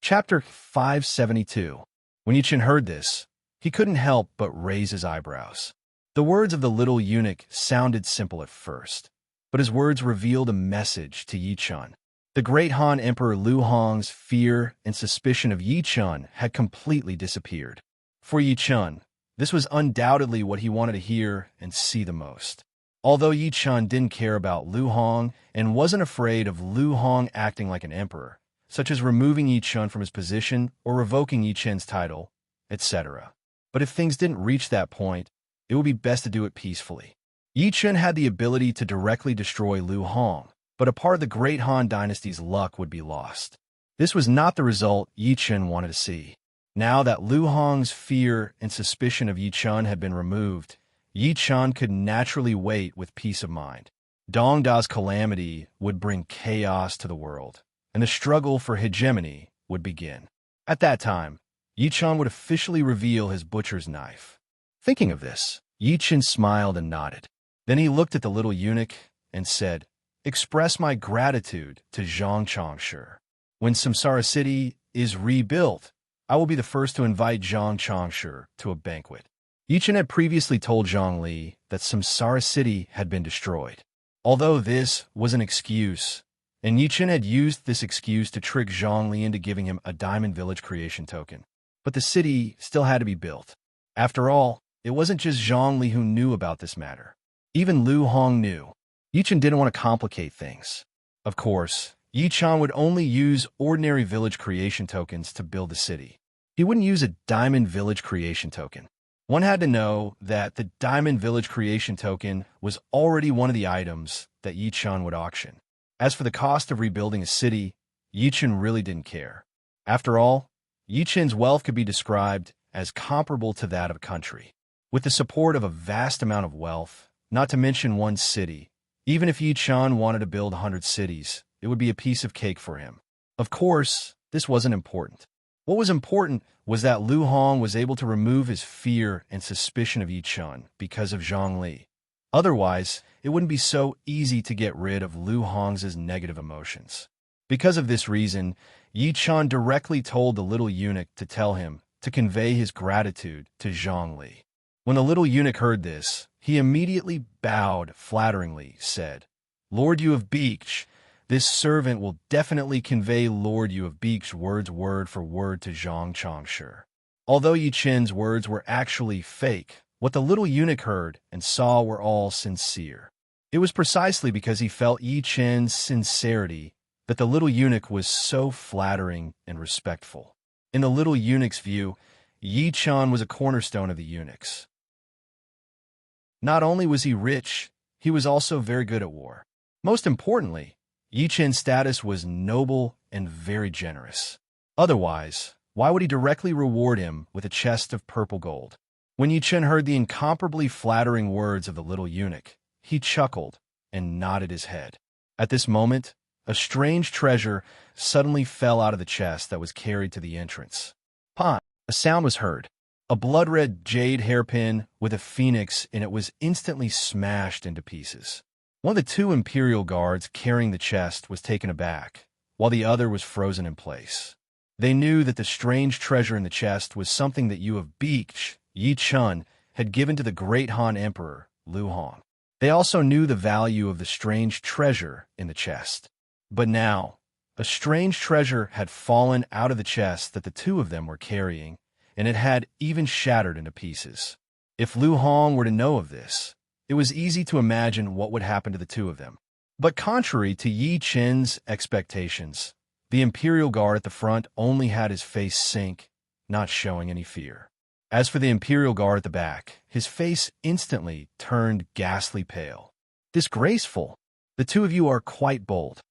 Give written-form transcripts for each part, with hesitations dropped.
Chapter 572. When Yichen heard this, he couldn't help but raise his eyebrows. The words of the little eunuch sounded simple at first, but his words revealed a message to Yichen. The great Han Emperor Lu Hong's fear and suspicion of Yichen had completely disappeared. For Yichen, this was undoubtedly what he wanted to hear and see the most. Although Yichen didn't care about Lu Hong and wasn't afraid of Lu Hong acting like an emperor, such as removing Yichen from his position or revoking Yichen's title, etc. But if things didn't reach that point, it would be best to do it peacefully. Yichen had the ability to directly destroy Lu Hong, but a part of the Great Han Dynasty's luck would be lost. This was not the result Yichen wanted to see. Now that Lu Hong's fear and suspicion of Yichen had been removed, Yichen could naturally wait with peace of mind. Dong Da's calamity would bring chaos to the world, and the struggle for hegemony would begin. At that time, Yichen would officially reveal his butcher's knife. Thinking of this, Yichen smiled and nodded. Then he looked at the little eunuch and said, "Express my gratitude to Zhang Chongshi. When Samsara City is rebuilt, I will be the first to invite Zhang Chongshi to a banquet." Yichen had previously told Zhang Li that Samsara City had been destroyed. Although this was an excuse, and Yichen had used this excuse to trick Zhang Li into giving him a Diamond Village creation token, but the city still had to be built. After all, it wasn't just Zhang Li who knew about this matter. Even Lu Hong knew. Yichen didn't want to complicate things. Of course, Yichen would only use ordinary village creation tokens to build the city. He wouldn't use a Diamond Village creation token. One had to know that the Diamond Village creation token was already one of the items that Yichen would auction. As for the cost of rebuilding a city, Yichen really didn't care. After all, Yichen's wealth could be described as comparable to that of a country. With the support of a vast amount of wealth, not to mention one city, even if Yichen wanted to build 100 cities, it would be a piece of cake for him. Of course, this wasn't important. What was important was that Lu Hong was able to remove his fear and suspicion of Yichen because of Zhang Li. Otherwise, it wouldn't be so easy to get rid of Lu Hong's negative emotions. Because of this reason, Yichen directly told the little eunuch to tell him to convey his gratitude to Zhang Li. When the little eunuch heard this, he immediately bowed flatteringly, said, "Lord Yu of Beach, this servant will definitely convey Lord Yu of Beach's words word for word to Zhang Chongshi." Although Yichen's words were actually fake, what the little eunuch heard and saw were all sincere. It was precisely because he felt Yichen's sincerity that the little eunuch was so flattering and respectful. In the little eunuch's view, Yichen was a cornerstone of the eunuchs. Not only was he rich, he was also very good at war. Most importantly, Yichen's status was noble and very generous. Otherwise, why would he directly reward him with a chest of purple gold? When Yichen heard the incomparably flattering words of the little eunuch, he chuckled and nodded his head. At this moment, a strange treasure suddenly fell out of the chest that was carried to the entrance. Pon! A sound was heard. A blood-red jade hairpin with a phoenix in it was instantly smashed into pieces. One of the two Imperial guards carrying the chest was taken aback, while the other was frozen in place. They knew that the strange treasure in the chest was something that Yu of Beach, Yichen, had given to the great Han Emperor, Lu Hong. They also knew the value of the strange treasure in the chest. But now, a strange treasure had fallen out of the chest that the two of them were carrying, and it had even shattered into pieces. If Lu Hong were to know of this, it was easy to imagine what would happen to the two of them. But contrary to Yichen's expectations, the Imperial guard at the front only had his face sink, not showing any fear. As for the Imperial guard at the back, his face instantly turned ghastly pale. "Disgraceful! The two of you are quite bold."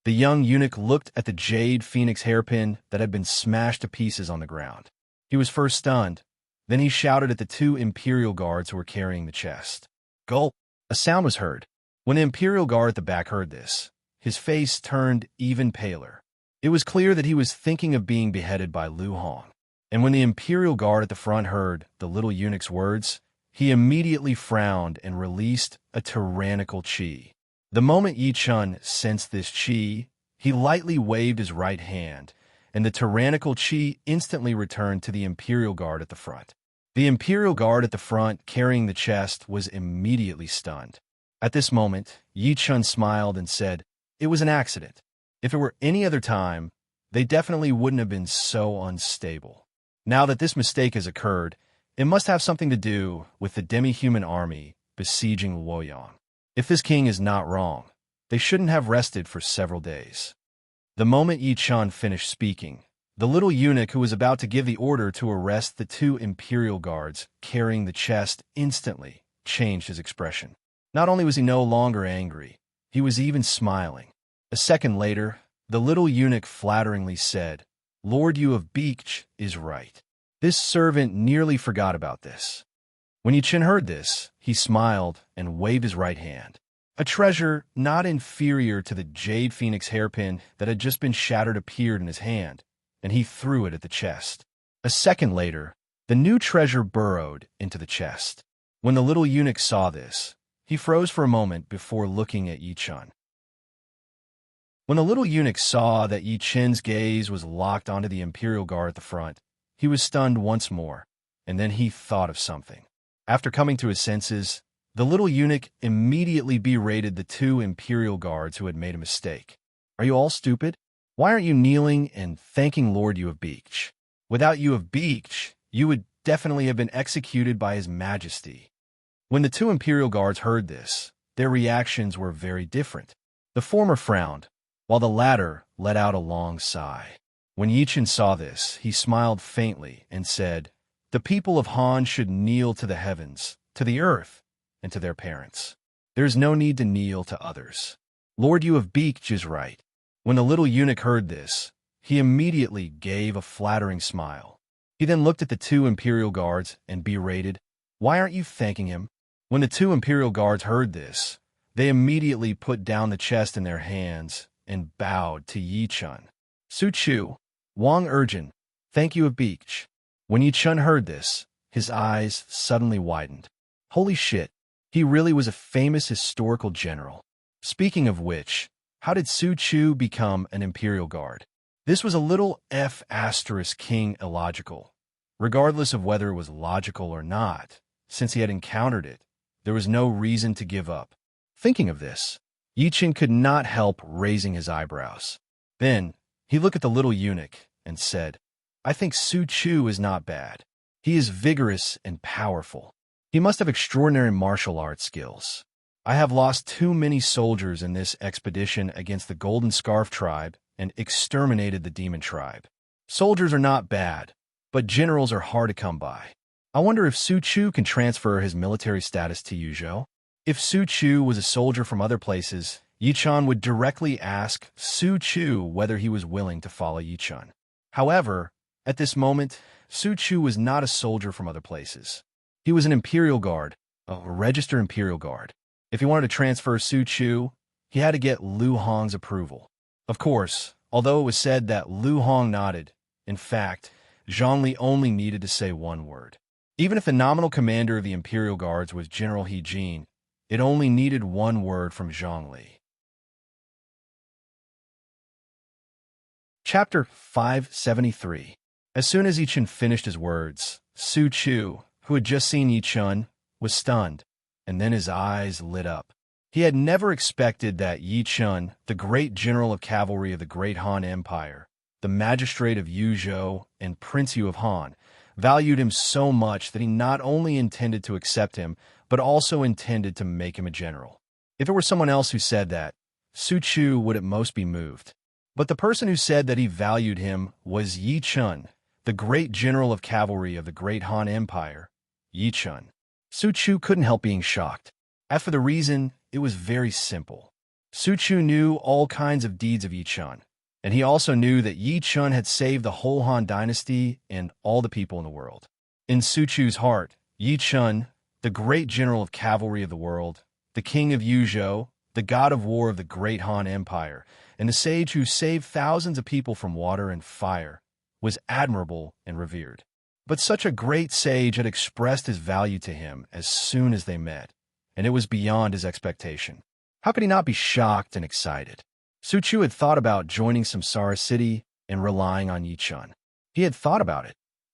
The young eunuch looked at the jade phoenix hairpin that had been smashed to pieces on the ground. He was first stunned, then he shouted at the two Imperial guards who were carrying the chest. Gulp! A sound was heard. When the Imperial guard at the back heard this, his face turned even paler. It was clear that he was thinking of being beheaded by Lu Hong. And when the Imperial guard at the front heard the little eunuch's words, he immediately frowned and released a tyrannical chi. The moment Yichen sensed this chi, he lightly waved his right hand, and the tyrannical Qi instantly returned to the Imperial Guard at the front. The Imperial Guard at the front, carrying the chest, was immediately stunned. At this moment, Yi Chun smiled and said, "It was an accident. If it were any other time, they definitely wouldn't have been so unstable. Now that this mistake has occurred, it must have something to do with the demi-human army besieging Luoyang. If this king is not wrong, they shouldn't have rested for several days." The moment Yi Chun finished speaking, the little eunuch who was about to give the order to arrest the two Imperial Guards carrying the chest instantly changed his expression. Not only was he no longer angry, he was even smiling. A second later, the little eunuch flatteringly said, "Lord Yu of Beech is right. This servant nearly forgot about this." When Yi Chun heard this, he smiled and waved his right hand. A treasure not inferior to the jade phoenix hairpin that had just been shattered appeared in his hand, and he threw it at the chest. A second later, the new treasure burrowed into the chest. When the little eunuch saw this, he froze for a moment before looking at Yi Chun. When the little eunuch saw that Yi Chun's gaze was locked onto the Imperial Guard at the front, he was stunned once more, and then he thought of something. After coming to his senses, the little eunuch immediately berated the two Imperial Guards who had made a mistake. "Are you all stupid? Why aren't you kneeling and thanking Lord Yu of Beech? Without Yu of Beech, you would definitely have been executed by His Majesty." When the two Imperial Guards heard this, their reactions were very different. The former frowned, while the latter let out a long sigh. When Yi Chun saw this, he smiled faintly and said, "The people of Han should kneel to the heavens, to the earth, and to their parents. There is no need to kneel to others. Lord Yu of Beech is right." When the little eunuch heard this, he immediately gave a flattering smile. He then looked at the two Imperial Guards and berated, "Why aren't you thanking him?" When the two Imperial Guards heard this, they immediately put down the chest in their hands and bowed to Yi Chun. "Su Chu, Wang Urjin, thank you of Beech." When Yi Chun heard this, his eyes suddenly widened. Holy shit, he really was a famous historical general. Speaking of which, how did Su Chu become an Imperial Guard? This was a little F*** illogical. Regardless of whether it was logical or not, since he had encountered it, there was no reason to give up. Thinking of this, Yi Chun could not help raising his eyebrows. Then, he looked at the little eunuch and said, "I think Su Chu is not bad. He is vigorous and powerful. He must have extraordinary martial arts skills. I have lost too many soldiers in this expedition against the Golden Scarf tribe and exterminated the Demon tribe. Soldiers are not bad, but generals are hard to come by. I wonder if Su Chu can transfer his military status to Yuzhou." If Su Chu was a soldier from other places, Yi Chun would directly ask Su Chu whether he was willing to follow Yi Chun. However, at this moment, Su Chu was not a soldier from other places. He was an Imperial Guard, a registered Imperial Guard. If he wanted to transfer Su Chu, he had to get Lu Hong's approval. Of course, although it was said that Lu Hong nodded, in fact, Zhongli only needed to say one word. Even if the nominal commander of the Imperial Guards was General He Jin, it only needed one word from Zhongli. Chapter 573. As soon as Yi Chun finished his words, Su Chu, who had just seen Yi Chun, was stunned, and then his eyes lit up. He had never expected that Yi Chun, the great general of cavalry of the Great Han Empire, the magistrate of Yuzhou, and Prince Yu of Han, valued him so much that he not only intended to accept him, but also intended to make him a general. If it were someone else who said that, Su Chu would at most be moved. But the person who said that he valued him was Yi Chun, the great general of cavalry of the Great Han Empire, Yi Chun. Su Chu couldn't help being shocked. As for the reason, it was very simple. Su Chu knew all kinds of deeds of Yi Chun, and he also knew that Yi Chun had saved the whole Han dynasty and all the people in the world. In Su Chu's heart, Yi Chun, the great general of cavalry of the world, the king of Yuzhou, the god of war of the Great Han Empire, and the sage who saved thousands of people from water and fire, was admirable and revered. But such a great sage had expressed his value to him as soon as they met, and it was beyond his expectation. How could he not be shocked and excited? Su Chu had thought about joining Samsara City and relying on Yi Chun. He had thought about it,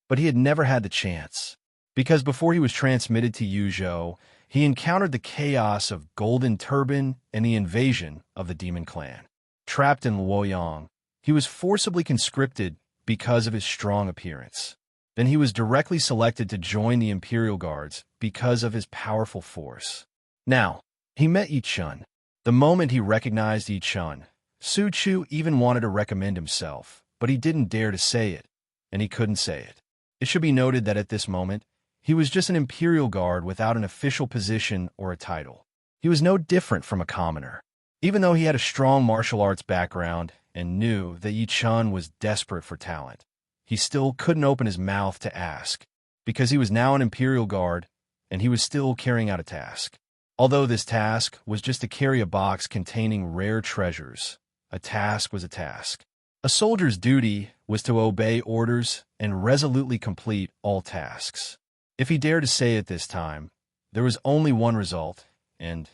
but he had never had the chance. Because before he was transmitted to Yuzhou, he encountered the chaos of Golden Turban and the invasion of the Demon Clan. Trapped in Luoyang, he was forcibly conscripted because of his strong appearance. Then he was directly selected to join the Imperial Guards because of his powerful force. Now, he met Yi Chun. The moment he recognized Yi Chun, Su Chu even wanted to recommend himself, but he didn't dare to say it, and he couldn't say it. It should be noted that at this moment, he was just an Imperial Guard without an official position or a title. He was no different from a commoner. Even though he had a strong martial arts background and knew that Yi Chun was desperate for talent, he still couldn't open his mouth to ask, because he was now an Imperial Guard and he was still carrying out a task. Although this task was just to carry a box containing rare treasures, a task was a task. A soldier's duty was to obey orders and resolutely complete all tasks. If he dared to say it this time, there was only one result, and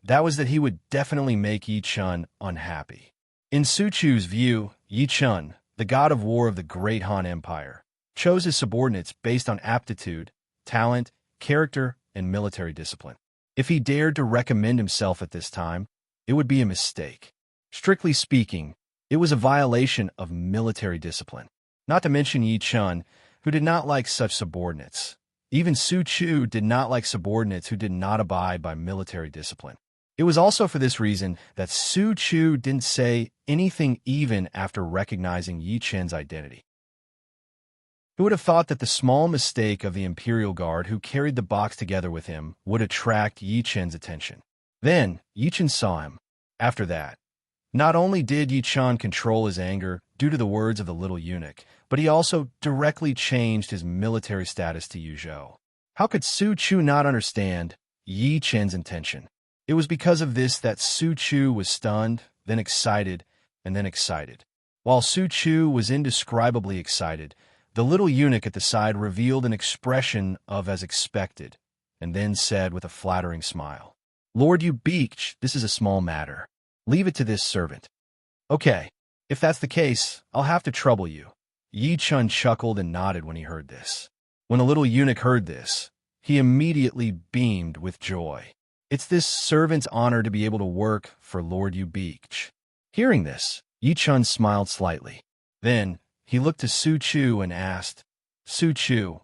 that was that he would definitely make Yi Chun unhappy. In Su Chu's view, Yi Chun, the god of war of the Great Han Empire, chose his subordinates based on aptitude, talent, character, and military discipline. If he dared to recommend himself at this time, it would be a mistake. Strictly speaking, it was a violation of military discipline. Not to mention Yi Chun, who did not like such subordinates. Even Su Chu did not like subordinates who did not abide by military discipline. It was also for this reason that Su Chu didn't say anything even after recognizing Yi Chun's identity. Who would have thought that the small mistake of the Imperial Guard who carried the box together with him would attract Yi Chun's attention? Then, Yi Chun saw him. After that, not only did Yi Chun control his anger due to the words of the little eunuch, but he also directly changed his military status to Yuzhou. How could Su Chu not understand Yi Chun's intention? It was because of this that Su Chu was stunned, then excited, and then excited. While Su Chu was indescribably excited, the little eunuch at the side revealed an expression of as expected, and then said with a flattering smile, "Lord Ubik, this is a small matter. Leave it to this servant." "Okay, if that's the case, I'll have to trouble you." Yi Chun chuckled and nodded when he heard this. When the little eunuch heard this, he immediately beamed with joy. It's this servant's honor to be able to work for Lord Ubik. Hearing this, Yi Chun smiled slightly. Then, he looked to Su Chu and asked, "Su Chu,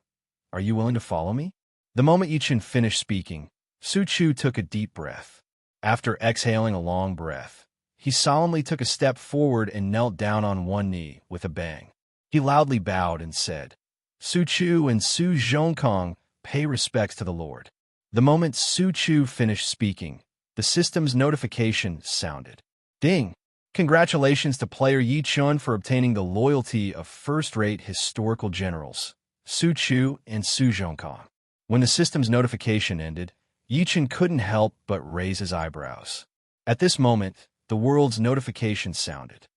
are you willing to follow me?" The moment Yi Chun finished speaking, Su Chu took a deep breath. After exhaling a long breath, he solemnly took a step forward and knelt down on one knee with a bang. He loudly bowed and said, "Su Chu and Su Zhongkong, pay respects to the Lord." The moment Su Chu finished speaking, the system's notification sounded. Ding! Congratulations to player Yi Chun for obtaining the loyalty of first-rate historical generals, Su Chu and Su Zhongkong. When the system's notification ended, Yi Chun couldn't help but raise his eyebrows. At this moment, the world's notification sounded.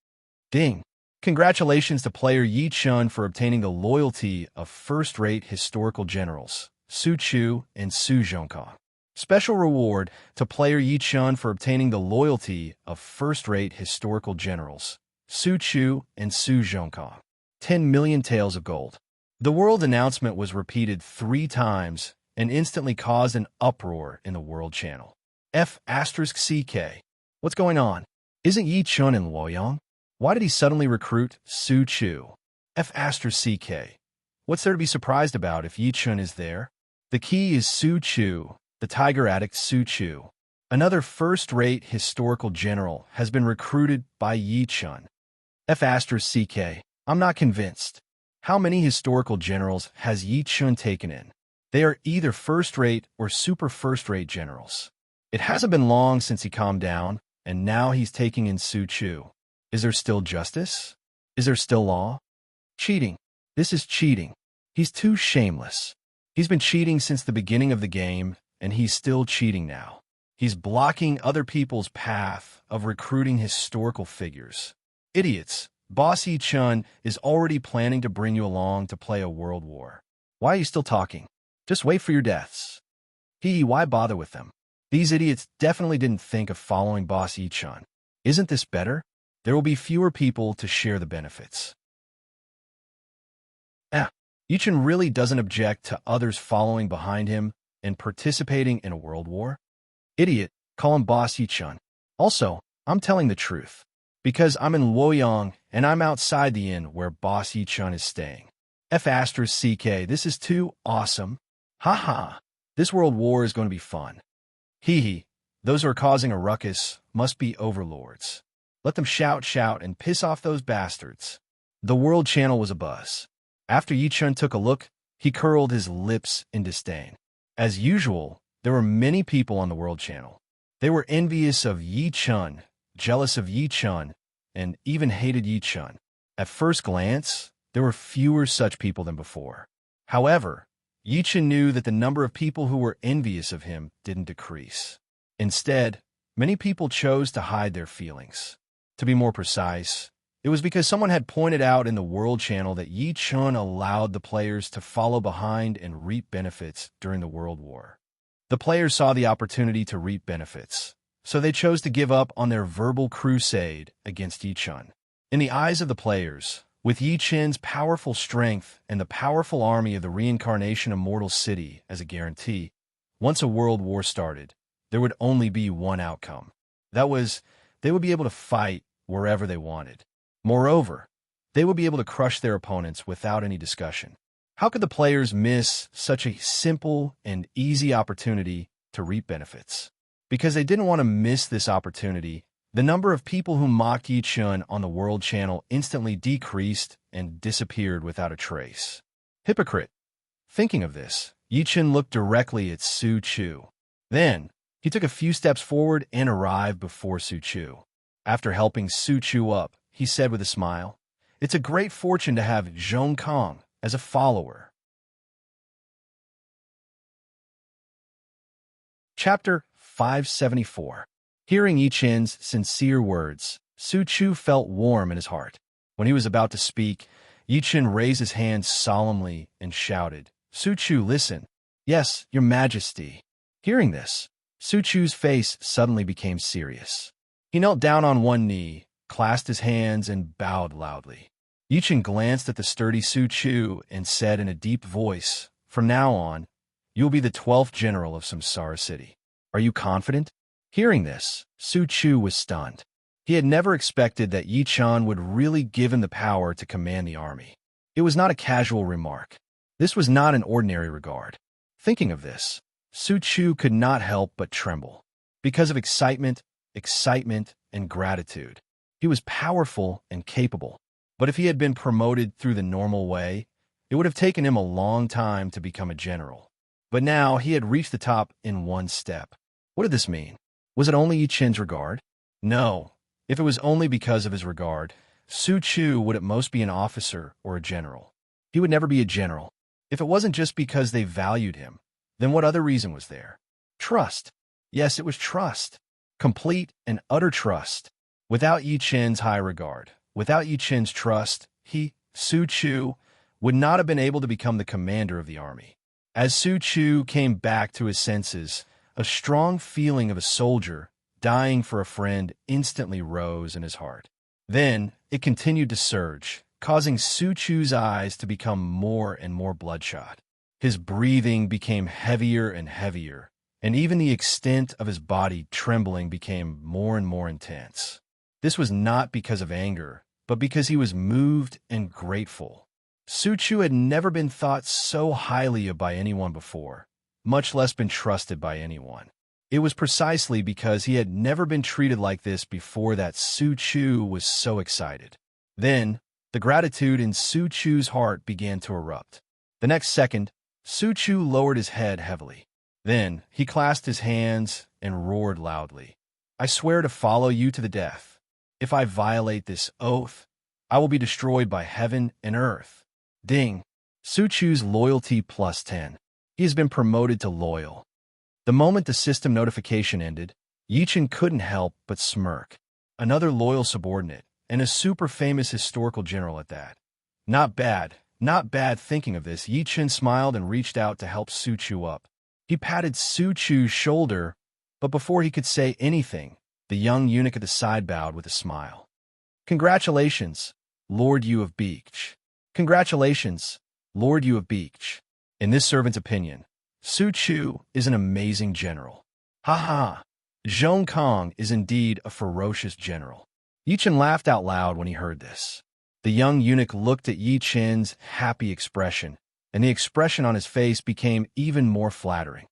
Ding! Congratulations to player Yi Chun for obtaining the loyalty of first-rate historical generals, Su Chu and Su Zhongkong. Special reward to player Yi Chun for obtaining the loyalty of first-rate historical generals, Su Chu and Su Zhongkong. 10 million taels of gold. The world announcement was repeated 3 times and instantly caused an uproar in the world channel. F*CK. What's going on? Isn't Yi Chun in Luoyang? Why did he suddenly recruit Su Chu? F*CK. What's there to be surprised about if Yi Chun is there? The key is Su Chu, the tiger addict Su Chu. Another first-rate historical general has been recruited by Yi Chun. F*CK. I'm not convinced. How many historical generals has Yi Chun taken in? They are either first-rate or super first-rate generals. It hasn't been long since he calmed down, and now he's taking in Su Chu. Is there still justice? Is there still law? Cheating. This is cheating. He's too shameless. He's been cheating since the beginning of the game, and he's still cheating now. He's blocking other people's path of recruiting historical figures. Idiots. Boss Yi Chun is already planning to bring you along to play a world war. Why are you still talking? Just wait for your deaths. Why bother with them? These idiots definitely didn't think of following Boss Yi Chun. Isn't this better? There will be fewer people to share the benefits. Yichen really doesn't object to others following behind him and participating in a world war? Idiot, call him Boss Yichen. Also, I'm telling the truth, because I'm in Luoyang and I'm outside the inn where Boss Yichen is staying. F***CK, this is too awesome. Haha, this world war is going to be fun. Hee hee, those who are causing a ruckus must be overlords. Let them shout and piss off those bastards. The world channel was abuzz. After Yichen took a look, he curled his lips in disdain. As usual, there were many people on the world channel. They were envious of Yichen, jealous of Yichen, and even hated Yichen. At first glance, there were fewer such people than before. However, Yichen knew that the number of people who were envious of him didn't decrease. Instead, many people chose to hide their feelings. To be more precise, it was because someone had pointed out in the World Channel that Yichen allowed the players to follow behind and reap benefits during the World War. The players saw the opportunity to reap benefits, so they chose to give up on their verbal crusade against Yichen. In the eyes of the players, with Yichen's powerful strength and the powerful army of the Reincarnation Immortal City as a guarantee, once a world war started, there would only be one outcome. That was, they would be able to fight wherever they wanted. Moreover, they would be able to crush their opponents without any discussion. How could the players miss such a simple and easy opportunity to reap benefits? Because they didn't want to miss this opportunity, the number of people who mocked Yichen on the World Channel instantly decreased and disappeared without a trace. Hypocrite. Thinking of this, Yichen looked directly at Su Chu. Then, he took a few steps forward and arrived before Su Chu. After helping Su Chu up, he said with a smile, "It's a great fortune to have Zhong Kong as a follower." Chapter 574. Hearing Yichen's sincere words, Su Chu felt warm in his heart. When he was about to speak, Yichen raised his hand solemnly and shouted, "Su Chu, listen." "Yes, your majesty." Hearing this, Su Chu's face suddenly became serious. He knelt down on one knee, clasped his hands, and bowed loudly. Yichen glanced at the sturdy Su Chu and said in a deep voice, "From now on, you will be the 12th general of Samsara City. Are you confident?" Hearing this, Su Chu was stunned. He had never expected that Yichen would really give him the power to command the army. It was not a casual remark. This was not an ordinary regard. Thinking of this, Su Chu could not help but tremble. Because of excitement, and gratitude. He was powerful and capable, but if he had been promoted through the normal way, it would have taken him a long time to become a general. But now he had reached the top in one step. What did this mean? Was it only Yichen's regard? No. If it was only because of his regard, Su Chu would at most be an officer or a general. He would never be a general. If it wasn't just because they valued him, then what other reason was there? Trust. Yes, it was trust. Complete and utter trust. Without Yichen's high regard, without Yichen's trust, he, Su Chu, would not have been able to become the commander of the army. As Su Chu came back to his senses, a strong feeling of a soldier dying for a friend instantly rose in his heart. Then it continued to surge, causing Su Chu's eyes to become more and more bloodshot. His breathing became heavier and heavier, and even the extent of his body trembling became more and more intense. This was not because of anger, but because he was moved and grateful. Su Chu had never been thought so highly of by anyone before, much less been trusted by anyone. It was precisely because he had never been treated like this before that Su Chu was so excited. Then, the gratitude in Su Chu's heart began to erupt. The next second, Su Chu lowered his head heavily. Then, he clasped his hands and roared loudly, "I swear to follow you to the death. If I violate this oath, I will be destroyed by heaven and earth." Ding! Su Chu's loyalty plus 10. He has been promoted to loyal. The moment the system notification ended, Yichen couldn't help but smirk. Another loyal subordinate, and a super famous historical general at that. Not bad, not bad. Thinking of this, Yichen smiled and reached out to help Su Chu up. He patted Su Chu's shoulder, but before he could say anything, the young eunuch at the side bowed with a smile. "Congratulations, Lord Yu of Beach. Congratulations. Lord Yu of Beach. In this servant's opinion, Su Chu is an amazing general. Ha ha! Zhong Kong is indeed a ferocious general. Yi Chen laughed out loud when he heard this. The young eunuch looked at Yi Chen's happy expression, and the expression on his face became even more flattering.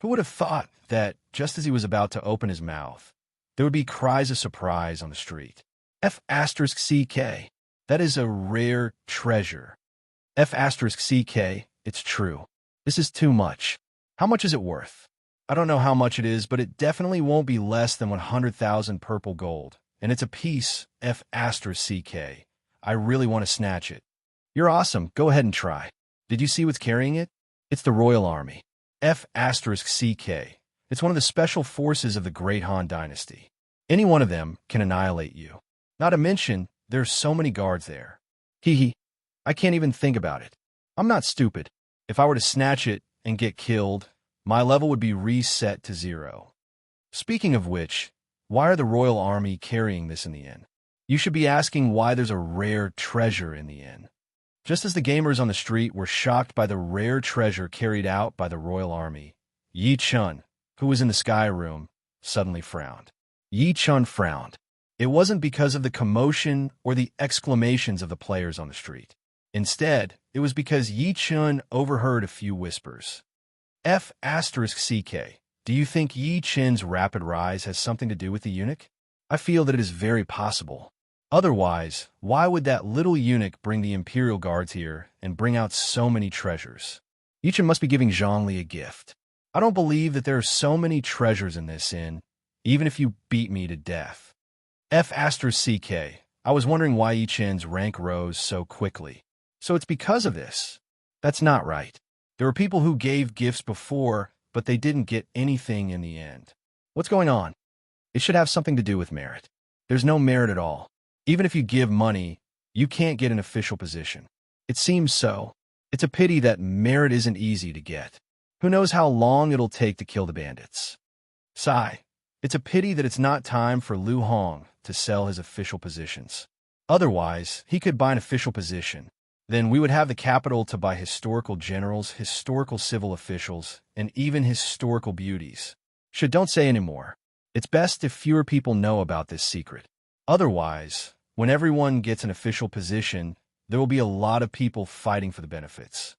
Who would have thought that, just as he was about to open his mouth, there would be cries of surprise on the street? F***CK. That is a rare treasure. F***CK, it's true. This is too much. How much is it worth? I don't know how much it is, but it definitely won't be less than 100,000 purple gold. And it's a piece, F***CK. I really want to snatch it. You're awesome. Go ahead and try. Did you see what's carrying it? It's the Royal Army. F***CK. It's one of the special forces of the Great Han Dynasty. Any one of them can annihilate you. Not to mention, there's so many guards there. Hee hee. I can't even think about it. I'm not stupid. If I were to snatch it and get killed, my level would be reset to 0. Speaking of which, why are the Royal Army carrying this in the inn? You should be asking why there's a rare treasure in the inn. Just as the gamers on the street were shocked by the rare treasure carried out by the Royal Army, Yi Chen, who was in the sky room, suddenly frowned. Yi Chen frowned. It wasn't because of the commotion or the exclamations of the players on the street. Instead, it was because Yi Chen overheard a few whispers. F***CK. Do you think Yi Chen's rapid rise has something to do with the eunuch? I feel that it is very possible. Otherwise, why would that little eunuch bring the Imperial Guards here and bring out so many treasures? Yi Chen must be giving Zhongli a gift. I don't believe that there are so many treasures in this inn, even if you beat me to death. F***CK. I was wondering why Yi Chen's rank rose so quickly. So it's because of this. That's not right. There were people who gave gifts before, but they didn't get anything in the end. What's going on? It should have something to do with merit. There's no merit at all. Even if you give money, you can't get an official position. It seems so. It's a pity that merit isn't easy to get. Who knows how long it'll take to kill the bandits? Sigh. It's a pity that it's not time for Lu Hong to sell his official positions. Otherwise, he could buy an official position. Then we would have the capital to buy historical generals, historical civil officials, and even historical beauties. Don't say anymore. It's best if fewer people know about this secret. Otherwise, when everyone gets an official position, there will be a lot of people fighting for the benefits.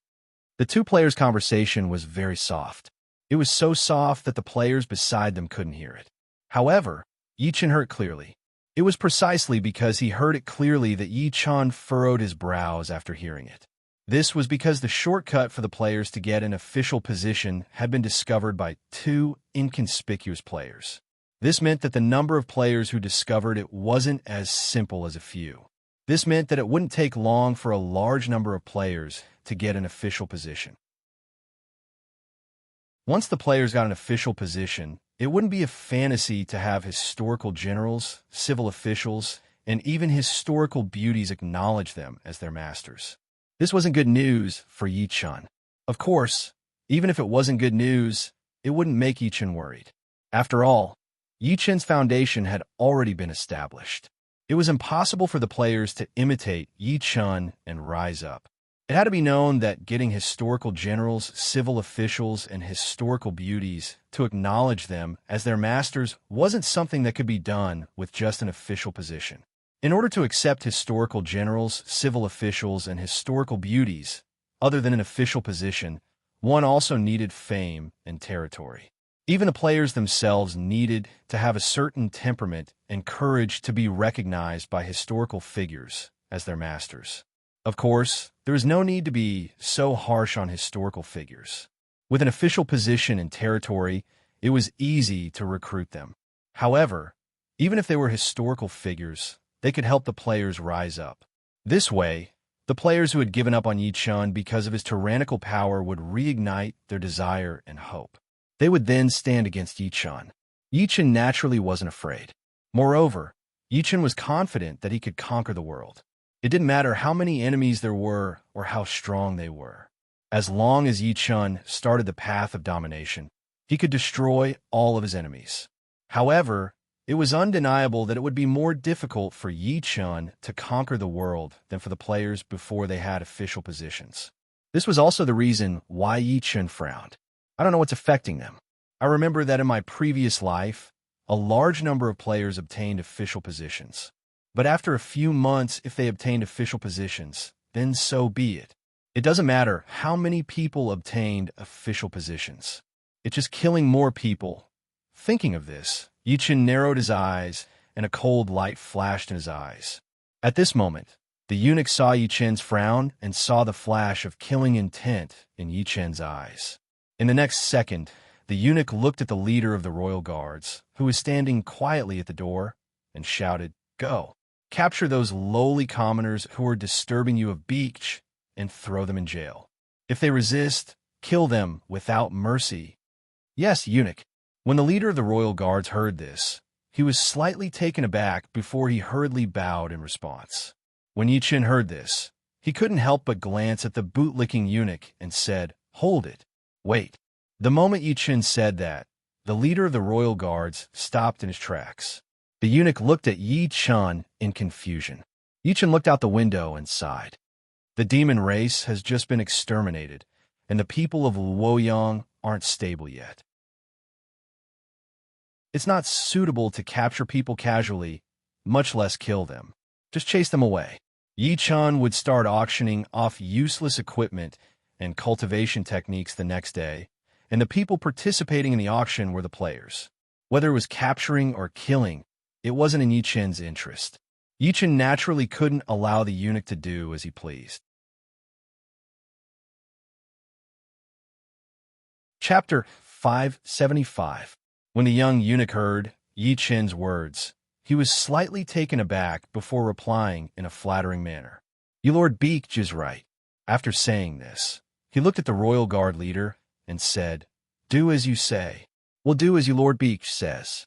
The two players' conversation was very soft. It was so soft that the players beside them couldn't hear it. However, Yi Chen heard it clearly. It was precisely because he heard it clearly that Yi Chen furrowed his brows after hearing it. This was because the shortcut for the players to get an official position had been discovered by two inconspicuous players. This meant that the number of players who discovered it wasn't as simple as a few. This meant that it wouldn't take long for a large number of players to get an official position. Once the players got an official position, it wouldn't be a fantasy to have historical generals, civil officials, and even historical beauties acknowledge them as their masters. This wasn't good news for Yi Chen. Of course, even if it wasn't good news, it wouldn't make Yi Chen worried. After all, Yi Chen's foundation had already been established. It was impossible for the players to imitate Yi Chen and rise up. It had to be known that getting historical generals, civil officials, and historical beauties to acknowledge them as their masters wasn't something that could be done with just an official position. In order to accept historical generals, civil officials, and historical beauties, other than an official position, one also needed fame and territory. Even the players themselves needed to have a certain temperament and courage to be recognized by historical figures as their masters. Of course, there is no need to be so harsh on historical figures. With an official position and territory, it was easy to recruit them. However, even if they were historical figures, they could help the players rise up. This way, the players who had given up on Yi Chen because of his tyrannical power would reignite their desire and hope. They would then stand against Yi Chen. Yi Chen naturally wasn't afraid. Moreover, Yi Chen was confident that he could conquer the world. It didn't matter how many enemies there were or how strong they were. As long as Yi Chen started the path of domination, he could destroy all of his enemies. However, It was undeniable that it would be more difficult for Yi Chun to conquer the world than for the players before they had official positions. This was also the reason why Yi Chun frowned. I don't know what's affecting them. I remember that in my previous life, a large number of players obtained official positions. But after a few months, if they obtained official positions, then so be it. It doesn't matter how many people obtained official positions. It's just killing more people. Thinking of this, Yi Chun narrowed his eyes, and a cold light flashed in his eyes. At this moment, the eunuch saw Yi Chun's frown and saw the flash of killing intent in Yi Chun's eyes. In the next second, the eunuch looked at the leader of the royal guards, who was standing quietly at the door, and shouted, "Go! Capture those lowly commoners who are disturbing you of beach, and throw them in jail. If they resist, kill them without mercy." "Yes, eunuch." When the leader of the royal guards heard this, he was slightly taken aback before he hurriedly bowed in response. When Yi Chun heard this, he couldn't help but glance at the boot-licking eunuch and said, "Hold it. Wait." The moment Yi Chun said that, the leader of the royal guards stopped in his tracks. The eunuch looked at Yi Chun in confusion. Yi Chun looked out the window and sighed. The demon race has just been exterminated, and the people of Luoyang aren't stable yet. It's not suitable to capture people casually, much less kill them. Just chase them away. Yi Chun would start auctioning off useless equipment and cultivation techniques the next day, and the people participating in the auction were the players. Whether it was capturing or killing, it wasn't in Yi Chun's interest. Yi Chun naturally couldn't allow the eunuch to do as he pleased. Chapter 575. When the young eunuch heard Yi Chun's words, he was slightly taken aback before replying in a flattering manner. "Your Lord Beach is right." After saying this, he looked at the royal guard leader and said, "Do as you say." "We'll do as your Lord Beach says."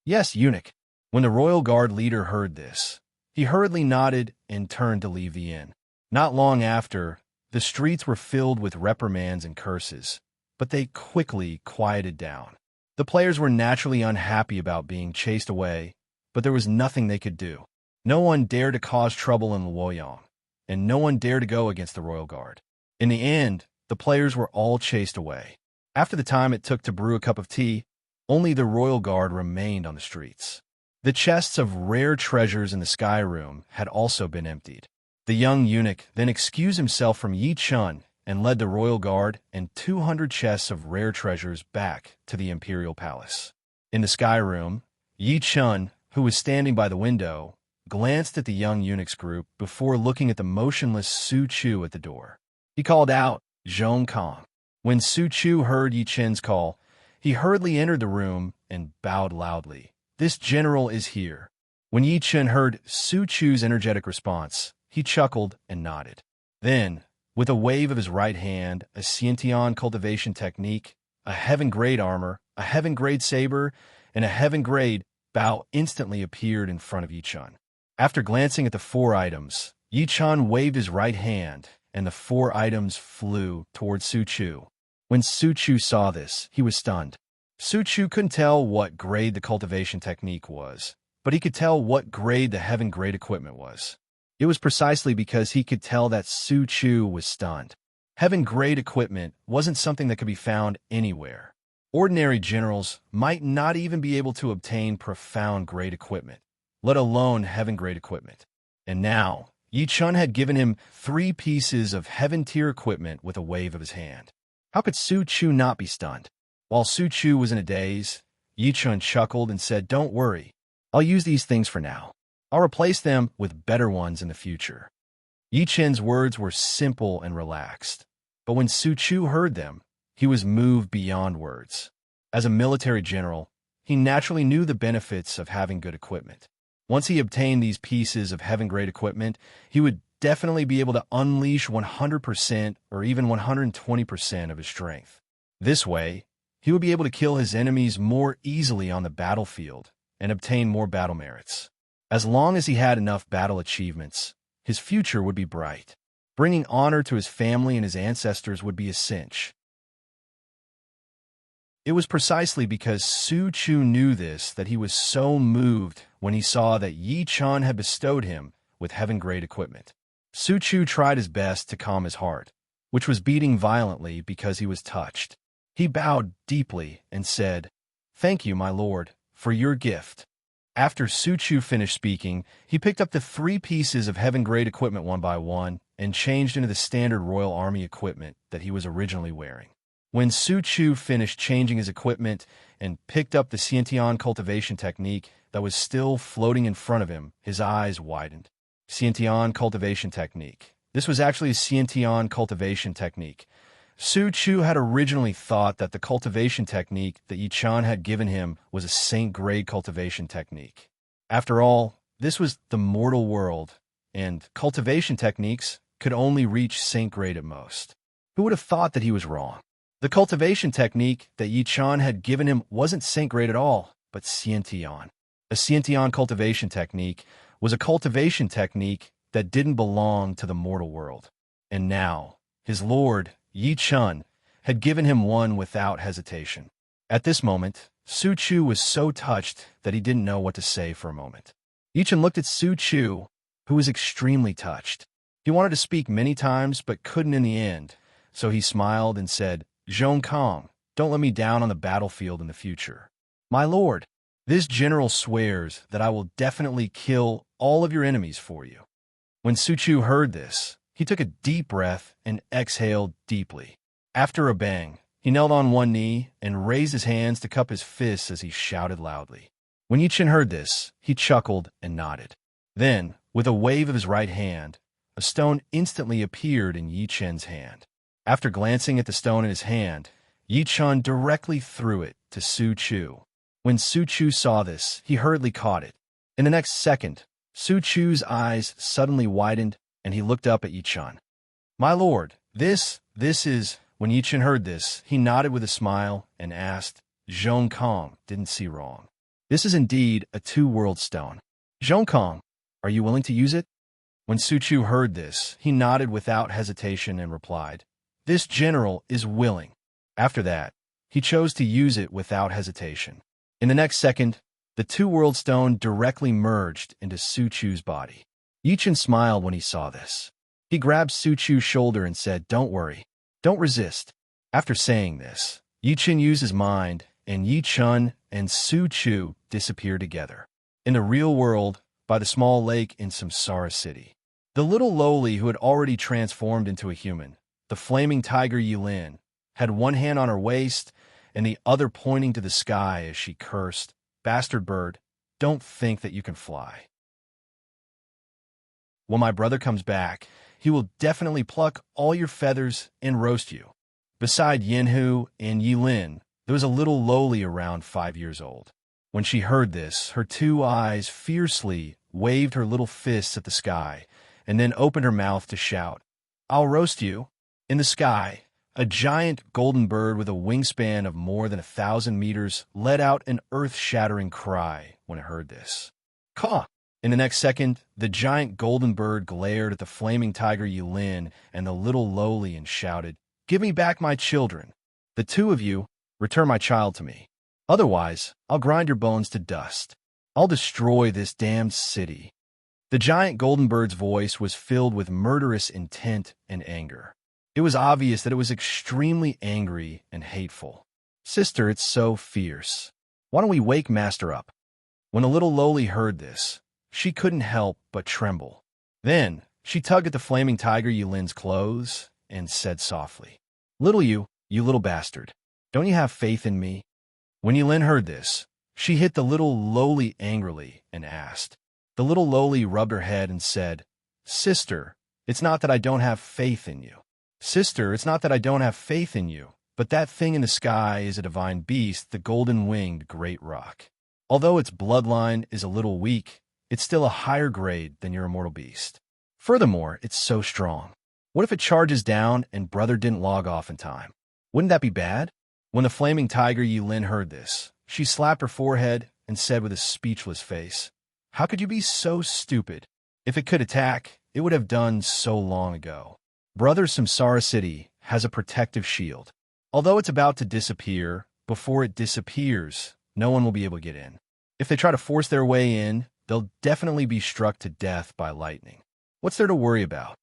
"Yes, eunuch." When the royal guard leader heard this, he hurriedly nodded and turned to leave the inn. Not long after, the streets were filled with reprimands and curses, but they quickly quieted down. The players were naturally unhappy about being chased away, but there was nothing they could do. No one dared to cause trouble in Luoyang, and no one dared to go against the royal guard. In the end, the players were all chased away. After the time it took to brew a cup of tea, only the royal guard remained on the streets. The chests of rare treasures in the sky room had also been emptied. The young eunuch then excused himself from Yi Chun and led the royal guard and 200 chests of rare treasures back to the imperial palace. In the sky room, Yi Chun, who was standing by the window, glanced at the young eunuch's group before looking at the motionless Su Chu at the door. He called out, "Zhong Kong." When Su Chu heard Yi Chun's call, he hurriedly entered the room and bowed loudly. "This general is here." When Yi Chun heard Su Chu's energetic response, he chuckled and nodded. Then, with a wave of his right hand, a Xiantian cultivation technique, a heaven-grade armor, a heaven-grade saber, and a heaven-grade bow instantly appeared in front of Yi Chun. After glancing at the 4 items, Yi Chun waved his right hand, and the 4 items flew towards Su Chu. When Su Chu saw this, he was stunned. Su Chu couldn't tell what grade the cultivation technique was, but he could tell what grade the heaven-grade equipment was. It was precisely because he could tell that Su Chu was stunned. Heaven-grade equipment wasn't something that could be found anywhere. Ordinary generals might not even be able to obtain profound-grade equipment, let alone heaven-grade equipment. And now, Yi Chun had given him 3 pieces of heaven-tier equipment with a wave of his hand. How could Su Chu not be stunned? While Su Chu was in a daze, Yi Chun chuckled and said, "Don't worry. I'll use these things for now. I'll replace them with better ones in the future." Yi Chun's words were simple and relaxed, but when Su Chu heard them, he was moved beyond words. As a military general, he naturally knew the benefits of having good equipment. Once he obtained these pieces of heaven-grade equipment, he would definitely be able to unleash 100% or even 120% of his strength. This way, he would be able to kill his enemies more easily on the battlefield and obtain more battle merits. As long as he had enough battle achievements, his future would be bright. Bringing honor to his family and his ancestors would be a cinch. It was precisely because Su Chu knew this that he was so moved when he saw that Yi Chun had bestowed him with heaven-grade equipment. Su Chu tried his best to calm his heart, which was beating violently because he was touched. He bowed deeply and said, "Thank you, my lord, for your gift." After Su Chu finished speaking, he picked up the 3 pieces of heaven-grade equipment one by one and changed into the standard Royal Army equipment that he was originally wearing. When Su Chu finished changing his equipment and picked up the Xiantian cultivation technique that was still floating in front of him, his eyes widened. Xiantian cultivation technique. This was actually a Xiantian cultivation technique. Su Chu had originally thought that the cultivation technique that Yi Chan had given him was a saint-grade cultivation technique. After all, this was the mortal world, and cultivation techniques could only reach saint-grade at most. Who would have thought that he was wrong? The cultivation technique that Yi Chan had given him wasn't saint-grade at all, but Xiantian. A Xiantian cultivation technique was a cultivation technique that didn't belong to the mortal world. And now, his lord, Yi Chun, had given him one without hesitation. At this moment, Su Chu was so touched that he didn't know what to say for a moment. Yi Chun looked at Su Chu, who was extremely touched. He wanted to speak many times but couldn't in the end, so he smiled and said, "Zhong Kong, don't let me down on the battlefield in the future. My lord, this general swears that I will definitely kill all of your enemies for you." When Su Chu heard this, he took a deep breath and exhaled deeply. After a bang, he knelt on one knee and raised his hands to cup his fists as he shouted loudly. When Yi Chen heard this, he chuckled and nodded. Then, with a wave of his right hand, a stone instantly appeared in Yi Chen's hand. After glancing at the stone in his hand, Yi Chen directly threw it to Su Chu. When Su Chu saw this, he hurriedly caught it. In the next second, Su Chu's eyes suddenly widened, and he looked up at Yi Chen. "My lord, this is..." When Yi Chen heard this, he nodded with a smile and asked, "Zhong Kong didn't see wrong. This is indeed a 2-world stone. Zhong Kong, are you willing to use it?" When Su Chu heard this, he nodded without hesitation and replied, "This general is willing." After that, he chose to use it without hesitation. In the next second, the 2-world stone directly merged into Su Chu's body. Yi Chen smiled when he saw this. He grabbed Su Chu's shoulder and said, "Don't worry. Don't resist." After saying this, Yi Chen used his mind, and Yi Chen and Su Chu disappeared together. In the real world, by the small lake in Samsara City, the little lowly who had already transformed into a human, the flaming tiger Yilin, had one hand on her waist and the other pointing to the sky as she cursed, "Bastard bird, don't think that you can fly. When my brother comes back, he will definitely pluck all your feathers and roast you." Beside Yinhu and Yilin, there was a little lowly around 5 years old. When she heard this, her 2 eyes fiercely waved her little fists at the sky and then opened her mouth to shout, "I'll roast you." In the sky, a giant golden bird with a wingspan of more than 1,000 meters let out an earth-shattering cry when it heard this. "Caw!" In the next second, the giant golden bird glared at the flaming tiger Yilin and the little lowly and shouted, "Give me back my children. The 2 of you, return my child to me. Otherwise, I'll grind your bones to dust. I'll destroy this damned city." The giant golden bird's voice was filled with murderous intent and anger. It was obvious that it was extremely angry and hateful. "Sister, it's so fierce. Why don't we wake Master up?" When the little lowly heard this, she couldn't help but tremble. Then she tugged at the flaming tiger Yulin's clothes and said softly, "Little you little bastard, don't you have faith in me?" When Yulin heard this, she hit the little lowly angrily and asked. The little lowly rubbed her head and said, "Sister, it's not that I don't have faith in you. Sister, it's not that I don't have faith in you, but that thing in the sky is a divine beast, the golden-winged great rock. Although its bloodline is a little weak, it's still a higher grade than your immortal beast. Furthermore, it's so strong. What if it charges down and brother didn't log off in time? Wouldn't that be bad?" When the flaming tiger Yulin heard this, she slapped her forehead and said with a speechless face, "How could you be so stupid? If it could attack, it would have done so long ago. Brother Samsara City has a protective shield. Although it's about to disappear, before it disappears, no one will be able to get in. If they try to force their way in, they'll definitely be struck to death by lightning. What's there to worry about?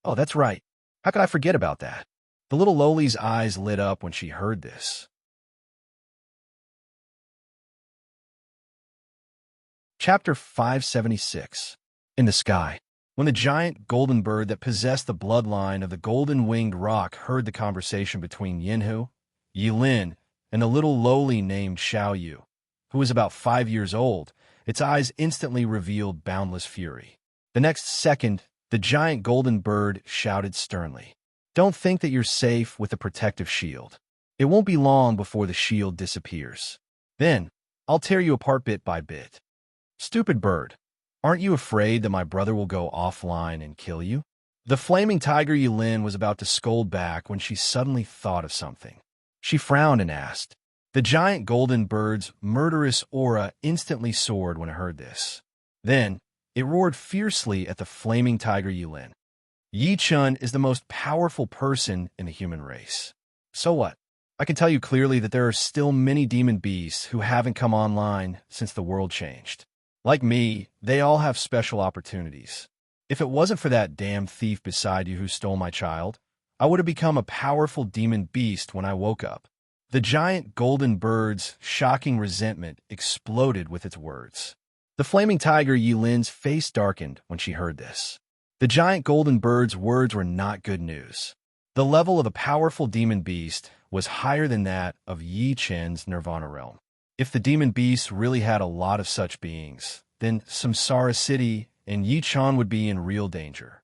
Oh, that's right. How could I forget about that? The little Loli's eyes lit up when she heard this. Chapter 576. In the Sky. When the giant golden bird that possessed the bloodline of the golden-winged rock heard the conversation between Yinhu, Yilin, and a little Loli named Xiaoyu, who was about 5 years old, its eyes instantly revealed boundless fury. The next second, the giant golden bird shouted sternly, "Don't think that you're safe with the protective shield. It won't be long before the shield disappears. Then, I'll tear you apart bit by bit. Stupid bird, aren't you afraid that my brother will go offline and kill you?" The flaming tiger Yulin was about to scold back when she suddenly thought of something. She frowned and asked. The giant golden bird's murderous aura instantly soared when it heard this. Then, it roared fiercely at the flaming tiger Yulin. Yi Chun is the most powerful person in the human race. So what? I can tell you clearly that there are still many demon beasts who haven't come online since the world changed. Like me, they all have special opportunities. If it wasn't for that damn thief beside you who stole my child, I would have become a powerful demon beast when I woke up. The giant golden bird's shocking resentment exploded with its words. The flaming tiger Yilin's face darkened when she heard this. The giant golden bird's words were not good news. The level of a powerful demon beast was higher than that of Yi Chen's Nirvana realm. If the demon beasts really had a lot of such beings, then Samsara City and Yi Chan would be in real danger.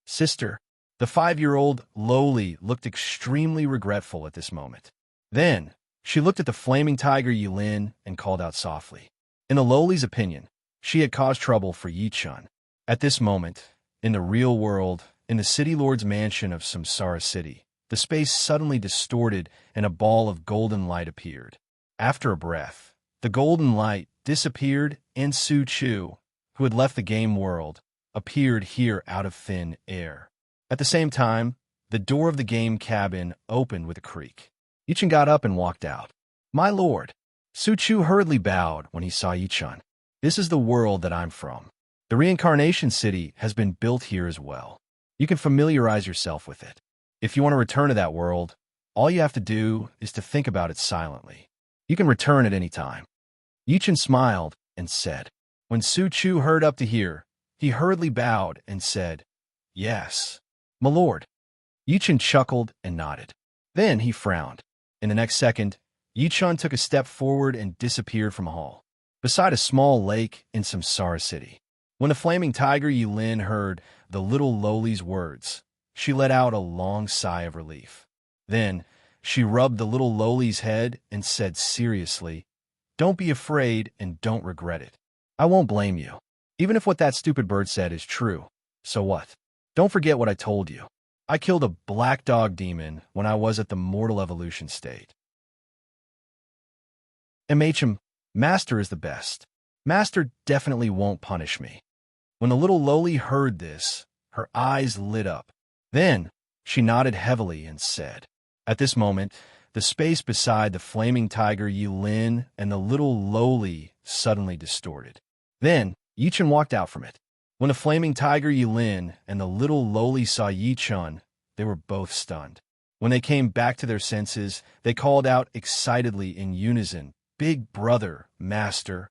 Sister, the 5-year-old Loli looked extremely regretful at this moment. Then, she looked at the flaming tiger Yulin and called out softly. In the Loli's opinion, she had caused trouble for Yi Chun. At this moment, in the real world, in the City Lord's mansion of Samsara City, the space suddenly distorted and a ball of golden light appeared. After a breath, the golden light disappeared and Su Chu, who had left the game world, appeared here out of thin air. At the same time, the door of the game cabin opened with a creak. Yichun got up and walked out. "My lord." Su Chu hurriedly bowed when he saw Yichun. "This is the world that I'm from. The reincarnation city has been built here as well. You can familiarize yourself with it. If you want to return to that world, all you have to do is to think about it silently. You can return at any time." Yichun smiled and said. When Su Chu heard up to here, he hurriedly bowed and said, "Yes, my lord." Yichun chuckled and nodded. Then he frowned. In the next second, Yichun took a step forward and disappeared from a hall, beside a small lake in Samsara City. When the flaming tiger Yulin heard the little Loli's words, she let out a long sigh of relief. Then, she rubbed the little Loli's head and said seriously, "Don't be afraid and don't regret it. I won't blame you. Even if what that stupid bird said is true, so what? Don't forget what I told you. I killed a black dog demon when I was at the mortal evolution state. MHM, Master is the best. Master definitely won't punish me." When the little Loli heard this, her eyes lit up. Then, she nodded heavily and said. At this moment, the space beside the flaming tiger Yulin and the little Loli suddenly distorted. Then, Yichun walked out from it. When the flaming tiger Yulin and the little Loli saw Yichun, they were both stunned. When they came back to their senses, they called out excitedly in unison, "Big brother, master."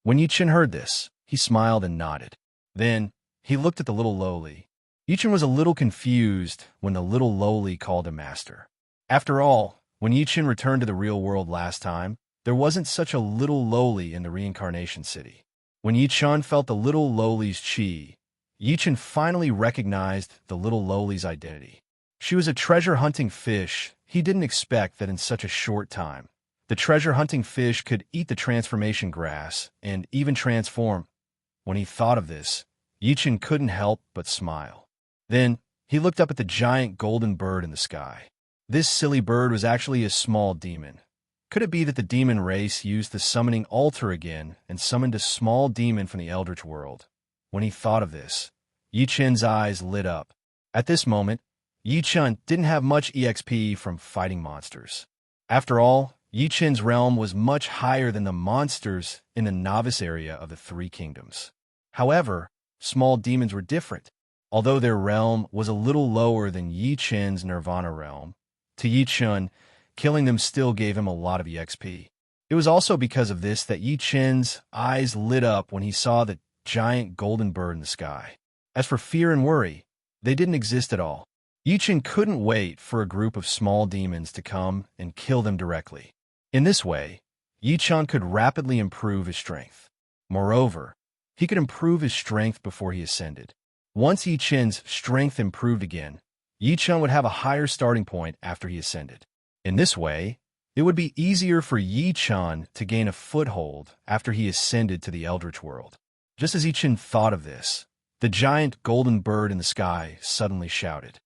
When Yichun heard this, he smiled and nodded. Then, he looked at the little Loli. Yichun was a little confused when the little Loli called him master. After all, when Yichun returned to the real world last time, there wasn't such a little Loli in the reincarnation city. When Yichun felt the little Loli's chi, Yichun finally recognized the little Loli's identity. She was a treasure-hunting fish. He didn't expect that in such a short time, the treasure-hunting fish could eat the transformation grass and even transform. When he thought of this, Yichun couldn't help but smile. Then, he looked up at the giant golden bird in the sky. This silly bird was actually a small demon. Could it be that the demon race used the summoning altar again and summoned a small demon from the Eldritch world? When he thought of this, Yichun's eyes lit up. At this moment, Yichun didn't have much EXP from fighting monsters. After all, Yi Chen's realm was much higher than the monsters in the novice area of the Three Kingdoms. However, small demons were different. Although their realm was a little lower than Yi Chen's Nirvana realm, to Yi Chen, killing them still gave him a lot of EXP. It was also because of this that Yi Chen's eyes lit up when he saw the giant golden bird in the sky. As for fear and worry, they didn't exist at all. Yi Chen couldn't wait for a group of small demons to come and kill them directly. In this way, Yi Chen could rapidly improve his strength. Moreover, he could improve his strength before he ascended. Once Yi Chen's strength improved again, Yi Chen would have a higher starting point after he ascended. In this way, it would be easier for Yi Chen to gain a foothold after he ascended to the Eldritch world. Just as Yi Chen thought of this, the giant golden bird in the sky suddenly shouted,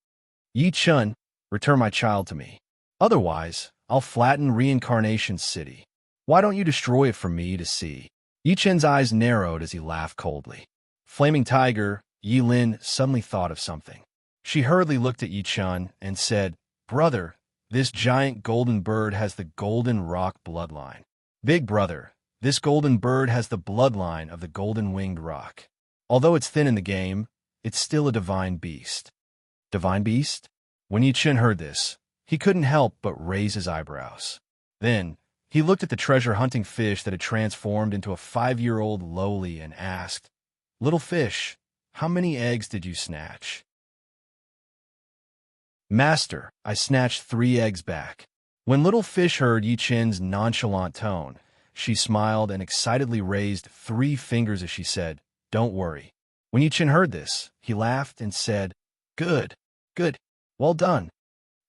"Yi Chen, return my child to me. Otherwise, I'll flatten Reincarnation's city. Why don't you destroy it for me to see?" Yi Chen's eyes narrowed as he laughed coldly. Flaming Tiger, Yi Lin suddenly thought of something. She hurriedly looked at Yi Chen and said, "Brother, this giant golden bird has the golden rock bloodline. Big brother, this golden bird has the bloodline of the golden-winged rock. Although it's thin in the game, it's still a divine beast." Divine beast? When Yi Chen heard this, he couldn't help but raise his eyebrows. Then, he looked at the treasure-hunting fish that had transformed into a 5-year-old lowly and asked, "Little fish, how many eggs did you snatch?" "Master, I snatched 3 eggs back." When little fish heard Yi Chen's nonchalant tone, she smiled and excitedly raised 3 fingers as she said, "Don't worry." When Yi Chen heard this, he laughed and said, "Good, good, well done."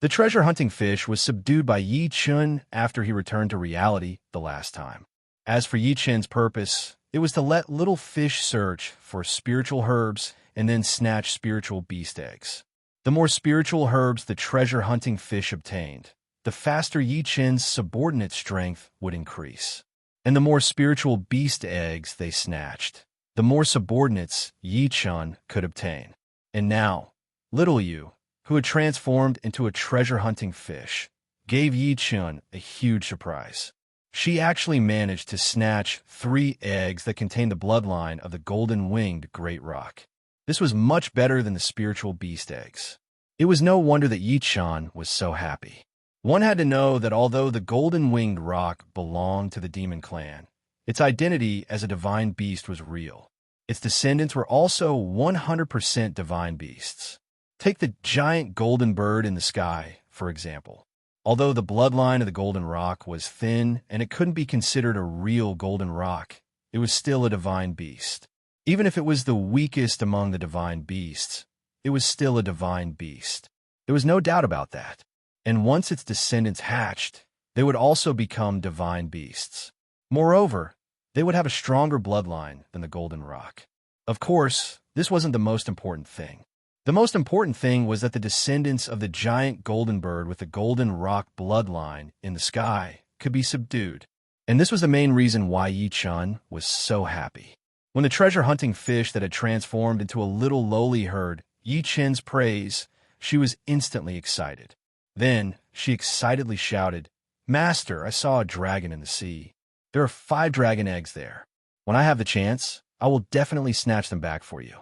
The treasure-hunting fish was subdued by Yi Chen after he returned to reality the last time. As for Yi Chen's purpose, it was to let little fish search for spiritual herbs and then snatch spiritual beast eggs. The more spiritual herbs the treasure-hunting fish obtained, the faster Yi Chen's subordinate strength would increase. And the more spiritual beast eggs they snatched, the more subordinates Yi Chen could obtain. And now, little Yu, who had transformed into a treasure-hunting fish, gave Yi Chen a huge surprise. She actually managed to snatch 3 eggs that contained the bloodline of the golden-winged great rock. This was much better than the spiritual beast eggs. It was no wonder that Yi Chen was so happy. One had to know that although the golden-winged rock belonged to the demon clan, its identity as a divine beast was real. Its descendants were also 100% divine beasts. Take the giant golden bird in the sky, for example. Although the bloodline of the golden rock was thin and it couldn't be considered a real golden rock, it was still a divine beast. Even if it was the weakest among the divine beasts, it was still a divine beast. There was no doubt about that. And once its descendants hatched, they would also become divine beasts. Moreover, they would have a stronger bloodline than the golden rock. Of course, this wasn't the most important thing. The most important thing was that the descendants of the giant golden bird with the golden rock bloodline in the sky could be subdued. And this was the main reason why Yi Chen was so happy. When the treasure-hunting fish that had transformed into a little lowly heard Yi Chen's praise, she was instantly excited. Then, she excitedly shouted, "Master, I saw a dragon in the sea. There are 5 dragon eggs there. When I have the chance, I will definitely snatch them back for you."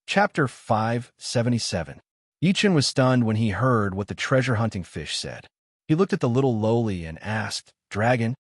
Chapter 577. Yi Chen was stunned when he heard what the treasure-hunting fish said. He looked at the little lowly and asked, "Dragon?"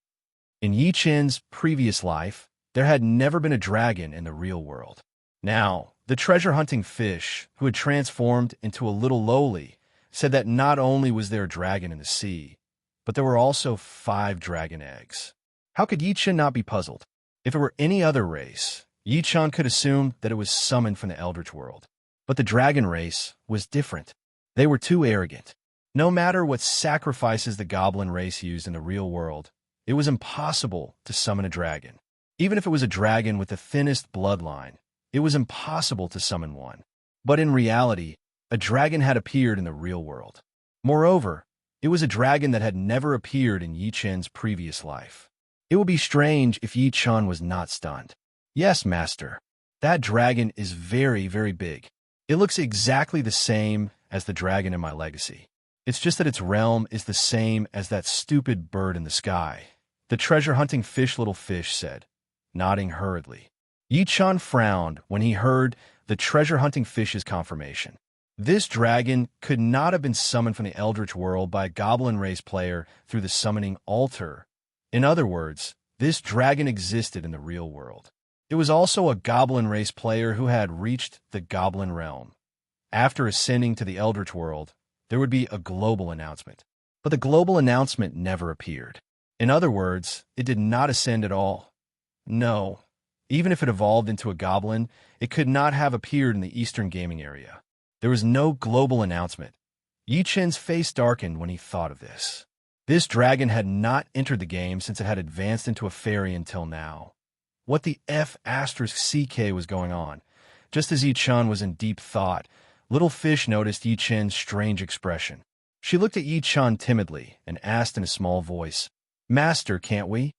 In Yi Chen's previous life, there had never been a dragon in the real world. Now, the treasure-hunting fish, who had transformed into a little lowly, said that not only was there a dragon in the sea, but there were also 5 dragon eggs. How could Yi Chen not be puzzled? If it were any other race, Yi Chen could assume that it was summoned from the Eldritch world. But the dragon race was different. They were too arrogant. No matter what sacrifices the goblin race used in the real world, it was impossible to summon a dragon. Even if it was a dragon with the thinnest bloodline, it was impossible to summon one. But in reality, a dragon had appeared in the real world. Moreover, it was a dragon that had never appeared in Yi Chen's previous life. It would be strange if Yi Chen was not stunned. "Yes, master. That dragon is very, very big. It looks exactly the same as the dragon in my legacy. It's just that its realm is the same as that stupid bird in the sky. The treasure-hunting fish little fish said, nodding hurriedly. Yi Chun frowned when he heard the treasure-hunting fish's confirmation. This dragon could not have been summoned from the Eldritch world by a goblin race player through the summoning altar. In other words, this dragon existed in the real world. It was also a goblin race player who had reached the goblin realm. After ascending to the Eldritch world, there would be a global announcement. But the global announcement never appeared. In other words, it did not ascend at all. No, even if it evolved into a goblin, it could not have appeared in the Eastern gaming area. There was no global announcement. Yi Chen's face darkened when he thought of this. This dragon had not entered the game since it had advanced into a fairy until now. What the F***CK was going on? Just as Yi Chun was in deep thought, little fish noticed Yi Chen's strange expression. She looked at Yi Chun timidly and asked in a small voice, Master, can't we?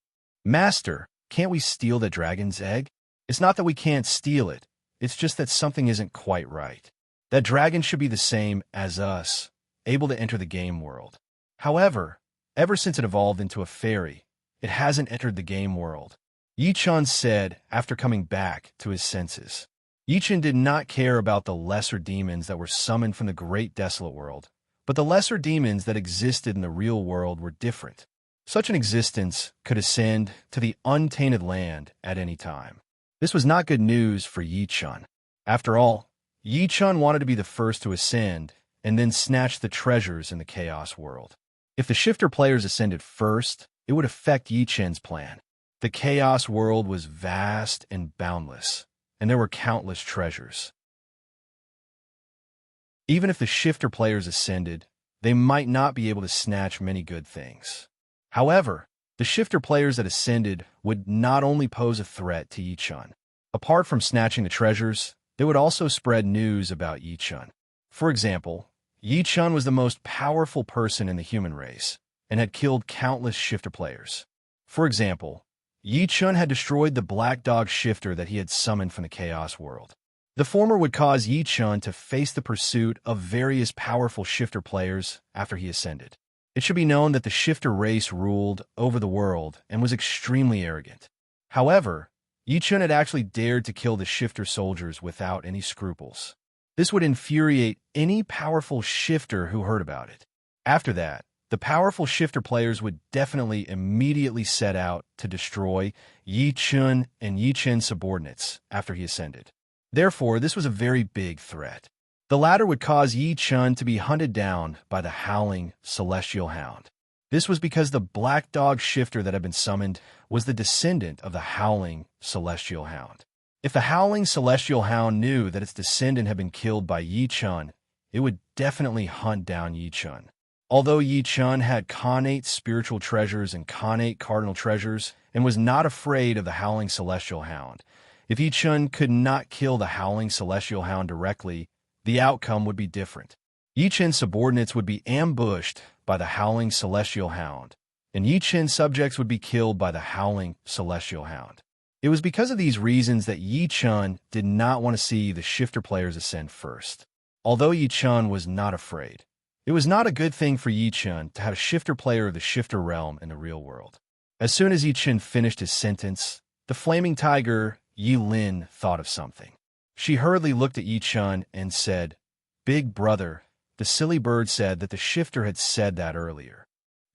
Master, can't we steal the dragon's egg? It's not that we can't steal it. It's just that something isn't quite right. That dragon should be the same as us, able to enter the game world. However, ever since it evolved into a fairy, it hasn't entered the game world. Yi Chun said after coming back to his senses. Yi Chun did not care about the lesser demons that were summoned from the great desolate world, but the lesser demons that existed in the real world were different. Such an existence could ascend to the untainted land at any time. This was not good news for Yi Chun. After all, Yi Chun wanted to be the first to ascend and then snatch the treasures in the Chaos world. If the Shifter players ascended first, it would affect Yi Chun's plan. The Chaos world was vast and boundless, and there were countless treasures. Even if the Shifter players ascended, they might not be able to snatch many good things. However, the Shifter players that ascended would not only pose a threat to Yi Chun. Apart from snatching the treasures, they would also spread news about Yi Chun. For example, Yi Chun was the most powerful person in the human race and had killed countless Shifter players. For example, Yi Chun had destroyed the Black Dog Shifter that he had summoned from the Chaos world. The former would cause Yi Chun to face the pursuit of various powerful Shifter players after he ascended. It should be known that the Shifter race ruled over the world and was extremely arrogant. However, Yi Chun had actually dared to kill the Shifter soldiers without any scruples. This would infuriate any powerful Shifter who heard about it. After that, the powerful Shifter players would definitely immediately set out to destroy Yi Chun and Yi Chun's subordinates after he ascended. Therefore, this was a very big threat. The latter would cause Yi Chun to be hunted down by the Howling Celestial Hound. This was because the Black Dog Shifter that had been summoned was the descendant of the Howling Celestial Hound. If the Howling Celestial Hound knew that its descendant had been killed by Yi Chun, it would definitely hunt down Yi Chun. Although Yi Chun had connate spiritual treasures and connate cardinal treasures and was not afraid of the Howling Celestial Hound, if Yi Chun could not kill the Howling Celestial Hound directly, the outcome would be different. Yi Chun's subordinates would be ambushed by the Howling Celestial Hound, and Yi Chun's subjects would be killed by the Howling Celestial Hound. It was because of these reasons that Yi Chun did not want to see the Shifter players ascend first. Although Yi Chun was not afraid, it was not a good thing for Yi Chun to have a Shifter player of the Shifter realm in the real world. As soon as Yi Chun finished his sentence, the flaming tiger, Yi Lin, thought of something. She hurriedly looked at Yi Chun and said, Big brother, the silly bird said that the Shifter had said that earlier.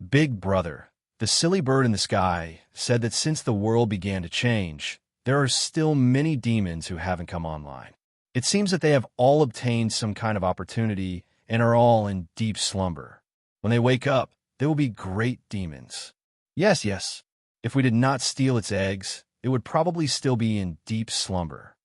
Big brother, the silly bird in the sky said that since the world began to change, there are still many demons who haven't come online. It seems that they have all obtained some kind of opportunity and are all in deep slumber. When they wake up, they will be great demons. Yes. If we did not steal its eggs, it would probably still be in deep slumber.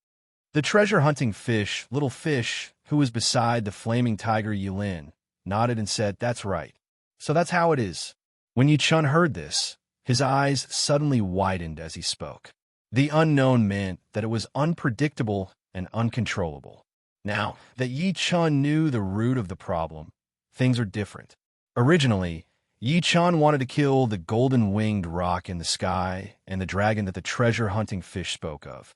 The treasure-hunting fish, little fish, who was beside the flaming tiger Yulin, nodded and said, That's right. So that's how it is. When Yi Chun heard this, his eyes suddenly widened as he spoke. The unknown meant that it was unpredictable and uncontrollable. Now that Yi Chun knew the root of the problem, things are different. Originally, Yi Chun wanted to kill the golden-winged rock in the sky and the dragon that the treasure-hunting fish spoke of.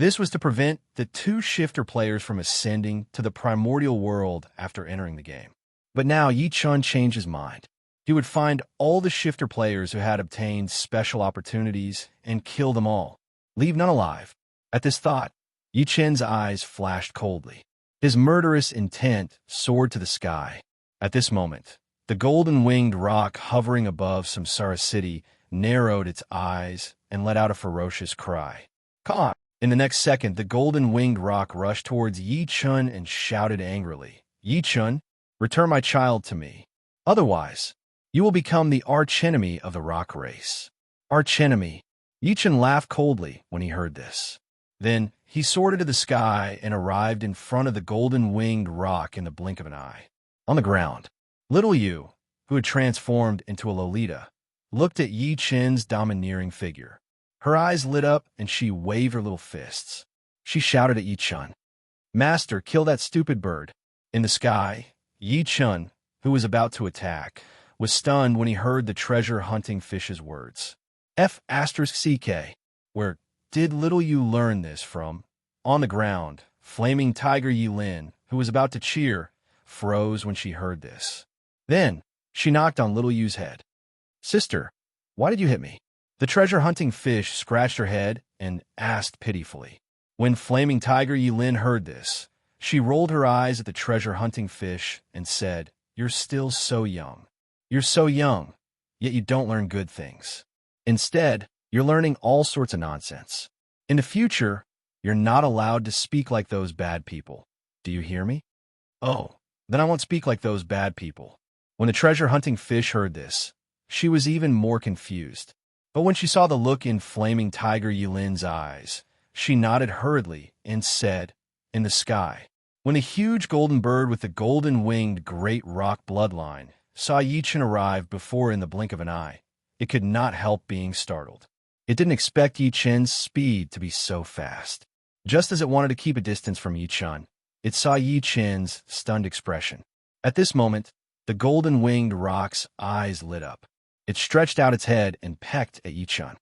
This was to prevent the two shifter players from ascending to the primordial world after entering the game. But now Yi-Chun changed his mind. He would find all the shifter players who had obtained special opportunities and kill them all, leave none alive. At this thought, Yi-Chun's eyes flashed coldly. His murderous intent soared to the sky. At this moment, the golden-winged rock hovering above Samsara City narrowed its eyes and let out a ferocious cry. Caw! In the next second, the golden-winged rock rushed towards Yi-Chun and shouted angrily, Yi-Chun, return my child to me. Otherwise, you will become the archenemy of the rock race. Archenemy. Yi-Chun laughed coldly when he heard this. Then, he soared into the sky and arrived in front of the golden-winged rock in the blink of an eye. On the ground, little Yu, who had transformed into a Lolita, looked at Yi-Chun's domineering figure. Her eyes lit up and she waved her little fists. She shouted at Yi-Chun, Master, kill that stupid bird. In the sky, Yi-Chun, who was about to attack, was stunned when he heard the treasure-hunting fish's words. F***CK. Where did little Yu learn this from? On the ground, flaming tiger Yi-Lin, who was about to cheer, froze when she heard this. Then, she knocked on little Yu's head. Sister, why did you hit me? The treasure-hunting fish scratched her head and asked pitifully. When flaming tiger Yi-Lin heard this, she rolled her eyes at the treasure-hunting fish and said, You're still so young. You're so young, yet you don't learn good things. Instead, you're learning all sorts of nonsense. In the future, you're not allowed to speak like those bad people. Do you hear me? Oh, then I won't speak like those bad people. When the treasure-hunting fish heard this, she was even more confused. But when she saw the look in flaming tiger Yi-Lin's eyes, she nodded hurriedly and said, In the sky. When the huge golden bird with the golden-winged great rock bloodline saw Yi-Chun arrive before in the blink of an eye, it could not help being startled. It didn't expect Yi-Chun's speed to be so fast. Just as it wanted to keep a distance from Yi-Chun, it saw Yi-Chun's stunned expression. At this moment, the golden-winged rock's eyes lit up. It stretched out its head and pecked at Yi-Chun.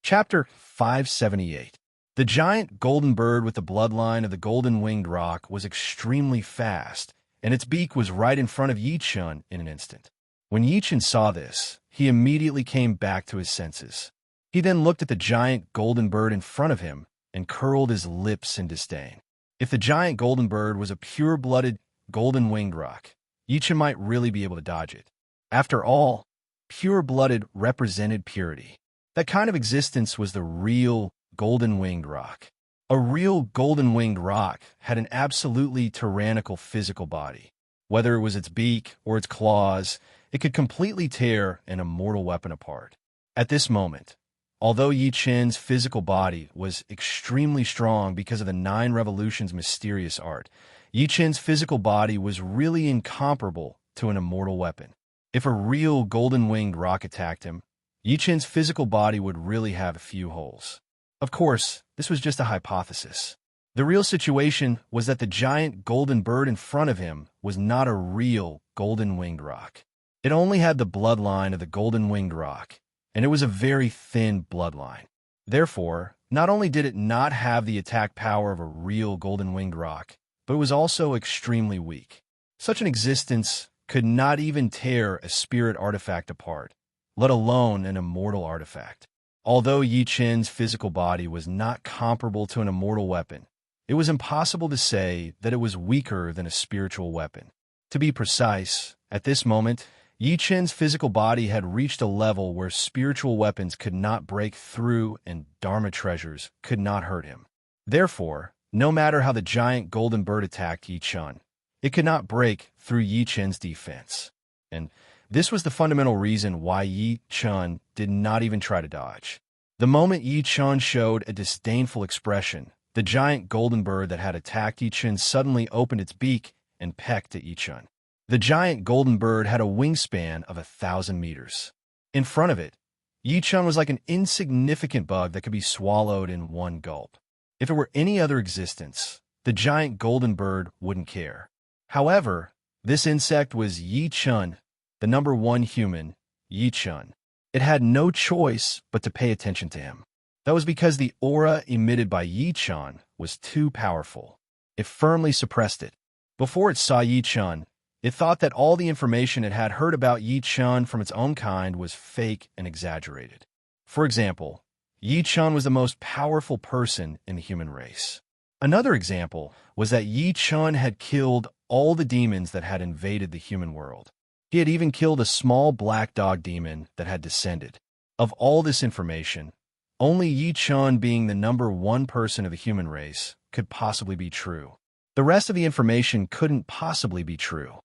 Chapter 578. The giant golden bird with the bloodline of the golden-winged rock was extremely fast, and its beak was right in front of Yi-Chun in an instant. When Yi-Chun saw this, he immediately came back to his senses. He then looked at the giant golden bird in front of him and curled his lips in disdain. If the giant golden bird was a pure-blooded golden-winged rock, Yi-Chun might really be able to dodge it. After all, pure-blooded represented purity. That kind of existence was the real golden-winged rock. A real golden-winged rock had an absolutely tyrannical physical body. Whether it was its beak or its claws, it could completely tear an immortal weapon apart. At this moment, although Yi-Chun's physical body was extremely strong because of the 9 Revolutions' mysterious art, Yi-Chun's physical body was really incomparable to an immortal weapon. If a real golden-winged rock attacked him, Yi-Chun's physical body would really have a few holes. Of course, this was just a hypothesis. The real situation was that the giant golden bird in front of him was not a real golden-winged rock. It only had the bloodline of the golden-winged rock, and it was a very thin bloodline. Therefore, not only did it not have the attack power of a real golden-winged rock, but it was also extremely weak. Such an existence could not even tear a spirit artifact apart, let alone an immortal artifact. Although Yi-Chun's physical body was not comparable to an immortal weapon, it was impossible to say that it was weaker than a spiritual weapon. To be precise, at this moment, Yi-Chun's physical body had reached a level where spiritual weapons could not break through and Dharma treasures could not hurt him. Therefore, no matter how the giant golden bird attacked Yi-Chun, it could not break through Yi-Chun's defense. And this was the fundamental reason why Yi-Chun did not even try to dodge. The moment Yi-Chun showed a disdainful expression, the giant golden bird that had attacked Yi-Chun suddenly opened its beak and pecked at Yi-Chun. The giant golden bird had a wingspan of 1,000 meters. In front of it, Yi-Chun was like an insignificant bug that could be swallowed in one gulp. If it were any other existence, the giant golden bird wouldn't care. However, this insect was Yi-Chun, the number 1 human, Yi-Chun. It had no choice but to pay attention to him. That was because the aura emitted by Yi-chan was too powerful. It firmly suppressed it. Before it saw Yi-chan, it thought that all the information it had heard about Yi-chan from its own kind was fake and exaggerated. For example, Yi-chan was the most powerful person in the human race. Another example was that Yi-chan had killed all the demons that had invaded the human world. He had even killed a small black dog demon that had descended. Of all this information, only Yi-chan being the number one person of the human race could possibly be true. The rest of the information couldn't possibly be true.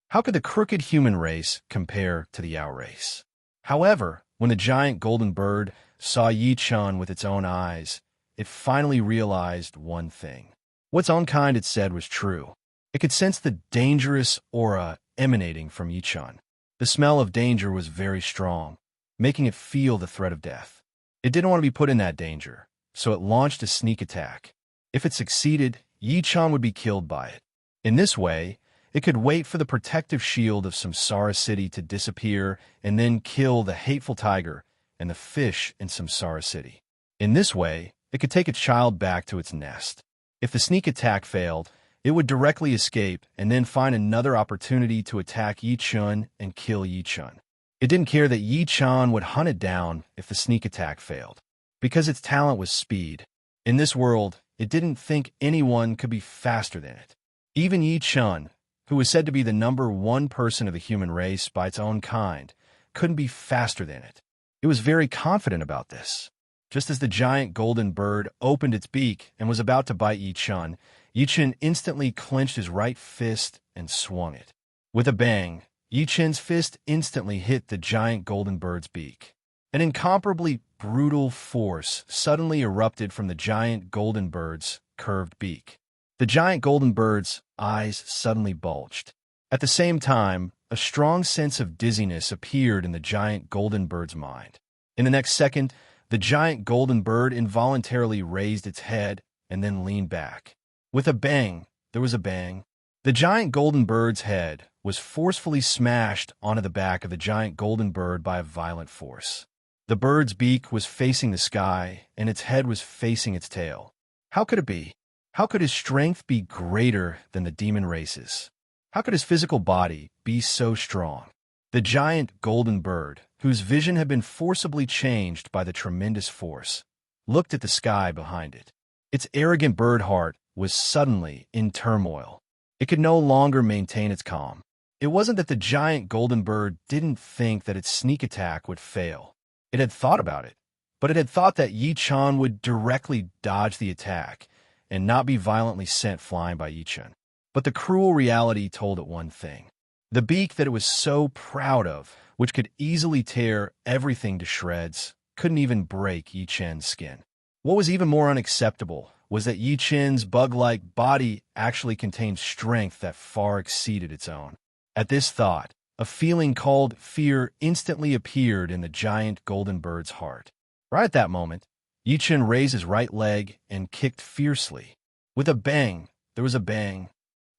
How could the crooked human race compare to the Yao race? However, when the giant golden bird saw Yi-chan with its own eyes, it finally realized one thing. What its own kind had said was true. It could sense the dangerous aura emanating from Yi-chan. The smell of danger was very strong, making it feel the threat of death. It didn't want to be put in that danger, so it launched a sneak attack. If it succeeded, Yi-chan would be killed by it. In this way, it could wait for the protective shield of Samsara City to disappear and then kill the hateful tiger and the fish in Samsara City. In this way, it could take its child back to its nest. If the sneak attack failed, it would directly escape and then find another opportunity to attack Yi-chan and kill Yi-chan. It didn't care that Yi-chan would hunt it down if the sneak attack failed, because its talent was speed. In this world, it didn't think anyone could be faster than it. Even Yi-chan, who was said to be the number one person of the human race by its own kind, couldn't be faster than it. It was very confident about this. Just as the giant golden bird opened its beak and was about to bite Yi-chan, Yi-chan instantly clenched his right fist and swung it. With a bang, Yi-chan's fist instantly hit the giant golden bird's beak. An incomparably brutal force suddenly erupted from the giant golden bird's curved beak. The giant golden bird's eyes suddenly bulged. At the same time, a strong sense of dizziness appeared in the giant golden bird's mind. In the next second, the giant golden bird involuntarily raised its head and then leaned back. With a bang, there was a bang. The giant golden bird's head was forcefully smashed onto the back of the giant golden bird by a violent force. The bird's beak was facing the sky, and its head was facing its tail. How could it be? How could his strength be greater than the demon race's? How could his physical body be so strong? The giant golden bird, whose vision had been forcibly changed by the tremendous force, looked at the sky behind it. Its arrogant bird heart was suddenly in turmoil. It could no longer maintain its calm. It wasn't that the giant golden bird didn't think that its sneak attack would fail. It had thought about it, but it had thought that Yi-chan would directly dodge the attack and not be violently sent flying by Yi-chan. But the cruel reality told it one thing. The beak that it was so proud of, which could easily tear everything to shreds, couldn't even break Yi-chan's skin. What was even more unacceptable was that Yi-chan's bug-like body actually contained strength that far exceeded its own. At this thought, a feeling called fear instantly appeared in the giant golden bird's heart. Right at that moment, Yi-chan raised his right leg and kicked fiercely. With a bang, there was a bang.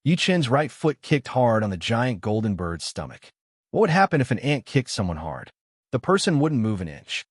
Yi-chan's right foot kicked hard on the giant golden bird's stomach. What would happen if an ant kicked someone hard? The person wouldn't move an inch.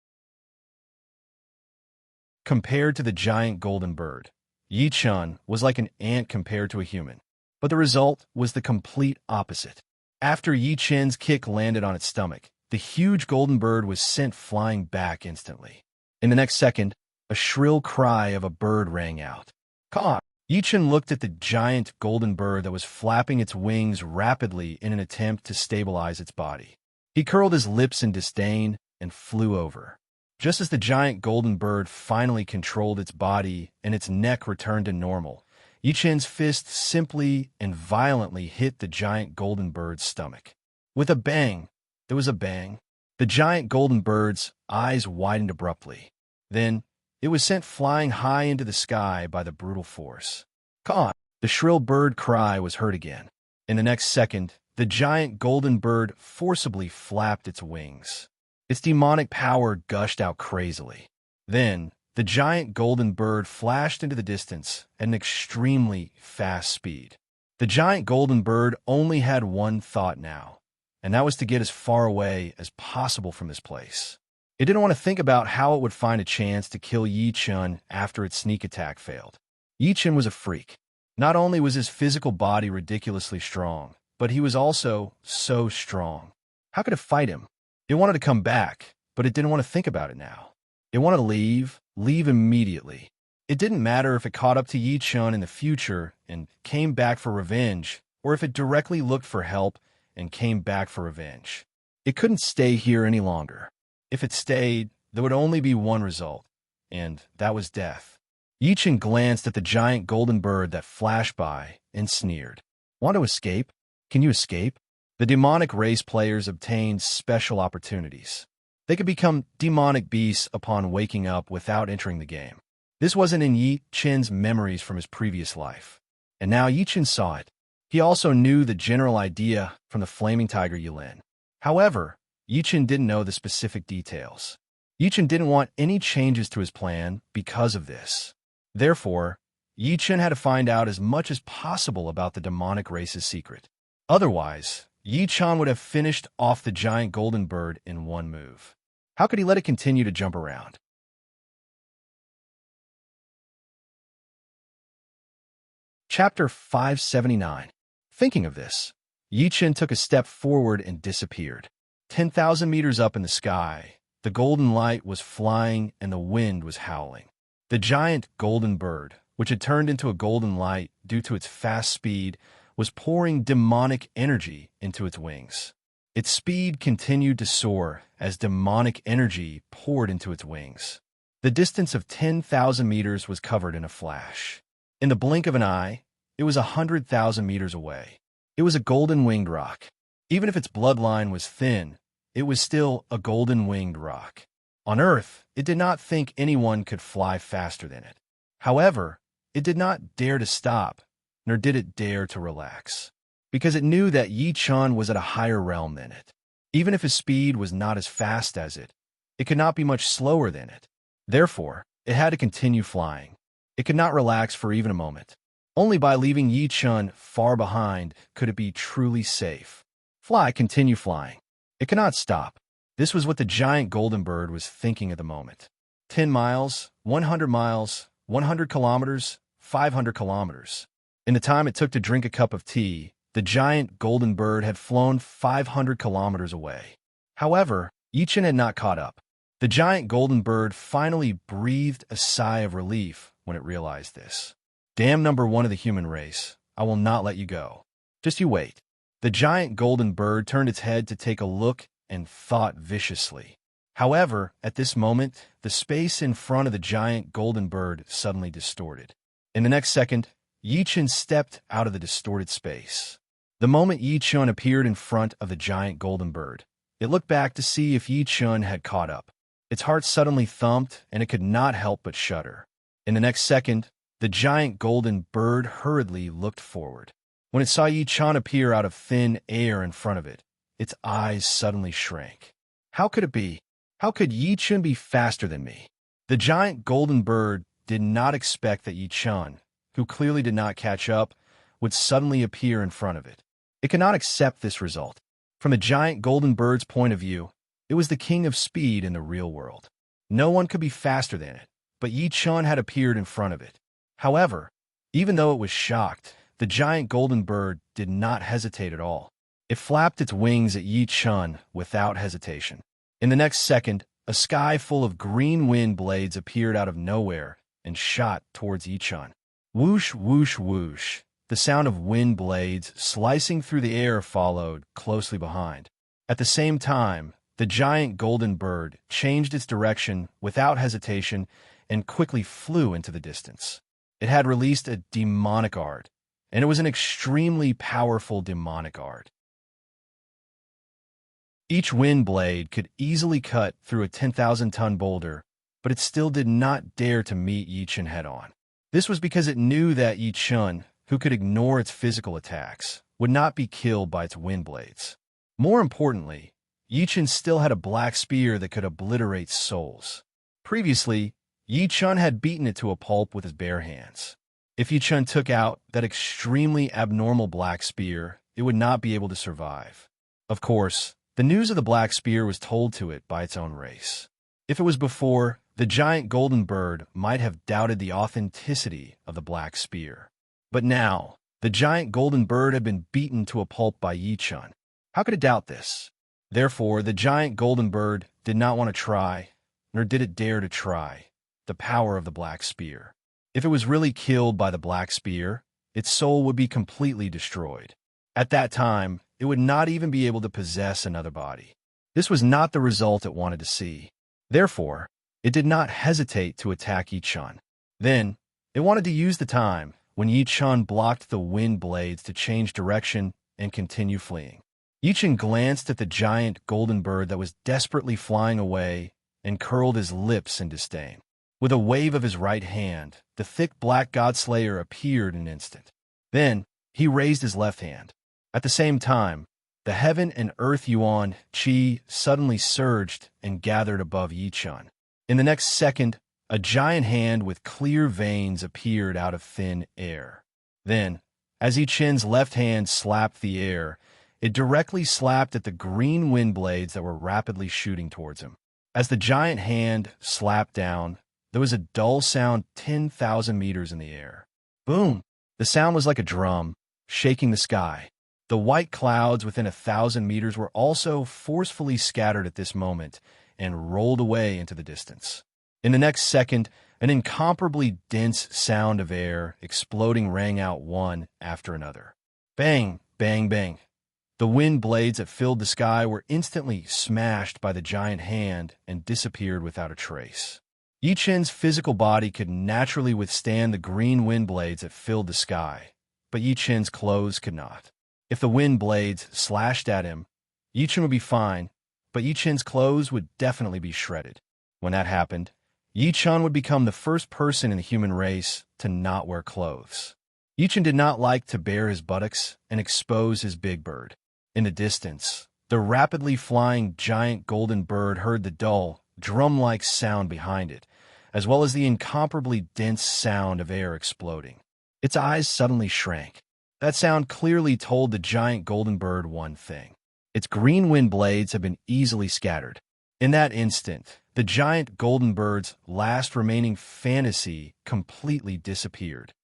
Compared to the giant golden bird, Yi-chan was like an ant compared to a human. But the result was the complete opposite. After Yi-chan's kick landed on its stomach, the huge golden bird was sent flying back instantly. In the next second, a shrill cry of a bird rang out. Caw! Yi-chan looked at the giant golden bird that was flapping its wings rapidly in an attempt to stabilize its body. He curled his lips in disdain and flew over. Just as the giant golden bird finally controlled its body and its neck returned to normal, Yi-chan's fist simply and violently hit the giant golden bird's stomach. With a bang, there was a bang. The giant golden bird's eyes widened abruptly. Then, it was sent flying high into the sky by the brutal force. Caw! The shrill bird cry was heard again. In the next second, the giant golden bird forcibly flapped its wings. Its demonic power gushed out crazily. Then, the giant golden bird flashed into the distance at an extremely fast speed. The giant golden bird only had one thought now: and that was to get as far away as possible from this place. It didn't want to think about how it would find a chance to kill Yi Chun after its sneak attack failed. Yi Chun was a freak. Not only was his physical body ridiculously strong, but he was also so strong. How could it fight him? It wanted to come back, but it didn't want to think about it now. It wanted to leave immediately. It didn't matter if it caught up to Yi Chun in the future and came back for revenge, or if it directly looked for help and came back for revenge. It couldn't stay here any longer. If it stayed, there would only be one result, and that was death. Yi Chun glanced at the giant golden bird that flashed by and sneered. Want to escape? Can you escape? The demonic race players obtained special opportunities. They could become demonic beasts upon waking up without entering the game. This wasn't in Yi Chun's memories from his previous life, and now Yi Chun saw it. He also knew the general idea from the flaming tiger Yulin. However, Yi Chun didn't know the specific details. Yi Chun didn't want any changes to his plan because of this. Therefore, Yi Chun had to find out as much as possible about the demonic race's secret. Otherwise, Yi Chun would have finished off the giant golden bird in one move. How could he let it continue to jump around? Chapter 579. Thinking of this, Yi Chun took a step forward and disappeared. 10,000 meters up in the sky, the golden light was flying and the wind was howling. The giant golden bird, which had turned into a golden light due to its fast speed, was pouring demonic energy into its wings. Its speed continued to soar as demonic energy poured into its wings. The distance of 10,000 meters was covered in a flash. In the blink of an eye, it was 100,000 meters away. It was a golden-winged rock. Even if its bloodline was thin, it was still a golden-winged rock. On Earth, it did not think anyone could fly faster than it. However, it did not dare to stop, nor did it dare to relax, because it knew that Yi Chun was at a higher realm than it. Even if his speed was not as fast as it, it could not be much slower than it. Therefore, it had to continue flying. It could not relax for even a moment. Only by leaving Yi Chun far behind could it be truly safe. Continue flying. It cannot stop. This was what the giant golden bird was thinking at the moment. 10 miles, 100 miles, 100 kilometers, 500 kilometers. In the time it took to drink a cup of tea, the giant golden bird had flown 500 kilometers away. However, Yi Chun had not caught up. The giant golden bird finally breathed a sigh of relief when it realized this. Damn number one of the human race, I will not let you go. Just you wait. The giant golden bird turned its head to take a look and thought viciously. However, at this moment, the space in front of the giant golden bird suddenly distorted. In the next second, Yi Chun stepped out of the distorted space. The moment Yi Chun appeared in front of the giant golden bird, it looked back to see if Yi Chun had caught up. Its heart suddenly thumped, and it could not help but shudder. In the next second, the giant golden bird hurriedly looked forward. When it saw Yi Chun appear out of thin air in front of it, its eyes suddenly shrank. How could it be? How could Yi Chun be faster than me? The giant golden bird did not expect that Yi Chun, who clearly did not catch up, would suddenly appear in front of it. It could not accept this result. From the giant golden bird's point of view, it was the king of speed in the real world. No one could be faster than it, but Yi Chun had appeared in front of it. However, even though it was shocked, the giant golden bird did not hesitate at all. It flapped its wings at Yi Chun without hesitation. In the next second, a sky full of green wind blades appeared out of nowhere and shot towards Yi Chun. Whoosh, whoosh, whoosh. The sound of wind blades slicing through the air followed closely behind. At the same time, the giant golden bird changed its direction without hesitation and quickly flew into the distance. It had released a demonic art, and it was an extremely powerful demonic art. Each wind blade could easily cut through a 10,000-ton boulder, but it still did not dare to meet Yi Chun head-on. This was because it knew that Yi Chun, who could ignore its physical attacks, would not be killed by its wind blades. More importantly, Yi Chun still had a black spear that could obliterate souls. Previously, Yi Chun had beaten it to a pulp with his bare hands. If Yi Chun took out that extremely abnormal black spear, it would not be able to survive. Of course, the news of the black spear was told to it by its own race. If it was before, the giant golden bird might have doubted the authenticity of the black spear. But now, the giant golden bird had been beaten to a pulp by Yi Chun. How could it doubt this? Therefore, the giant golden bird did not want to try, nor did it dare to try, the power of the black spear. If it was really killed by the black spear, its soul would be completely destroyed. At that time, it would not even be able to possess another body. This was not the result it wanted to see. Therefore, it did not hesitate to attack Yi Chun. Then, it wanted to use the time when Yi Chun blocked the wind blades to change direction and continue fleeing. Yi Chun glanced at the giant golden bird that was desperately flying away and curled his lips in disdain. With a wave of his right hand, the thick black godslayer appeared in an instant. Then, he raised his left hand. At the same time, the heaven and earth yuan qi suddenly surged and gathered above Yi Chun. In the next second, a giant hand with clear veins appeared out of thin air. Then, as Yi Chun's left hand slapped the air, it directly slapped at the green wind blades that were rapidly shooting towards him. As the giant hand slapped down, there was a dull sound 10,000 meters in the air. Boom! The sound was like a drum, shaking the sky. The white clouds within 1,000 meters were also forcefully scattered at this moment and rolled away into the distance. In the next second, an incomparably dense sound of air exploding rang out one after another. Bang, bang, bang. The wind blades that filled the sky were instantly smashed by the giant hand and disappeared without a trace. Yi Chun's physical body could naturally withstand the green wind blades that filled the sky, but Yi Chun's clothes could not. If the wind blades slashed at him, Yi Chun would be fine, but Yi Chun's clothes would definitely be shredded. When that happened, Yi Chun would become the first person in the human race to not wear clothes. Yi Chun did not like to bare his buttocks and expose his big bird. In the distance, the rapidly flying giant golden bird heard the dull, drum-like sound behind it, as well as the incomparably dense sound of air exploding. Its eyes suddenly shrank. That sound clearly told the giant golden bird one thing. Its green wind blades had been easily scattered. In that instant, the giant golden bird's last remaining fantasy completely disappeared.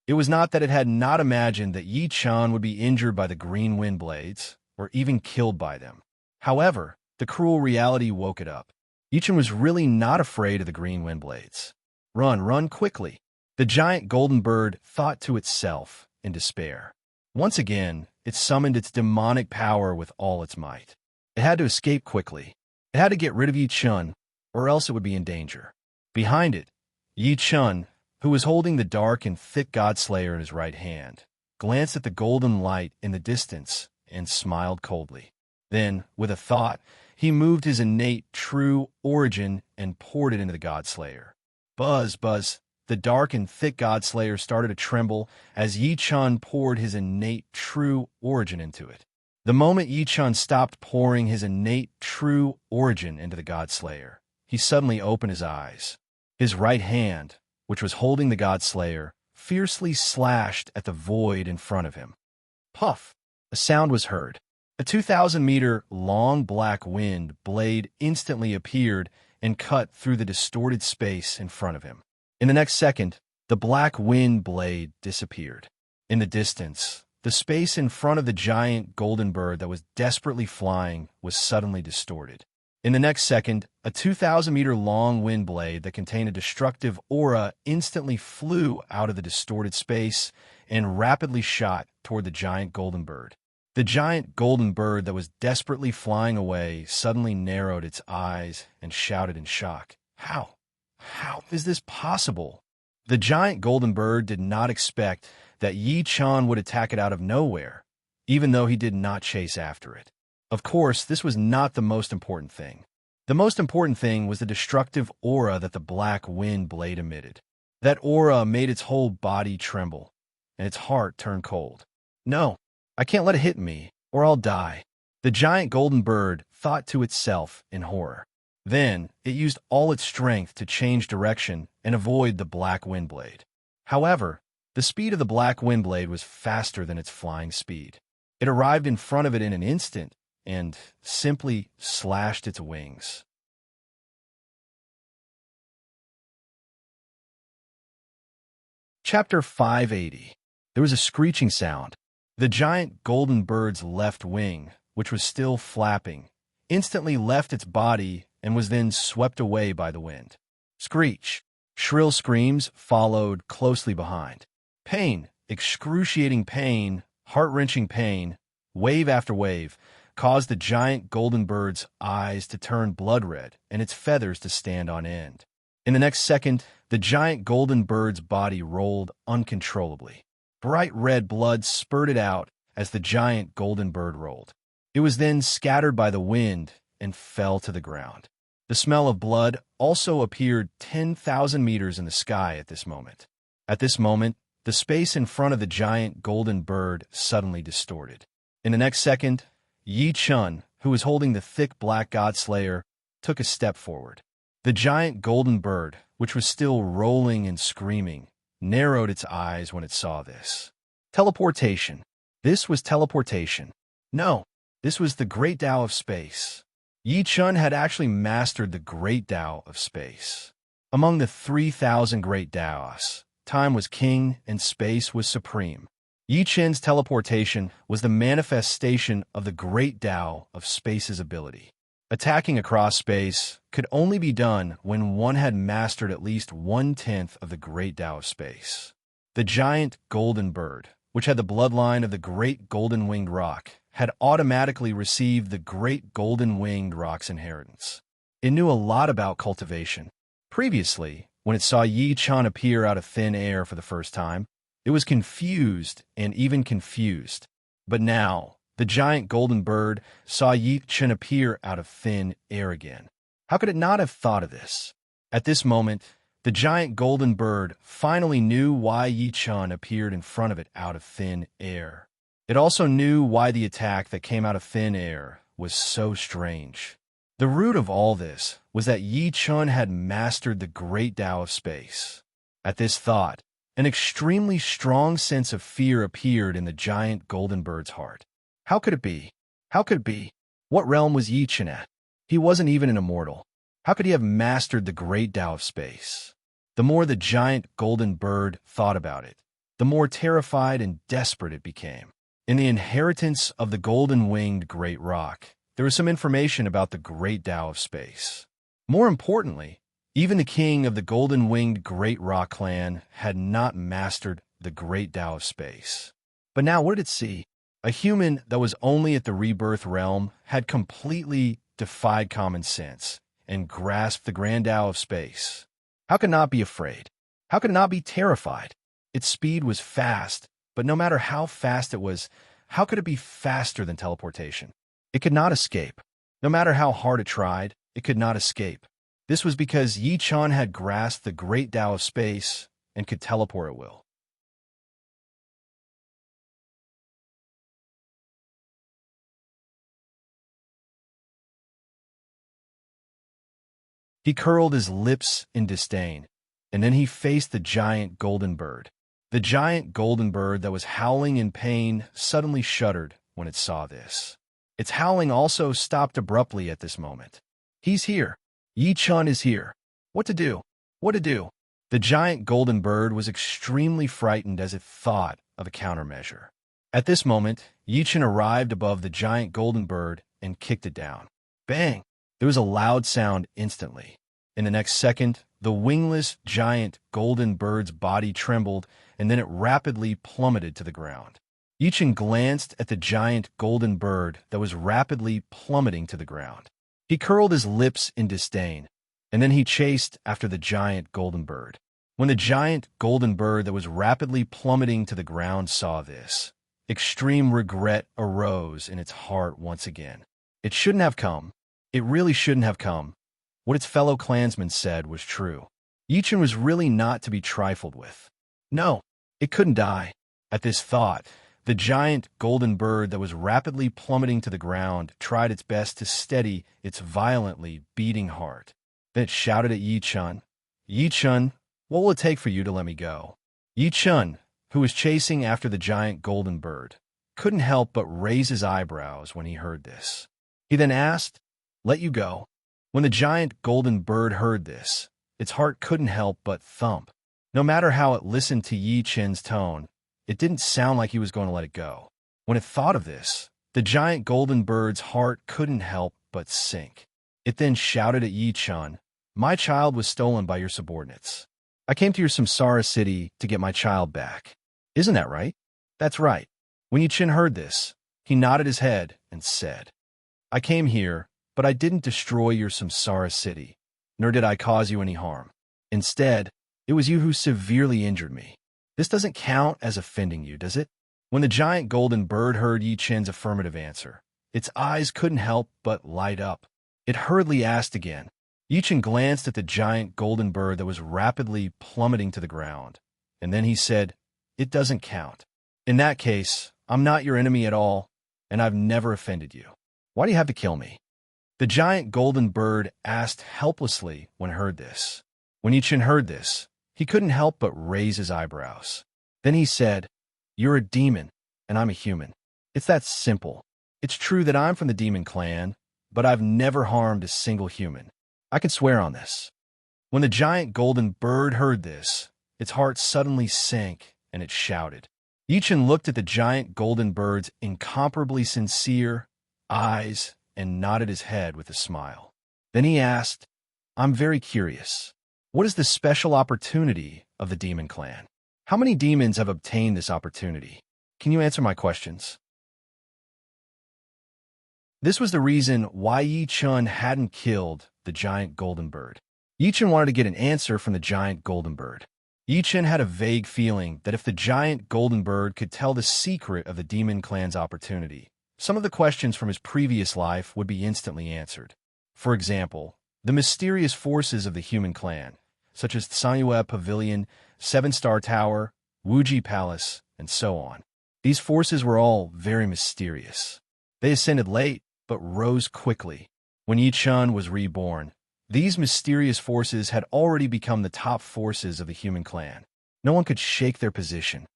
It was not that it had not imagined that Yi Chun would be injured by the green wind blades, or even killed by them. However, the cruel reality woke it up. Yi Chun was really not afraid of the green wind blades. Run, run quickly. The giant golden bird thought to itself in despair. Once again, it summoned its demonic power with all its might. It had to escape quickly. It had to get rid of Yi Chun, or else it would be in danger. Behind it, Yi Chun, who was holding the dark and thick godslayer in his right hand, glanced at the golden light in the distance and smiled coldly. Then, with a thought, he moved his innate true origin and poured it into the godslayer. Buzz, buzz. The dark and thick godslayer started to tremble as Yi Chun poured his innate true origin into it. The moment Yi Chun stopped pouring his innate true origin into the godslayer, he suddenly opened his eyes. His right hand, which was holding the godslayer, fiercely slashed at the void in front of him. Puff! A sound was heard. A 2,000-meter long black wind blade instantly appeared and cut through the distorted space in front of him. In the next second, the black wind blade disappeared. In the distance, the space in front of the giant golden bird that was desperately flying was suddenly distorted. In the next second, a 2,000-meter long wind blade that contained a destructive aura instantly flew out of the distorted space and rapidly shot toward the giant golden bird. The giant golden bird that was desperately flying away suddenly narrowed its eyes and shouted in shock, "How? How is this possible?" The giant golden bird did not expect that Yi Chun would attack it out of nowhere, even though he did not chase after it. Of course, this was not the most important thing. The most important thing was the destructive aura that the black wind blade emitted. That aura made its whole body tremble, and its heart turn cold. No, I can't let it hit me, or I'll die. The giant golden bird thought to itself in horror. Then, it used all its strength to change direction and avoid the black wind blade. However, the speed of the black wind blade was faster than its flying speed. It arrived in front of it in an instant and simply slashed its wings. Chapter 580. There was a screeching sound. The giant golden bird's left wing, which was still flapping, instantly left its body and was then swept away by the wind. Screech. Shrill screams followed closely behind. Pain, excruciating pain, heart-wrenching pain, wave after wave, caused the giant golden bird's eyes to turn blood red and its feathers to stand on end. In the next second, the giant golden bird's body rolled uncontrollably. Bright red blood spurted out as the giant golden bird rolled. It was then scattered by the wind and fell to the ground. The smell of blood also appeared 10,000 meters in the sky at this moment. At this moment, the space in front of the giant golden bird suddenly distorted. In the next second, Yi Chun, who was holding the thick black god slayer, took a step forward. The giant golden bird, which was still rolling and screaming, narrowed its eyes when it saw this. Teleportation. This was teleportation. No, this was the great Tao of space. Yi Chun had actually mastered the great Tao of space. Among the 3,000 great Taos, time was king and space was supreme. Yi Chun's teleportation was the manifestation of the great Tao of space's ability. Attacking across space could only be done when one had mastered at least 1/10 of the great Tao of space. The giant golden bird, which had the bloodline of the great golden-winged rock, had automatically received the great golden-winged rock's inheritance. It knew a lot about cultivation. Previously, when it saw Yi Chun appear out of thin air for the first time, it was confused and even confused. But now, the giant golden bird saw Yi Chun appear out of thin air again. How could it not have thought of this? At this moment, the giant golden bird finally knew why Yi Chun appeared in front of it out of thin air. It also knew why the attack that came out of thin air was so strange. The root of all this was that Yi Chun had mastered the great Tao of space. At this thought, an extremely strong sense of fear appeared in the giant golden bird's heart. How could it be? How could it be? What realm was Yi Chun at? He wasn't even an immortal. How could he have mastered the great Tao of space? The more the giant golden bird thought about it, the more terrified and desperate it became. In the inheritance of the golden-winged great rock, there was some information about the great Tao of space. More importantly, even the king of the golden-winged great rock clan had not mastered the great Tao of space. But now what did it see? A human that was only at the rebirth realm had completely defied common sense and grasped the grand Tao of space. How could it not be afraid? How could it not be terrified? Its speed was fast, but no matter how fast it was, how could it be faster than teleportation? It could not escape. No matter how hard it tried, it could not escape. This was because Yi Chun had grasped the great Tao of space and could teleport at will. He curled his lips in disdain, and then he faced the giant golden bird. The giant golden bird that was howling in pain suddenly shuddered when it saw this. Its howling also stopped abruptly at this moment. He's here. Yi Chun is here. What to do? What to do? The giant golden bird was extremely frightened as it thought of a countermeasure. At this moment, Yi Chun arrived above the giant golden bird and kicked it down. Bang! There was a loud sound instantly. In the next second, the wingless giant golden bird's body trembled, and then it rapidly plummeted to the ground. Yi Chun glanced at the giant golden bird that was rapidly plummeting to the ground. He curled his lips in disdain, and then he chased after the giant golden bird. When the giant golden bird that was rapidly plummeting to the ground saw this, extreme regret arose in its heart once again. It shouldn't have come. It really shouldn't have come. What its fellow clansmen said was true. Yi Chun was really not to be trifled with. No, it couldn't die. At this thought, the giant golden bird that was rapidly plummeting to the ground tried its best to steady its violently beating heart. Then it shouted at Yi Chun, "Yi Chun, what will it take for you to let me go?" Yi Chun, who was chasing after the giant golden bird, couldn't help but raise his eyebrows when he heard this. He then asked, "Let you go?" When the giant golden bird heard this, its heart couldn't help but thump. No matter how it listened to Yi Chen's tone, it didn't sound like he was going to let it go. When it thought of this, the giant golden bird's heart couldn't help but sink. It then shouted at Yi Chen, "My child was stolen by your subordinates. I came to your samsara city to get my child back. Isn't that right?" "That's right." When Yi Chen heard this, he nodded his head and said, "I came here, but I didn't destroy your samsara city, nor did I cause you any harm. Instead, it was you who severely injured me. This doesn't count as offending you, does it?" When the giant golden bird heard Yi Chen's affirmative answer, its eyes couldn't help but light up. It hurriedly asked again. Yi Chen glanced at the giant golden bird that was rapidly plummeting to the ground, and then he said, "It doesn't count. In that case, I'm not your enemy at all, and I've never offended you. Why do you have to kill me?" The giant golden bird asked helplessly when heard this. When Yi Chen heard this, he couldn't help but raise his eyebrows. Then he said, "You're a demon, and I'm a human. It's that simple. It's true that I'm from the demon clan, but I've never harmed a single human. I can swear on this." When the giant golden bird heard this, its heart suddenly sank, and it shouted. Yi Chen looked at the giant golden bird's incomparably sincere eyes and nodded his head with a smile. Then he asked, "I'm very curious. What is the special opportunity of the demon clan? How many demons have obtained this opportunity? Can you answer my questions?" This was the reason why Yi Chen hadn't killed the giant golden bird. Yi Chen wanted to get an answer from the giant golden bird. Yi Chen had a vague feeling that if the giant golden bird could tell the secret of the demon clan's opportunity, some of the questions from his previous life would be instantly answered. For example, the mysterious forces of the human clan, such as Sanyue Pavilion, Seven Star Tower, Wuji Palace, and so on. These forces were all very mysterious. They ascended late, but rose quickly. When Yi Chen was reborn, these mysterious forces had already become the top forces of the human clan. No one could shake their position.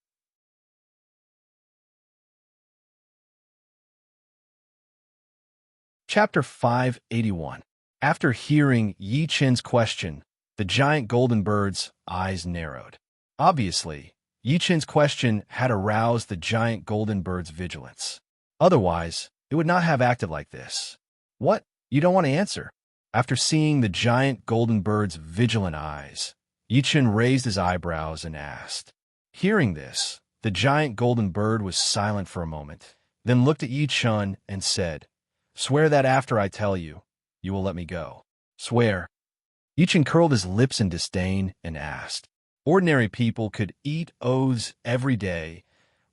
Chapter 581. After hearing Yi Chen's question, the giant golden bird's eyes narrowed. Obviously, Yi Chen's question had aroused the giant golden bird's vigilance. Otherwise, it would not have acted like this. "What? You don't want to answer?" After seeing the giant golden bird's vigilant eyes, Yi Chen raised his eyebrows and asked. Hearing this, the giant golden bird was silent for a moment, then looked at Yi Chen and said, "Swear that after I tell you, you will let me go." "Swear." Yi Chen curled his lips in disdain and asked. Ordinary people could eat oaths every day,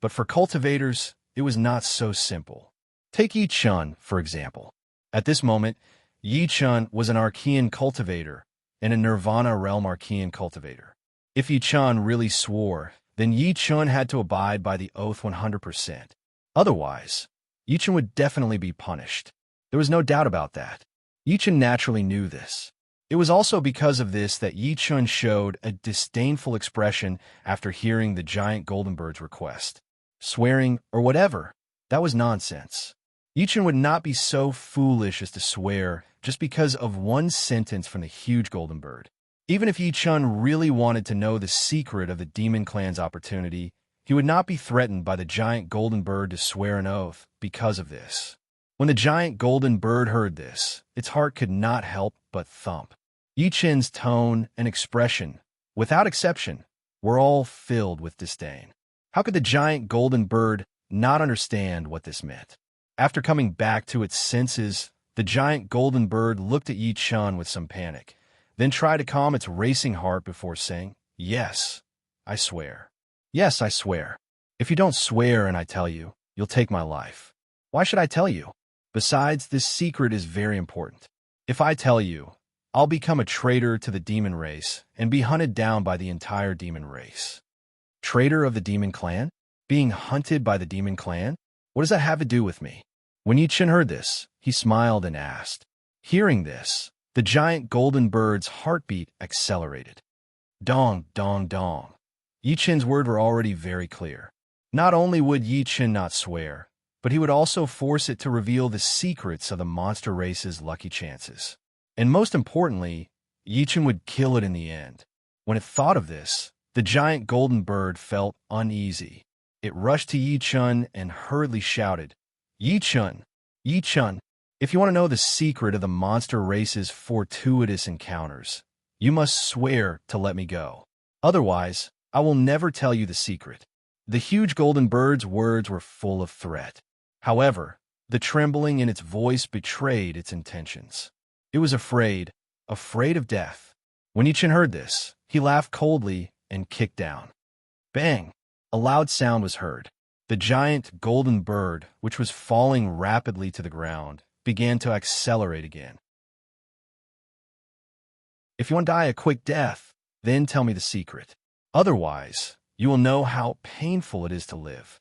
but for cultivators, it was not so simple. Take Yi Chen, for example. At this moment, Yi Chen was an Archean cultivator and a Nirvana realm Archean cultivator. If Yi Chen really swore, then Yi Chen had to abide by the oath 100%. Otherwise, Yi Chen would definitely be punished. There was no doubt about that. Yi Chen naturally knew this. It was also because of this that Yi Chen showed a disdainful expression after hearing the giant golden bird's request. Swearing, or whatever, that was nonsense. Yi Chen would not be so foolish as to swear just because of one sentence from the huge golden bird. Even if Yi Chen really wanted to know the secret of the demon clan's opportunity, he would not be threatened by the giant golden bird to swear an oath because of this. When the giant golden bird heard this, its heart could not help but thump. Yi Chen's tone and expression, without exception, were all filled with disdain. How could the giant golden bird not understand what this meant? After coming back to its senses, the giant golden bird looked at Yi Chen with some panic, then tried to calm its racing heart before saying, "Yes, I swear. Yes, I swear. If you don't swear and I tell you, you'll take my life. Why should I tell you? Besides, this secret is very important. If I tell you, I'll become a traitor to the demon race and be hunted down by the entire demon race." Traitor of the demon clan? Being hunted by the demon clan? What does that have to do with me? When Yi Chen heard this, he smiled and asked. Hearing this, the giant golden bird's heartbeat accelerated. Dong, dong, dong. Yi Chen's words were already very clear. Not only would Yi Chen not swear, but he would also force it to reveal the secrets of the monster race's lucky chances. And most importantly, Yi Chen would kill it in the end. When it thought of this, the giant golden bird felt uneasy. It rushed to Yi Chen and hurriedly shouted, Yi Chen, Yi Chen, if you want to know the secret of the monster race's fortuitous encounters, you must swear to let me go. Otherwise, I will never tell you the secret. The huge golden bird's words were full of threat. However, the trembling in its voice betrayed its intentions. It was afraid of death. When Yi Chen heard this, he laughed coldly and kicked down. Bang! A loud sound was heard. The giant golden bird, which was falling rapidly to the ground, began to accelerate again. If you want to die a quick death, then tell me the secret. Otherwise, you will know how painful it is to live.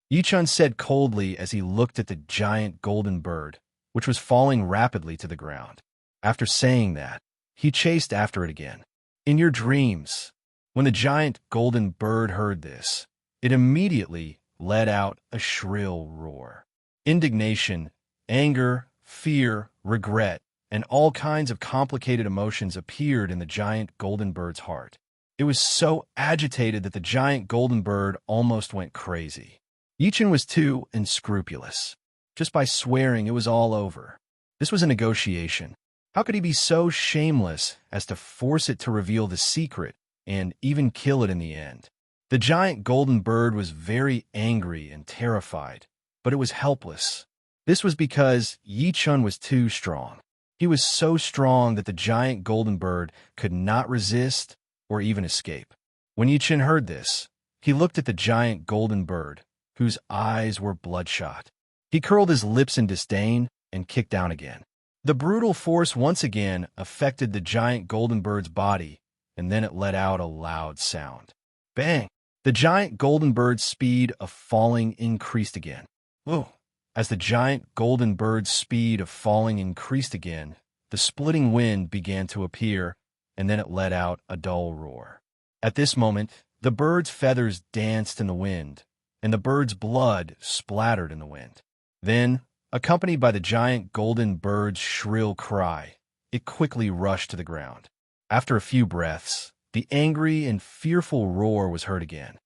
Yi Chen said coldly as he looked at the giant golden bird, which was falling rapidly to the ground. After saying that, he chased after it again. In your dreams, when the giant golden bird heard this, it immediately let out a shrill roar. Indignation, anger, fear, regret, and all kinds of complicated emotions appeared in the giant golden bird's heart. It was so agitated that the giant golden bird almost went crazy. Yi Chen was too unscrupulous. Just by swearing, it was all over. This was a negotiation. How could he be so shameless as to force it to reveal the secret and even kill it in the end? The giant golden bird was very angry and terrified, but it was helpless. This was because Yi Chen was too strong. He was so strong that the giant golden bird could not resist or even escape. When Yi Chen heard this, he looked at the giant golden bird, whose eyes were bloodshot. He curled his lips in disdain and kicked down again. The brutal force once again affected the giant golden bird's body, and then it let out a loud sound. Bang! The giant golden bird's speed of falling increased again. Whoa! As the giant golden bird's speed of falling increased again, the splitting wind began to appear, and then it let out a dull roar. At this moment, the bird's feathers danced in the wind, and the bird's blood splattered in the wind. Then, accompanied by the giant golden bird's shrill cry, it quickly rushed to the ground. After a few breaths, the angry and fearful roar was heard again.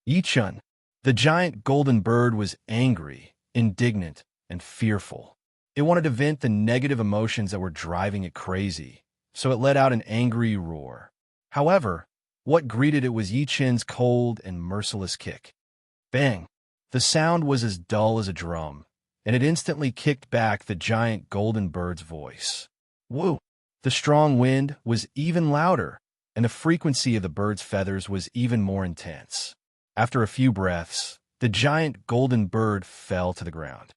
Yi Chen, the giant golden bird, was angry, indignant, and fearful. It wanted to vent the negative emotions that were driving it crazy, so it let out an angry roar. However, what greeted it was Yi Chen's cold and merciless kick. Bang! The sound was as dull as a drum, and it instantly kicked back the giant golden bird's voice. Woo! The strong wind was even louder, and the frequency of the bird's feathers was even more intense. After a few breaths, the giant golden bird fell to the ground.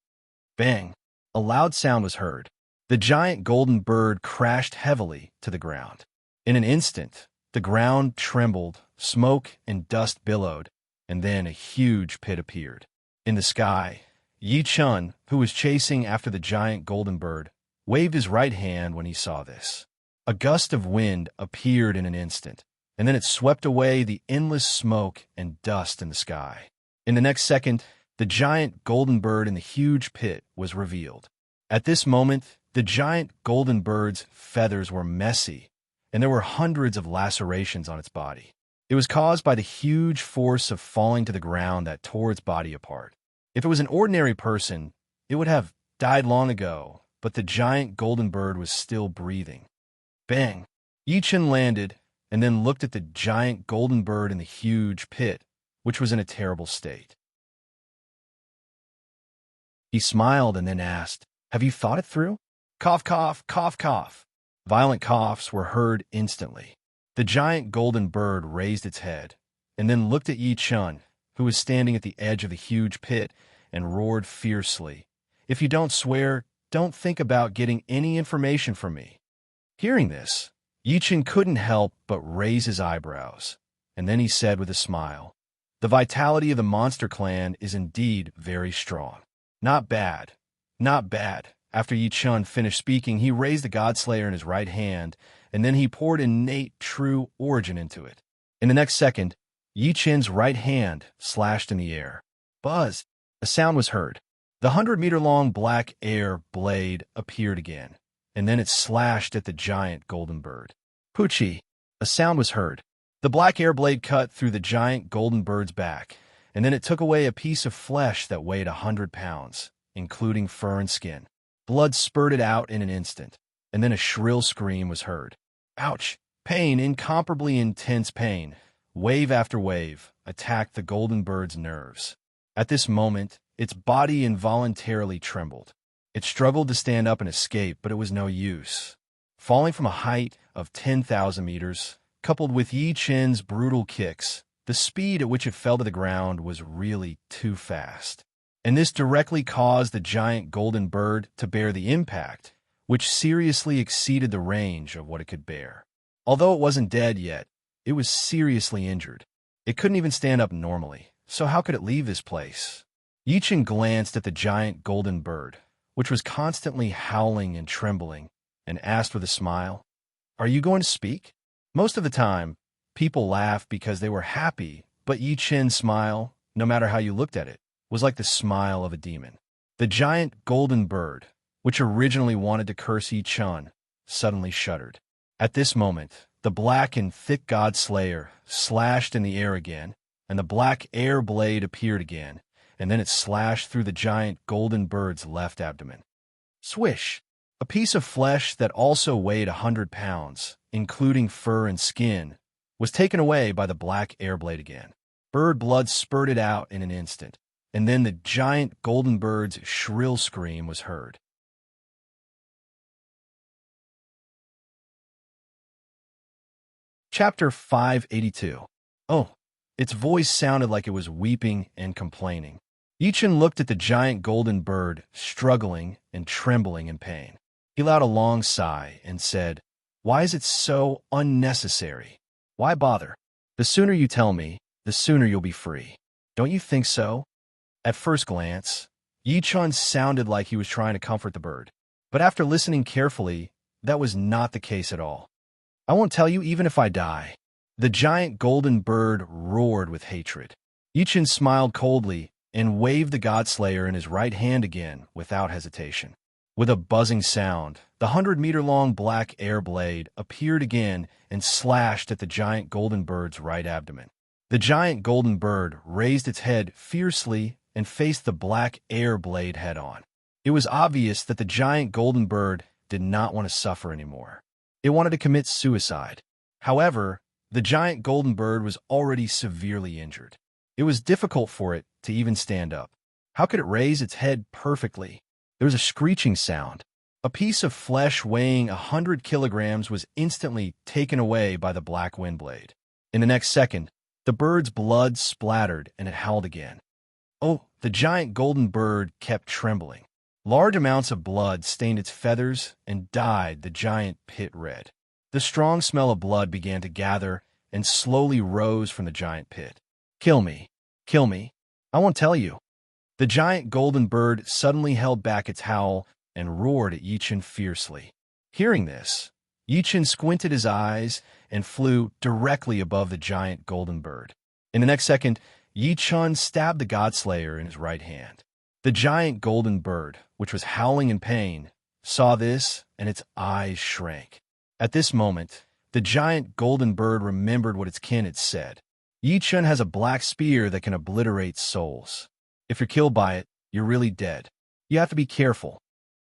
Bang! A loud sound was heard. The giant golden bird crashed heavily to the ground. In an instant, the ground trembled, smoke and dust billowed, and then a huge pit appeared. In the sky, Yi Chen, who was chasing after the giant golden bird, waved his right hand when he saw this. A gust of wind appeared in an instant, and then it swept away the endless smoke and dust in the sky. In the next second, the giant golden bird in the huge pit was revealed. At this moment, the giant golden bird's feathers were messy, and there were hundreds of lacerations on its body. It was caused by the huge force of falling to the ground that tore its body apart. If it was an ordinary person, it would have died long ago, but the giant golden bird was still breathing. Bang! Yi Chen landed, and then looked at the giant golden bird in the huge pit, which was in a terrible state. He smiled and then asked, "Have you thought it through?" Cough, cough, cough, cough. Violent coughs were heard instantly. The giant golden bird raised its head, and then looked at Yi Chen, who was standing at the edge of the huge pit, and roared fiercely, "If you don't swear, don't think about getting any information from me." Hearing this, Yi Chen couldn't help but raise his eyebrows, and then he said with a smile, "The vitality of the monster clan is indeed very strong. Not bad, not bad." After Yi Chen finished speaking, he raised the Godslayer in his right hand, and then he poured innate true origin into it. In the next second, Yi Chen's right hand slashed in the air. Buzz! A sound was heard. The 100-meter-long black air blade appeared again, and then it slashed at the giant golden bird. Poochie! A sound was heard. The black air blade cut through the giant golden bird's back, and then it took away a piece of flesh that weighed 100 pounds, including fur and skin. Blood spurted out in an instant, and then a shrill scream was heard. Ouch! Pain, incomparably intense pain, wave after wave, attacked the golden bird's nerves. At this moment, its body involuntarily trembled. It struggled to stand up and escape, but it was no use. Falling from a height of 10,000 meters, coupled with Yi Chen's brutal kicks, the speed at which it fell to the ground was really too fast. And this directly caused the giant golden bird to bear the impact, which seriously exceeded the range of what it could bear. Although it wasn't dead yet, it was seriously injured. It couldn't even stand up normally, so how could it leave this place? Yi Chen glanced at the giant golden bird, which was constantly howling and trembling, and asked with a smile, "Are you going to speak?" Most of the time, people laughed because they were happy, but Yi Chen's smile, no matter how you looked at it, was like the smile of a demon. The giant golden bird, which originally wanted to curse Yi Chen, suddenly shuddered. At this moment, the black and thick god slayer slashed in the air again, and the black air blade appeared again, and then it slashed through the giant golden bird's left abdomen. Swish! A piece of flesh that also weighed 100 pounds, including fur and skin, was taken away by the black air blade again. Bird blood spurted out in an instant, and then the giant golden bird's shrill scream was heard. Chapter 582. Oh, its voice sounded like it was weeping and complaining. Yi Chen looked at the giant golden bird, struggling and trembling in pain. He let out a long sigh and said, "Why is it so unnecessary? Why bother? The sooner you tell me, the sooner you'll be free. Don't you think so?" At first glance, Yi Chen sounded like he was trying to comfort the bird. But after listening carefully, that was not the case at all. "I won't tell you even if I die." The giant golden bird roared with hatred. Yi Chen smiled coldly and waved the godslayer in his right hand again without hesitation. With a buzzing sound, the 100-meter-long black air blade appeared again and slashed at the giant golden bird's right abdomen. The giant golden bird raised its head fiercely and faced the black air blade head-on. It was obvious that the giant golden bird did not want to suffer anymore. It wanted to commit suicide. However, the giant golden bird was already severely injured. It was difficult for it to even stand up. How could it raise its head perfectly? There was a screeching sound. A piece of flesh weighing 100 kilograms was instantly taken away by the black wind blade. In the next second, the bird's blood splattered and it howled again. Oh, the giant golden bird kept trembling. Large amounts of blood stained its feathers and dyed the giant pit red. The strong smell of blood began to gather and slowly rose from the giant pit. "Kill me. Kill me. I won't tell you." The giant golden bird suddenly held back its howl and roared at Yi Chen fiercely. Hearing this, Yi Chen squinted his eyes and flew directly above the giant golden bird. In the next second, Yi Chen stabbed the godslayer in his right hand. The giant golden bird, which was howling in pain, saw this and its eyes shrank. At this moment, the giant golden bird remembered what its kin had said. Yi Chen has a black spear that can obliterate souls. If you're killed by it, you're really dead. You have to be careful.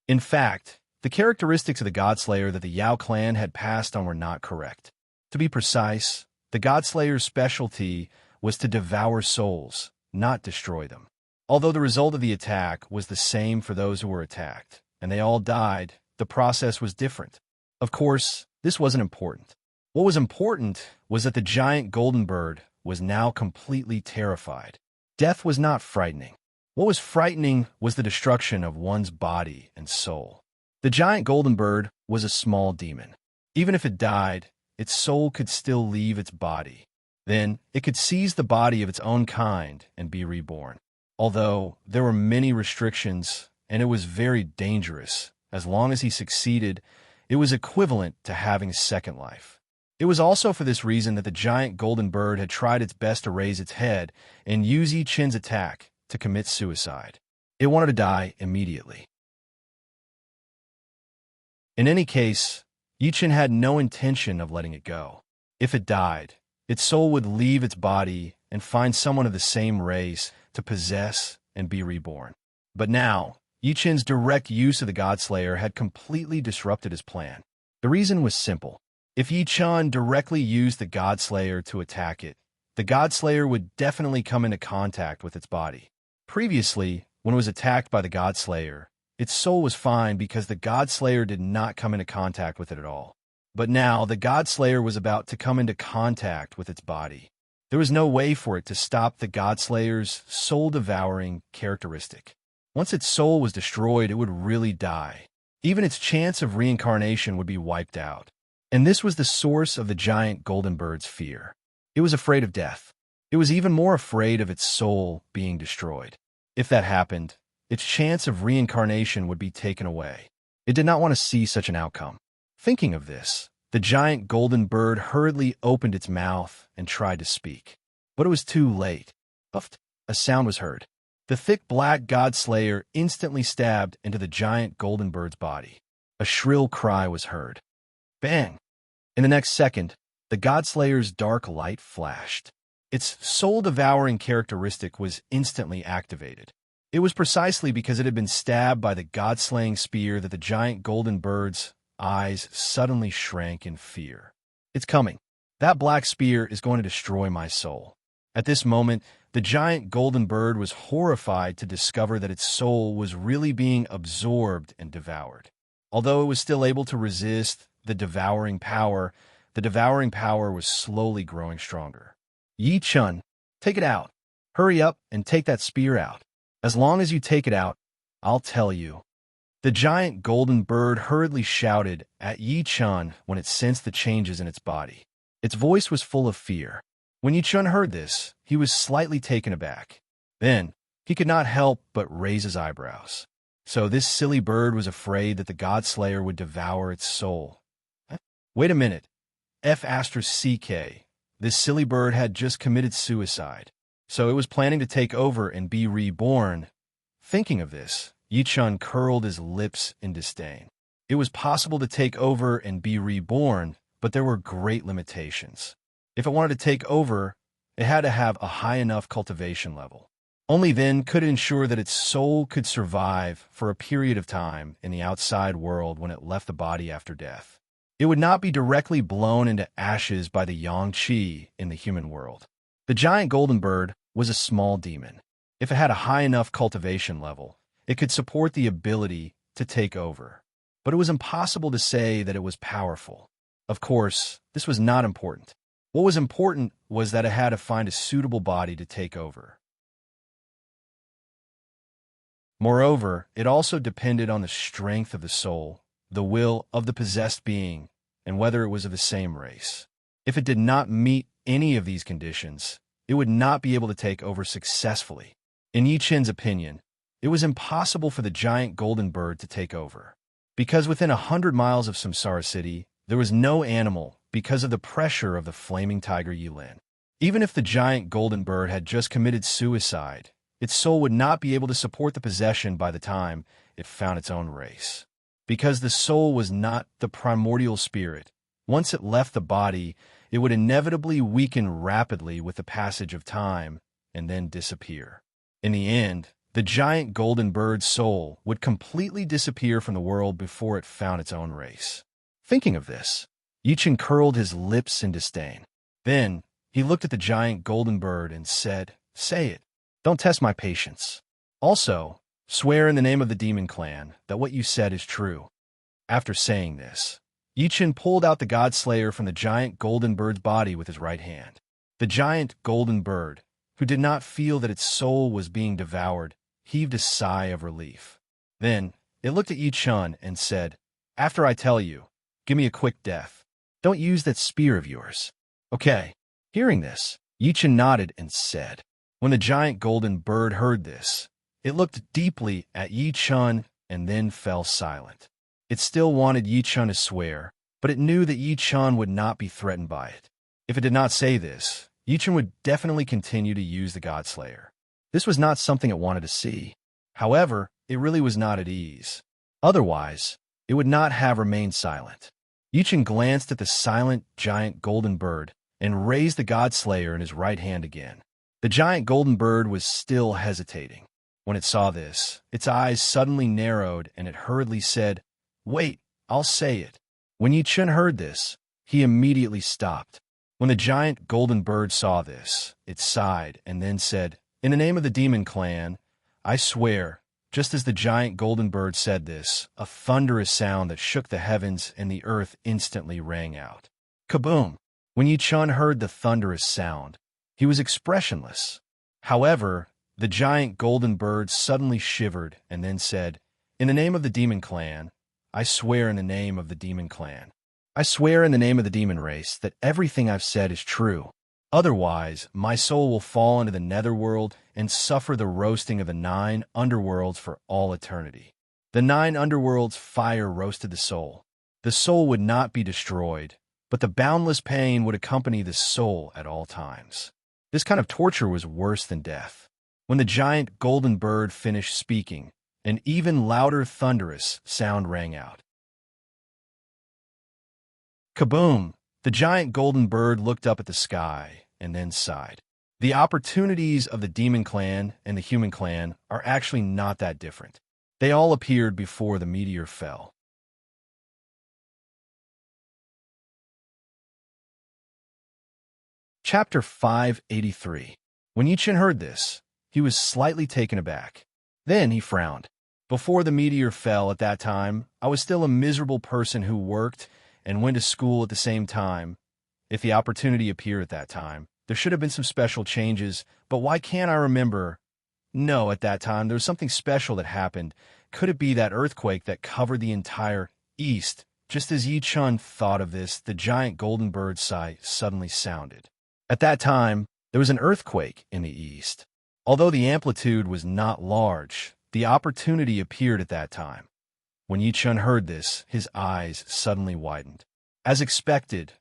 In fact, the characteristics of the Godslayer that the Yao clan had passed on were not correct. To be precise, the Godslayer's specialty was to devour souls, not destroy them. Although the result of the attack was the same for those who were attacked, and they all died, the process was different. Of course, this wasn't important. What was important was that the giant golden bird was now completely terrified. Death was not frightening. What was frightening was the destruction of one's body and soul. The giant golden bird was a small demon. Even if it died, its soul could still leave its body. Then it could seize the body of its own kind and be reborn. Although there were many restrictions, and it was very dangerous, as long as he succeeded, it was equivalent to having a second life. It was also for this reason that the giant golden bird had tried its best to raise its head and use Yi Chen's attack to commit suicide. It wanted to die immediately. In any case, Yi Chen had no intention of letting it go. If it died, its soul would leave its body and find someone of the same race to possess and be reborn. But now, Yi Chen's direct use of the Godslayer had completely disrupted his plan. The reason was simple. If Yi Chen directly used the Godslayer to attack it, the Godslayer would definitely come into contact with its body. Previously, when it was attacked by the Godslayer, its soul was fine because the Godslayer did not come into contact with it at all. But now, the Godslayer was about to come into contact with its body. There was no way for it to stop the Godslayer's soul-devouring characteristic. Once its soul was destroyed, it would really die. Even its chance of reincarnation would be wiped out. And this was the source of the giant golden bird's fear. It was afraid of death. It was even more afraid of its soul being destroyed. If that happened, its chance of reincarnation would be taken away. It did not want to see such an outcome. Thinking of this, the giant golden bird hurriedly opened its mouth and tried to speak. But it was too late. Puffed, a sound was heard. The thick black Godslayer instantly stabbed into the giant golden bird's body. A shrill cry was heard. Bang! In the next second, the Godslayer's dark light flashed. Its soul-devouring characteristic was instantly activated. It was precisely because it had been stabbed by the God-slaying spear that the giant golden bird's eyes suddenly shrank in fear. It's coming. That black spear is going to destroy my soul. At this moment, the giant golden bird was horrified to discover that its soul was really being absorbed and devoured. Although it was still able to resist the devouring power was slowly growing stronger. Yi Chen, take it out. Hurry up and take that spear out. As long as you take it out, I'll tell you. The giant golden bird hurriedly shouted at Yi Chen when it sensed the changes in its body. Its voice was full of fear. When Yi Chen heard this, he was slightly taken aback. Then, he could not help but raise his eyebrows. So this silly bird was afraid that the Godslayer would devour its soul. Wait a minute. F*CK. This silly bird had just committed suicide. So it was planning to take over and be reborn. Thinking of this, Yi Chen curled his lips in disdain. It was possible to take over and be reborn, but there were great limitations. If it wanted to take over, it had to have a high enough cultivation level. Only then could it ensure that its soul could survive for a period of time in the outside world when it left the body after death. It would not be directly blown into ashes by the yang qi in the human world. The giant golden bird was a small demon. If it had a high enough cultivation level, it could support the ability to take over. But it was impossible to say that it was powerful. Of course, this was not important. What was important was that it had to find a suitable body to take over. Moreover, it also depended on the strength of the soul, the will of the possessed being, and whether it was of the same race. If it did not meet any of these conditions, it would not be able to take over successfully. In Yi Chen's opinion, it was impossible for the giant golden bird to take over. Because within 100 miles of Samsara City, there was no animal because of the pressure of the flaming tiger Yilin. Even if the giant golden bird had just committed suicide, its soul would not be able to support the possession by the time it found its own race. Because the soul was not the primordial spirit, once it left the body, it would inevitably weaken rapidly with the passage of time and then disappear. In the end, the giant golden bird's soul would completely disappear from the world before it found its own race. Thinking of this, Yi Chen curled his lips in disdain. Then, he looked at the giant golden bird and said, "Say it. Don't test my patience. Also, swear in the name of the demon clan that what you said is true." After saying this, Yi Chen pulled out the Godslayer from the giant golden bird's body with his right hand. The giant golden bird, who did not feel that its soul was being devoured, heaved a sigh of relief. Then, it looked at Yi Chen and said, "After I tell you, give me a quick death. Don't use that spear of yours." "Okay." Hearing this, Yi Chen nodded and said. When the giant golden bird heard this, it looked deeply at Yi Chen and then fell silent. It still wanted Yi Chen to swear, but it knew that Yi-Chun would not be threatened by it. If it did not say this, Yi-Chun would definitely continue to use the Godslayer. This was not something it wanted to see. However, it really was not at ease. Otherwise, it would not have remained silent. Yi-Chun glanced at the silent, giant golden bird and raised the Godslayer in his right hand again. The giant golden bird was still hesitating. When it saw this, its eyes suddenly narrowed and it hurriedly said, "Wait, I'll say it." When Yi-Chun heard this, he immediately stopped. When the giant golden bird saw this, it sighed and then said, "In the name of the demon clan, I swear." Just as the giant golden bird said this, a thunderous sound that shook the heavens and the earth instantly rang out. Kaboom! When Yi-Chun heard the thunderous sound, he was expressionless. However, the giant golden bird suddenly shivered and then said, "In the name of the demon clan, I swear in the name of the demon clan. I swear in the name of the demon race that everything I've said is true. Otherwise, my soul will fall into the netherworld and suffer the roasting of the 9 underworlds for all eternity." The 9 underworlds' fire roasted the soul. The soul would not be destroyed, but the boundless pain would accompany the soul at all times. This kind of torture was worse than death. When the giant golden bird finished speaking, an even louder thunderous sound rang out. Kaboom! The giant golden bird looked up at the sky and then sighed. The opportunities of the demon clan and the human clan are actually not that different. They all appeared before the meteor fell. Chapter 583. When Yi-Chun heard this, he was slightly taken aback. Then he frowned. Before the meteor fell at that time, I was still a miserable person who worked and went to school at the same time. If the opportunity appeared at that time, there should have been some special changes, but why can't I remember? No, at that time, there was something special that happened. Could it be that earthquake that covered the entire East? Just as Yi-Chun thought of this, the giant golden bird sigh suddenly sounded. At that time, there was an earthquake in the East. Although the amplitude was not large, the opportunity appeared at that time. When Yi-Chun heard this, his eyes suddenly widened. As expected,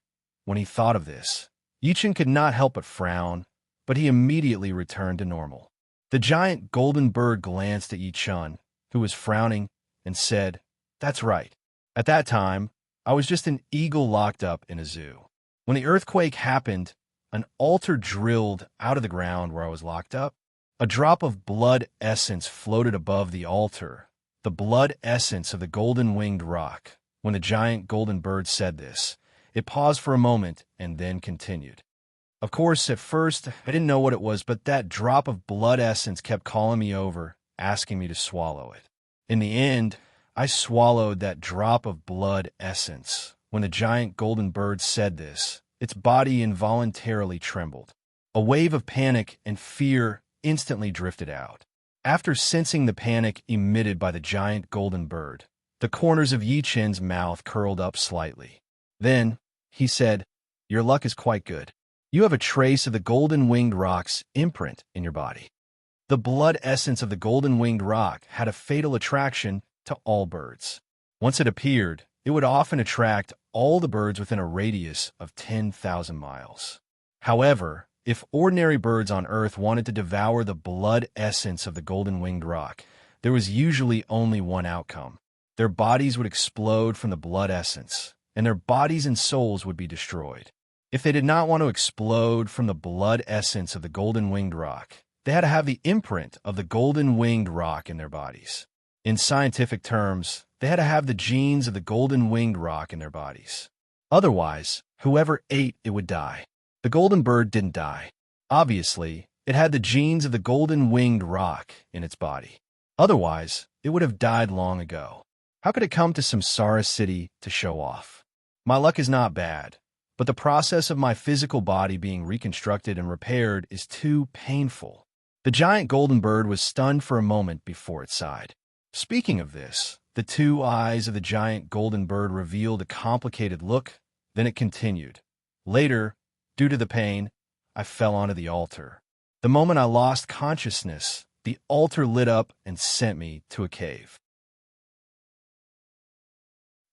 when he thought of this, Yi-Chun could not help but frown, but he immediately returned to normal. The giant golden bird glanced at Yi-Chun, who was frowning, and said, "That's right. At that time, I was just an eagle locked up in a zoo. When the earthquake happened, an altar drilled out of the ground where I was locked up. A drop of blood essence floated above the altar, the blood essence of the golden-winged rock." When the giant golden bird said this, it paused for a moment and then continued. "Of course, at first, I didn't know what it was, but that drop of blood essence kept calling me over, asking me to swallow it. In the end, I swallowed that drop of blood essence." When the giant golden bird said this, its body involuntarily trembled. A wave of panic and fear instantly drifted out. After sensing the panic emitted by the giant golden bird, the corners of Yi-Chun's mouth curled up slightly. Then, he said, "Your luck is quite good. You have a trace of the golden-winged rock's imprint in your body." The blood essence of the golden-winged rock had a fatal attraction to all birds. Once it appeared, it would often attract all the birds within a radius of 10,000 miles. However, if ordinary birds on Earth wanted to devour the blood essence of the golden-winged rock, there was usually only one outcome. Their bodies would explode from the blood essence, and their bodies and souls would be destroyed. If they did not want to explode from the blood essence of the golden-winged rock, they had to have the imprint of the golden-winged rock in their bodies. In scientific terms, they had to have the genes of the golden-winged rock in their bodies. Otherwise, whoever ate it would die. The golden bird didn't die. Obviously, it had the genes of the golden-winged rock in its body. Otherwise, it would have died long ago. How could it come to Samsara City to show off? My luck is not bad, but the process of my physical body being reconstructed and repaired is too painful. The giant golden bird was stunned for a moment before it sighed. Speaking of this, the 2 eyes of the giant golden bird revealed a complicated look, then it continued. "Later, due to the pain, I fell onto the altar. The moment I lost consciousness, the altar lit up and sent me to a cave.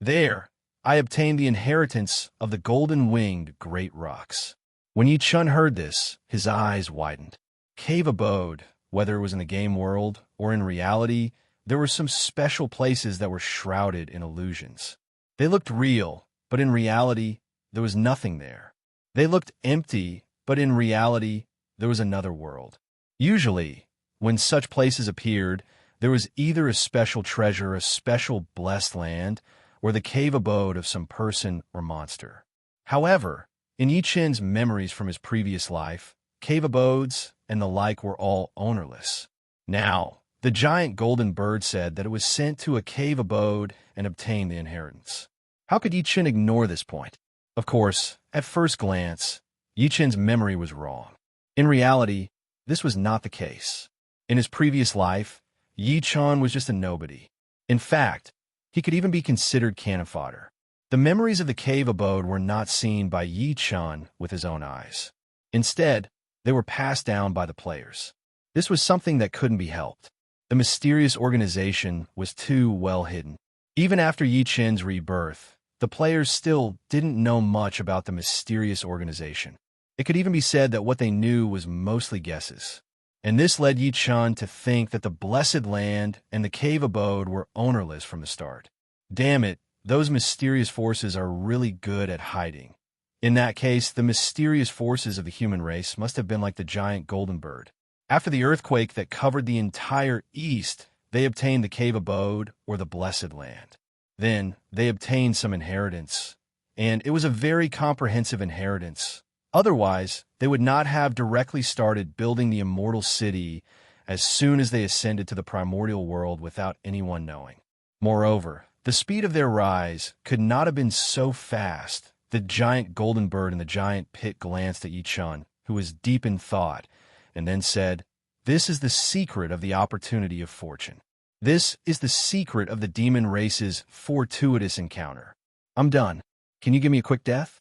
There, I obtained the inheritance of the golden-winged great rocks. When Yi Chun heard this, his eyes widened. Cave abode, whether it was in the game world or in reality, there were some special places that were shrouded in illusions. They looked real, but in reality, there was nothing there. They looked empty, but in reality, there was another world. Usually, when such places appeared, there was either a special treasure, a special blessed land, or the cave abode of some person or monster. However, in Yi Chen's memories from his previous life, cave abodes and the like were all ownerless. Now, the giant golden bird said that it was sent to a cave abode and obtained the inheritance. How could Yi Chen ignore this point? Of course, at first glance, Yi Chen's memory was wrong. In reality, this was not the case. In his previous life, Yi Chen was just a nobody. In fact, he could even be considered cannon fodder. The memories of the cave abode were not seen by Yi Chen with his own eyes. Instead, they were passed down by the players. This was something that couldn't be helped. The mysterious organization was too well hidden. Even after Yi Chen's rebirth, the players still didn't know much about the mysterious organization. It could even be said that what they knew was mostly guesses. And this led Yi Chen to think that the blessed land and the cave abode were ownerless from the start. Damn it, those mysterious forces are really good at hiding. In that case, the mysterious forces of the human race must have been like the giant golden bird. After the earthquake that covered the entire East, they obtained the cave abode or the blessed land. Then, they obtained some inheritance, and it was a very comprehensive inheritance. Otherwise, they would not have directly started building the immortal city as soon as they ascended to the primordial world without anyone knowing. Moreover, the speed of their rise could not have been so fast. The giant golden bird in the giant pit glanced at Yi Chen, who was deep in thought, and then said, "This is the secret of the opportunity of fortune. This is the secret of the demon race's fortuitous encounter. I'm done. Can you give me a quick death?"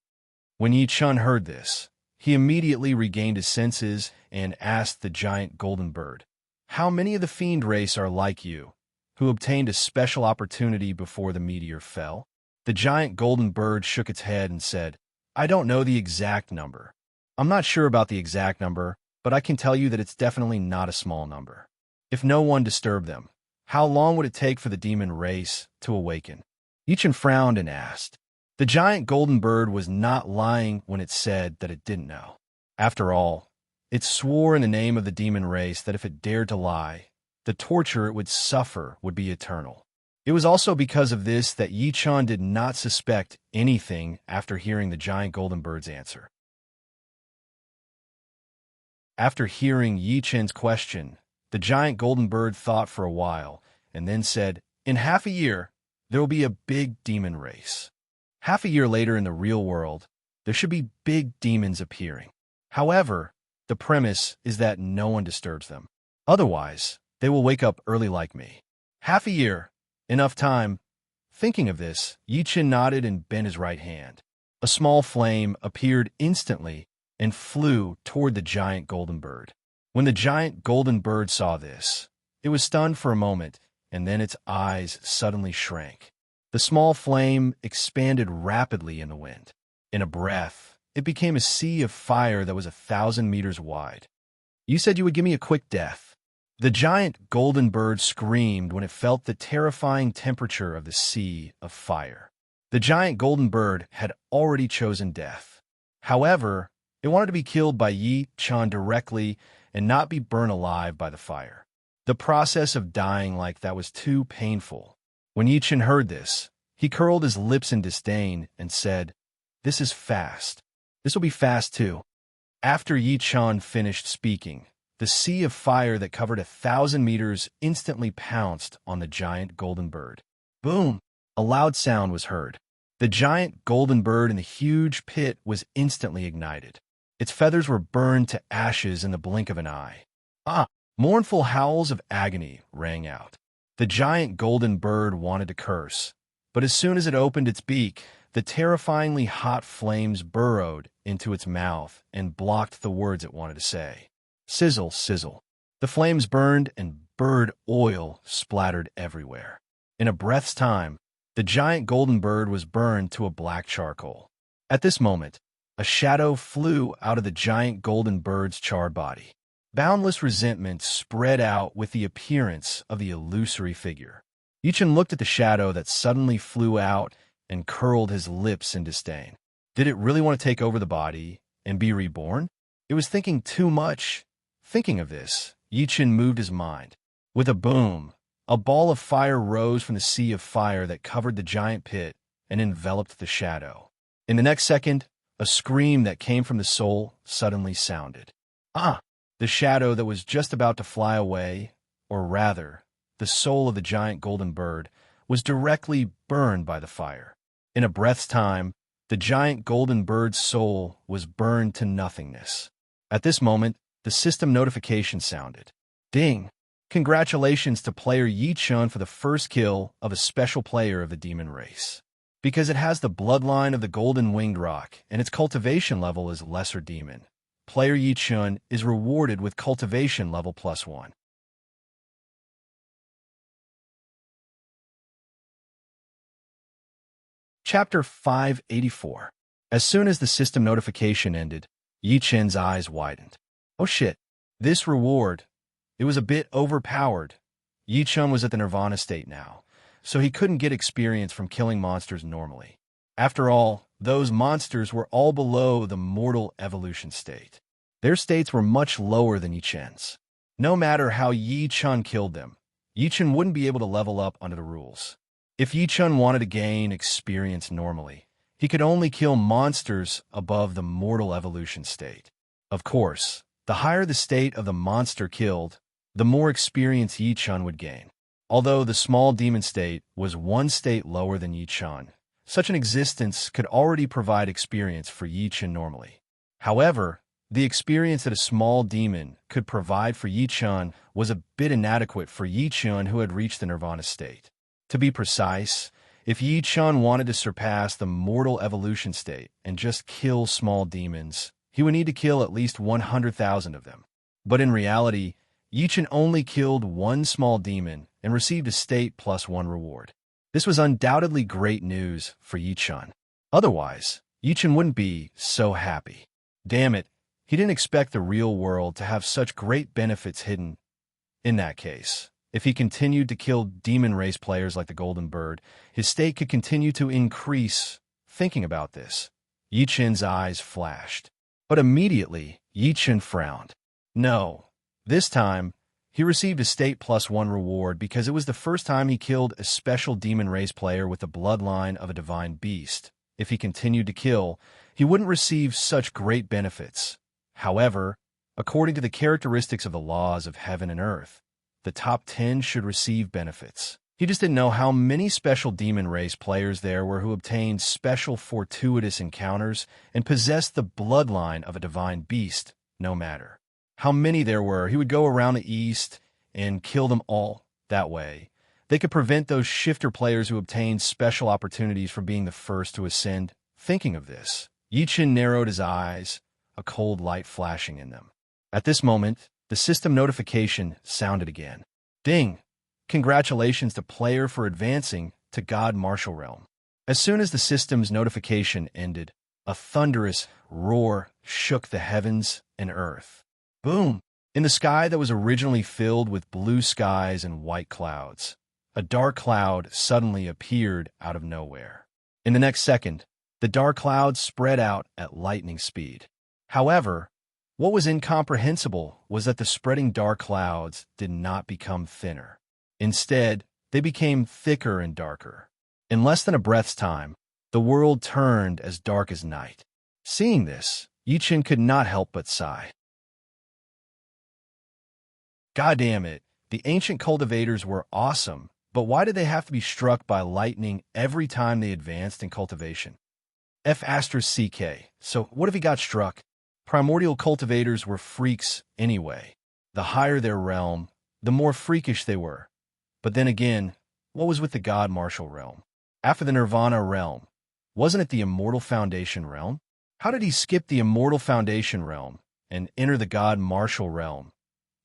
When Yi Chen heard this, he immediately regained his senses and asked the giant golden bird, "How many of the fiend race are like you, who obtained a special opportunity before the meteor fell?" The giant golden bird shook its head and said, "I don't know the exact number. I'm not sure about the exact number, but I can tell you that it's definitely not a small number. If no one disturbed them, how long would it take for the demon race to awaken?" Yi Chen frowned and asked. The giant golden bird was not lying when it said that it didn't know. After all, it swore in the name of the demon race that if it dared to lie, the torture it would suffer would be eternal. It was also because of this that Yi Chen did not suspect anything after hearing the giant golden bird's answer. After hearing Yi Chen's question, the giant golden bird thought for a while and then said, "In half a year, there will be a big demon race. Half a year later in the real world, there should be big demons appearing. However, the premise is that no one disturbs them. Otherwise, they will wake up early like me. Half a year, enough time." Thinking of this, Yi Chen nodded and bent his right hand. A small flame appeared instantly and flew toward the giant golden bird. When the giant golden bird saw this, it was stunned for a moment, and then its eyes suddenly shrank. The small flame expanded rapidly in the wind. In a breath, it became a sea of fire that was 1,000 meters wide. "You said you would give me a quick death." The giant golden bird screamed when it felt the terrifying temperature of the sea of fire. The giant golden bird had already chosen death. However, it wanted to be killed by Yi Chen directly and not be burned alive by the fire. The process of dying like that was too painful. When Yi Chen heard this, he curled his lips in disdain and said, "This is fast. This will be fast too." After Yi Chen finished speaking, the sea of fire that covered 1,000 meters instantly pounced on the giant golden bird. Boom! A loud sound was heard. The giant golden bird in the huge pit was instantly ignited. Its feathers were burned to ashes in the blink of an eye. Mournful howls of agony rang out. The giant golden bird wanted to curse, but as soon as it opened its beak, the terrifyingly hot flames burrowed into its mouth and blocked the words it wanted to say. Sizzle, sizzle. The flames burned and bird oil splattered everywhere. In a breath's time, The giant golden bird was burned to a black charcoal. At this moment, a shadow flew out of the giant golden bird's charred body. Boundless resentment spread out with the appearance of the illusory figure. Yichen looked at the shadow that suddenly flew out and curled his lips in disdain. Did it really want to take over the body and be reborn? It was thinking too much. Thinking of this, Yichen moved his mind. With a boom, a ball of fire rose from the sea of fire that covered the giant pit and enveloped the shadow. In the next second, a scream that came from the soul suddenly sounded. Ah! The shadow that was just about to fly away, or rather, the soul of the giant golden bird, was directly burned by the fire. In a breath's time, the giant golden bird's soul was burned to nothingness. At this moment, the system notification sounded. Ding! Congratulations to player Yichen for the first kill of a special player of the demon race. Because it has the bloodline of the golden winged rock and its cultivation level is lesser demon, player Yichen is rewarded with cultivation level +1. Chapter 584. As soon as the system notification ended, Yichen's eyes widened. Oh shit, this reward, it was a bit overpowered. Yichen was at the nirvana state now, so he couldn't get experience from killing monsters normally. After all, those monsters were all below the mortal evolution state. Their states were much lower than Yichen's. No matter how Yichen killed them, Yichen wouldn't be able to level up under the rules. If Yichen wanted to gain experience normally, he could only kill monsters above the mortal evolution state. Of course, the higher the state of the monster killed, the more experience Yichen would gain. Although the small demon state was one state lower than Yichen, such an existence could already provide experience for Yichen normally. However, the experience that a small demon could provide for Yichen was a bit inadequate for Yichen who had reached the nirvana state. To be precise, if Yichen wanted to surpass the mortal evolution state and just kill small demons, he would need to kill at least 100,000 of them. But in reality, Yichen only killed one small demon and received a state +1 reward. This was undoubtedly great news for Yichen. Otherwise, Yichen wouldn't be so happy. Damn it, he didn't expect the real world to have such great benefits hidden. In that case, if he continued to kill demon race players like the Golden Bird, his state could continue to increase. Thinking about this, Yichen's eyes flashed. But immediately, Yichen frowned. No, this time, he received a state +1 reward because it was the first time he killed a special demon race player with the bloodline of a divine beast. If he continued to kill, he wouldn't receive such great benefits. However, according to the characteristics of the laws of heaven and earth, the top 10 should receive benefits. He just didn't know how many special demon race players there were who obtained special fortuitous encounters and possessed the bloodline of a divine beast, no matter how many there were. He would go around the east and kill them all. That way, they could prevent those shifter players who obtained special opportunities from being the first to ascend. Thinking of this, Yichen narrowed his eyes, a cold light flashing in them. At this moment, the system notification sounded again. Ding! Congratulations to player for advancing to God Martial Realm. As soon as the system's notification ended, a thunderous roar shook the heavens and earth. Boom! In the sky that was originally filled with blue skies and white clouds, a dark cloud suddenly appeared out of nowhere. In the next second, the dark cloud spread out at lightning speed. However, what was incomprehensible was that the spreading dark clouds did not become thinner. Instead, they became thicker and darker. In less than a breath's time, the world turned as dark as night. Seeing this, Yichen could not help but sigh. God damn it, the ancient cultivators were awesome, but why did they have to be struck by lightning every time they advanced in cultivation? F***CK, so what if he got struck? Primordial cultivators were freaks anyway. The higher their realm, the more freakish they were. But then again, what was with the God Martial Realm? After the Nirvana Realm, wasn't it the Immortal Foundation Realm? How did he skip the Immortal Foundation Realm and enter the God Martial Realm?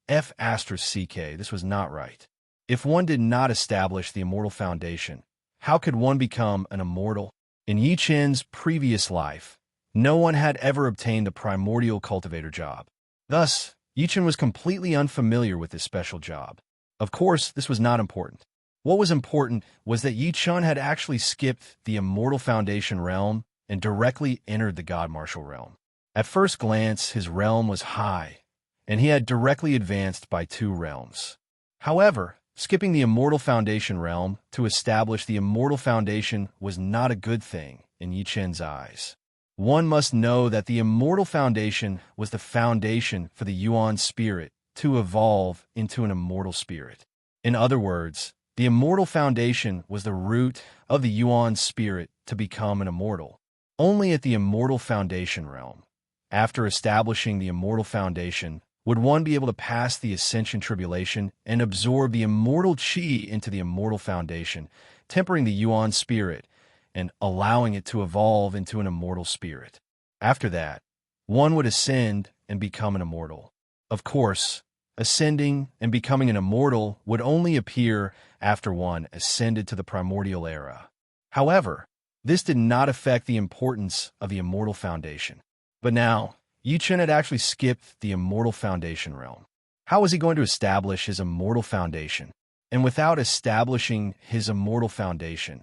F***CK, this was not right. If one did not establish the Immortal Foundation, How could one become an immortal? In Yi Chen's previous life, no one had ever obtained the primordial cultivator job. Thus, Yi Chen was completely unfamiliar with this special job. Of course, this was not important. What was important was that Yi Chen had actually skipped the Immortal Foundation realm and directly entered the God Martial realm. At first glance, his realm was high, and he had directly advanced by 2 realms. However, skipping the Immortal Foundation realm to establish the Immortal Foundation was not a good thing in Yi Chen's eyes. One must know that the Immortal Foundation was the foundation for the Yuan spirit to evolve into an immortal spirit. In other words, the Immortal Foundation was the root of the Yuan spirit to become an immortal. Only at the Immortal Foundation realm, after establishing the Immortal Foundation, would one be able to pass the Ascension Tribulation and absorb the immortal Qi into the Immortal Foundation, tempering the Yuan spirit and allowing it to evolve into an immortal spirit. After that, one would ascend and become an immortal. Of course, ascending and becoming an immortal would only appear after one ascended to the primordial era. However, this did not affect the importance of the Immortal Foundation. But now, Yi Chen had actually skipped the Immortal Foundation realm. How was he going to establish his Immortal Foundation? And without establishing his Immortal Foundation,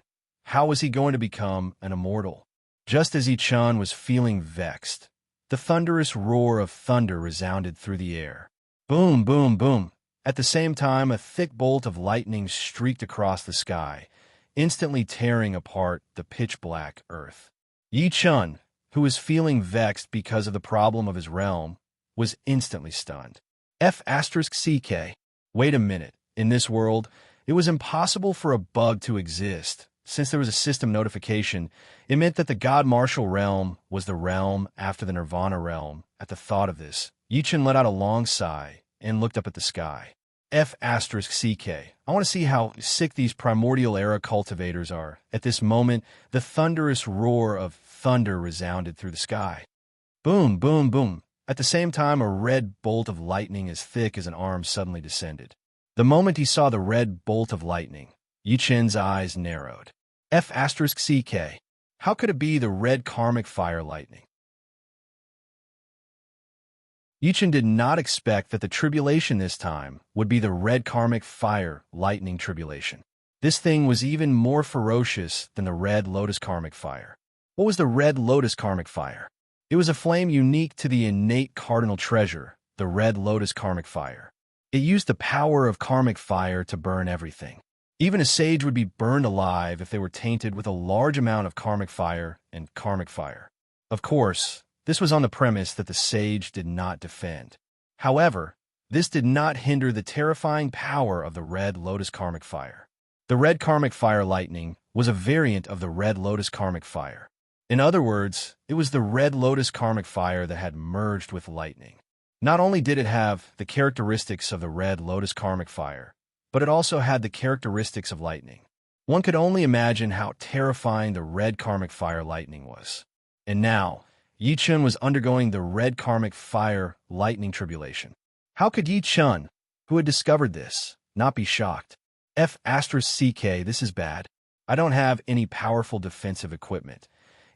how was he going to become an immortal? Just as Yi Chen was feeling vexed, the thunderous roar of thunder resounded through the air. Boom, boom, boom. At the same time, a thick bolt of lightning streaked across the sky, instantly tearing apart the pitch-black earth. Yi Chen, who was feeling vexed because of the problem of his realm, was instantly stunned. F***CK. Wait a minute. In this world, it was impossible for a bug to exist. Since there was a system notification, it meant that the God Martial realm was the realm after the Nirvana realm. At the thought of this, Yi Chen let out a long sigh and looked up at the sky. F***CK. I want to see how sick these primordial era cultivators are. At this moment, the thunderous roar of thunder resounded through the sky. Boom, boom, boom. At the same time, a red bolt of lightning as thick as an arm suddenly descended. The moment he saw the red bolt of lightning, Yi Chen's eyes narrowed. F***CK. How could it be the red karmic fire lightning? Yi Chen did not expect that the tribulation this time would be the red karmic fire lightning tribulation. This thing was even more ferocious than the red lotus karmic fire. What was the red lotus karmic fire? It was a flame unique to the innate cardinal treasure, the red lotus karmic fire. It used the power of karmic fire to burn everything. Even a sage would be burned alive if they were tainted with a large amount of karmic fire and karmic fire. Of course, this was on the premise that the sage did not defend. However, this did not hinder the terrifying power of the red lotus karmic fire. The red karmic fire lightning was a variant of the red lotus karmic fire. In other words, it was the red lotus karmic fire that had merged with lightning. Not only did it have the characteristics of the red lotus karmic fire, but it also had the characteristics of lightning. One could only imagine how terrifying the red karmic fire lightning was. And now, Yi Chen was undergoing the red karmic fire lightning tribulation. How could Yi Chen, who had discovered this, not be shocked? F***CK, this is bad. I don't have any powerful defensive equipment.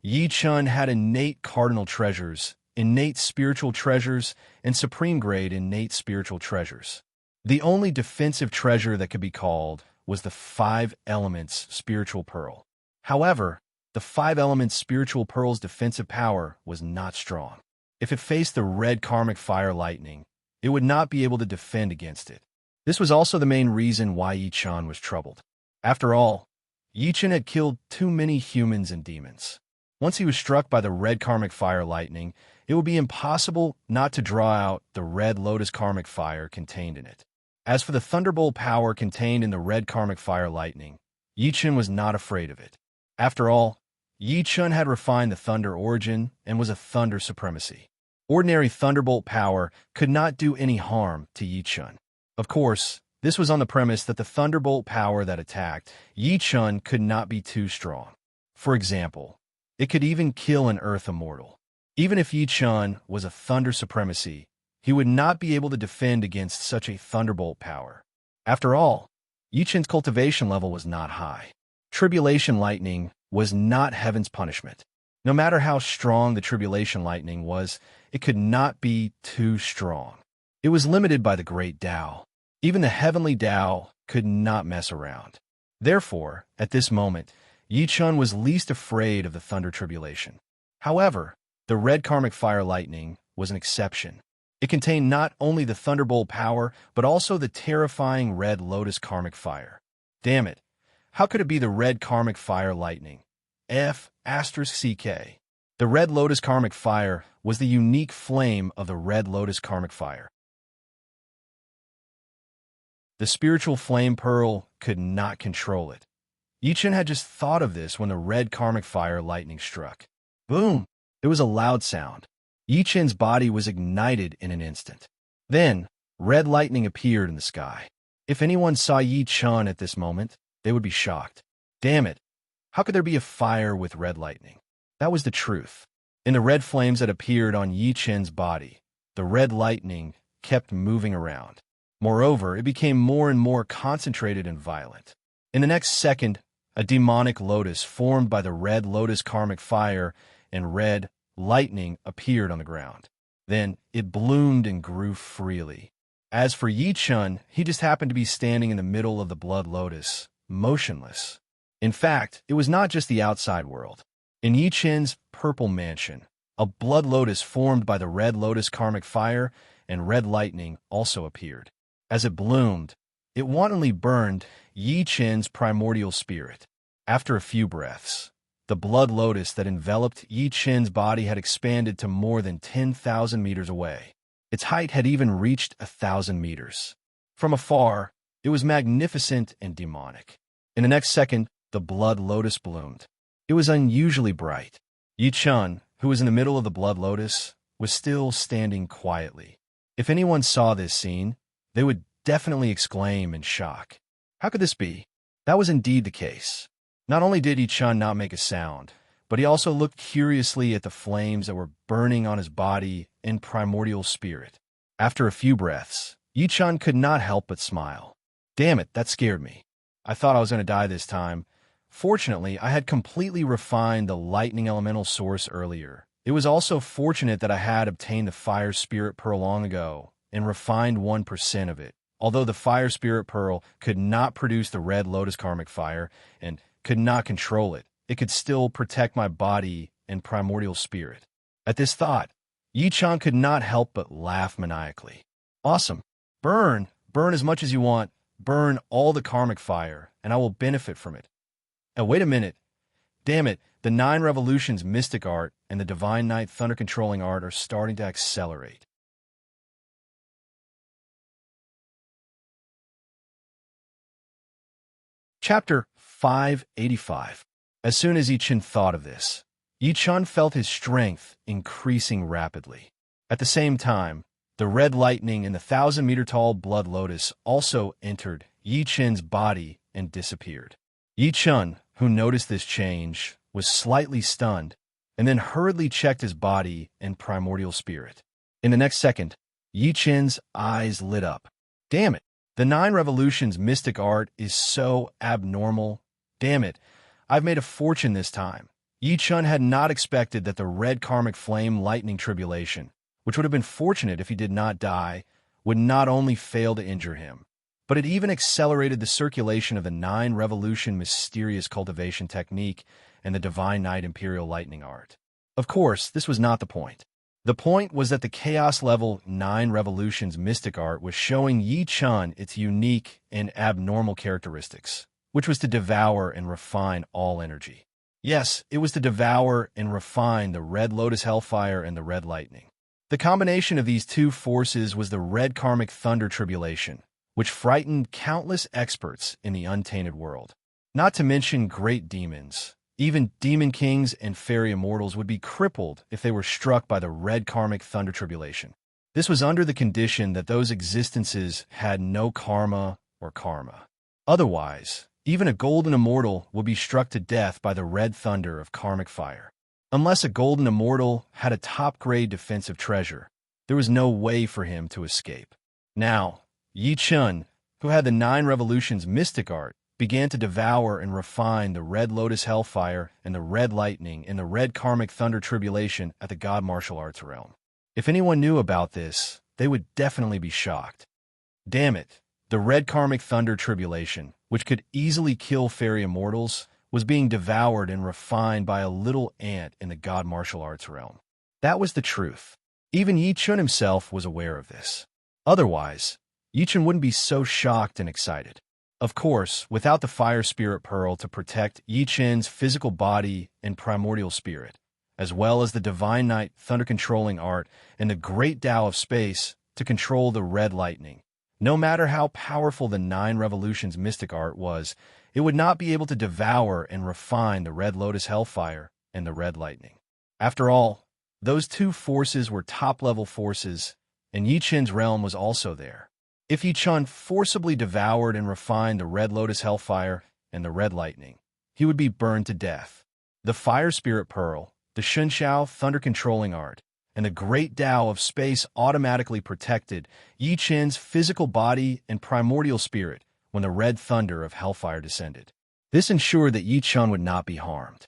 Yi Chen had innate cardinal treasures, innate spiritual treasures, and supreme grade innate spiritual treasures. The only defensive treasure that could be called was the 5 elements spiritual pearl. However, the 5 elements spiritual pearl's defensive power was not strong. If it faced the red karmic fire lightning, it would not be able to defend against it. This was also the main reason why Yi Chen was troubled. After all, Yi Chen had killed too many humans and demons. Once he was struck by the red karmic fire lightning, it would be impossible not to draw out the red lotus karmic fire contained in it. As for the thunderbolt power contained in the red karmic fire lightning, Yi Chen was not afraid of it. After all, Yi Chen had refined the thunder origin and was a thunder supremacy. Ordinary thunderbolt power could not do any harm to Yi Chen. Of course, this was on the premise that the thunderbolt power that attacked Yi Chen could not be too strong. For example, it could even kill an earth immortal. Even if Yi Chen was a thunder supremacy, he would not be able to defend against such a thunderbolt power. After all, Yi Chen's cultivation level was not high. Tribulation lightning was not heaven's punishment. No matter how strong the tribulation lightning was, it could not be too strong. It was limited by the great Tao. Even the heavenly Tao could not mess around. Therefore, at this moment, Yi Chun was least afraid of the thunder tribulation. However, the red karmic fire lightning was an exception. It contained not only the thunderbolt power, but also the terrifying red lotus karmic fire. Damn it! How could it be the red karmic fire lightning? F***CK. The red lotus karmic fire was the unique flame of the red lotus karmic fire. The spiritual flame pearl could not control it. Yi Chun had just thought of this when the red karmic fire lightning struck. Boom! It was a loud sound. Yi Chun's body was ignited in an instant. Then, red lightning appeared in the sky. If anyone saw Yi Chun at this moment, they would be shocked. Damn it! How could there be a fire with red lightning? That was the truth. In the red flames that appeared on Yi Chun's body, the red lightning kept moving around. Moreover, it became more and more concentrated and violent. In the next second, a demonic lotus formed by the red lotus karmic fire and red lightning appeared on the ground. Then it bloomed and grew freely. As for Yi Chun, he just happened to be standing in the middle of the blood lotus, motionless. In fact, it was not just the outside world. In Yi Chun's purple mansion, a blood lotus formed by the red lotus karmic fire and red lightning also appeared. As it bloomed, it wantonly burned Yi Chun's primordial spirit. After a few breaths, the blood lotus that enveloped Yi Chun's body had expanded to more than 10,000 meters away. Its height had even reached 1,000 meters. From afar, it was magnificent and demonic. In the next second, the blood lotus bloomed. It was unusually bright. Yi Chun, who was in the middle of the blood lotus, was still standing quietly. If anyone saw this scene, they would definitely exclaim in shock. How could this be? That was indeed the case. Not only did Yi Chun not make a sound, but he also looked curiously at the flames that were burning on his body and primordial spirit. After a few breaths, Yi Chun could not help but smile. Damn it, that scared me. I thought I was going to die this time. Fortunately, I had completely refined the lightning elemental source earlier. It was also fortunate that I had obtained the fire spirit pearl long ago and refined 1% of it. Although the fire spirit pearl could not produce the red lotus karmic fire and could not control it, it could still protect my body and primordial spirit. At this thought, Yi Chun could not help but laugh maniacally. Awesome. Burn as much as you want. Burn all the karmic fire, and I will benefit from it. Now wait a minute. Damn it, the 9 revolutions mystic art and the divine night thunder controlling art are starting to accelerate. Chapter 585. As soon as Yi Chun thought of this, Yi Chun felt his strength increasing rapidly. At the same time, the red lightning and the 1,000-meter-tall blood lotus also entered Yi Chun's body and disappeared. Yi Chun, who noticed this change, was slightly stunned and then hurriedly checked his body and primordial spirit. In the next second, Yi Chun's eyes lit up. Damn it! The 9 revolutions mystic art is so abnormal. Damn it, I've made a fortune this time. Yi Chun had not expected that the red karmic flame lightning tribulation, which would have been fortunate if he did not die, would not only fail to injure him, but it even accelerated the circulation of the 9 revolution mysterious cultivation technique and the divine night imperial lightning art. Of course, this was not the point. The point was that the chaos level 9 revolutions mystic art was showing Yi Chun its unique and abnormal characteristics, which was to devour and refine all energy. Yes, it was to devour and refine the red lotus hellfire and the red lightning. The combination of these two forces was the red karmic thunder tribulation, which frightened countless experts in the untainted world. Not to mention great demons. Even demon kings and fairy immortals would be crippled if they were struck by the red karmic thunder tribulation. This was under the condition that those existences had no karma or karma. Otherwise, even a golden immortal would be struck to death by the red thunder of karmic fire. Unless a golden immortal had a top-grade defensive treasure, there was no way for him to escape. Now, Yi Chun, who had the 9 revolutions mystic art, began to devour and refine the red lotus hellfire and the red lightning in the red karmic thunder tribulation at the god martial arts realm. If anyone knew about this, they would definitely be shocked. Damn it, the red karmic thunder tribulation, which could easily kill fairy immortals, was being devoured and refined by a little ant in the god martial arts realm. That was the truth. Even Yi Chun himself was aware of this. Otherwise, Yi Chun wouldn't be so shocked and excited. Of course, without the fire spirit pearl to protect Yi Chun's physical body and primordial spirit, as well as the divine night thunder-controlling art and the great Tao of space to control the red lightning. No matter how powerful the 9 Revolutions mystic art was, it would not be able to devour and refine the red lotus hellfire and the red lightning. After all, those two forces were top-level forces, and Yi Chun's realm was also there. If Yi Chun forcibly devoured and refined the red lotus hellfire and the red lightning, he would be burned to death. The fire spirit pearl, the Shunshao thunder-controlling art, and the great Tao of space automatically protected Yi Chun's physical body and primordial spirit when the red thunder of hellfire descended. This ensured that Yi Chun would not be harmed.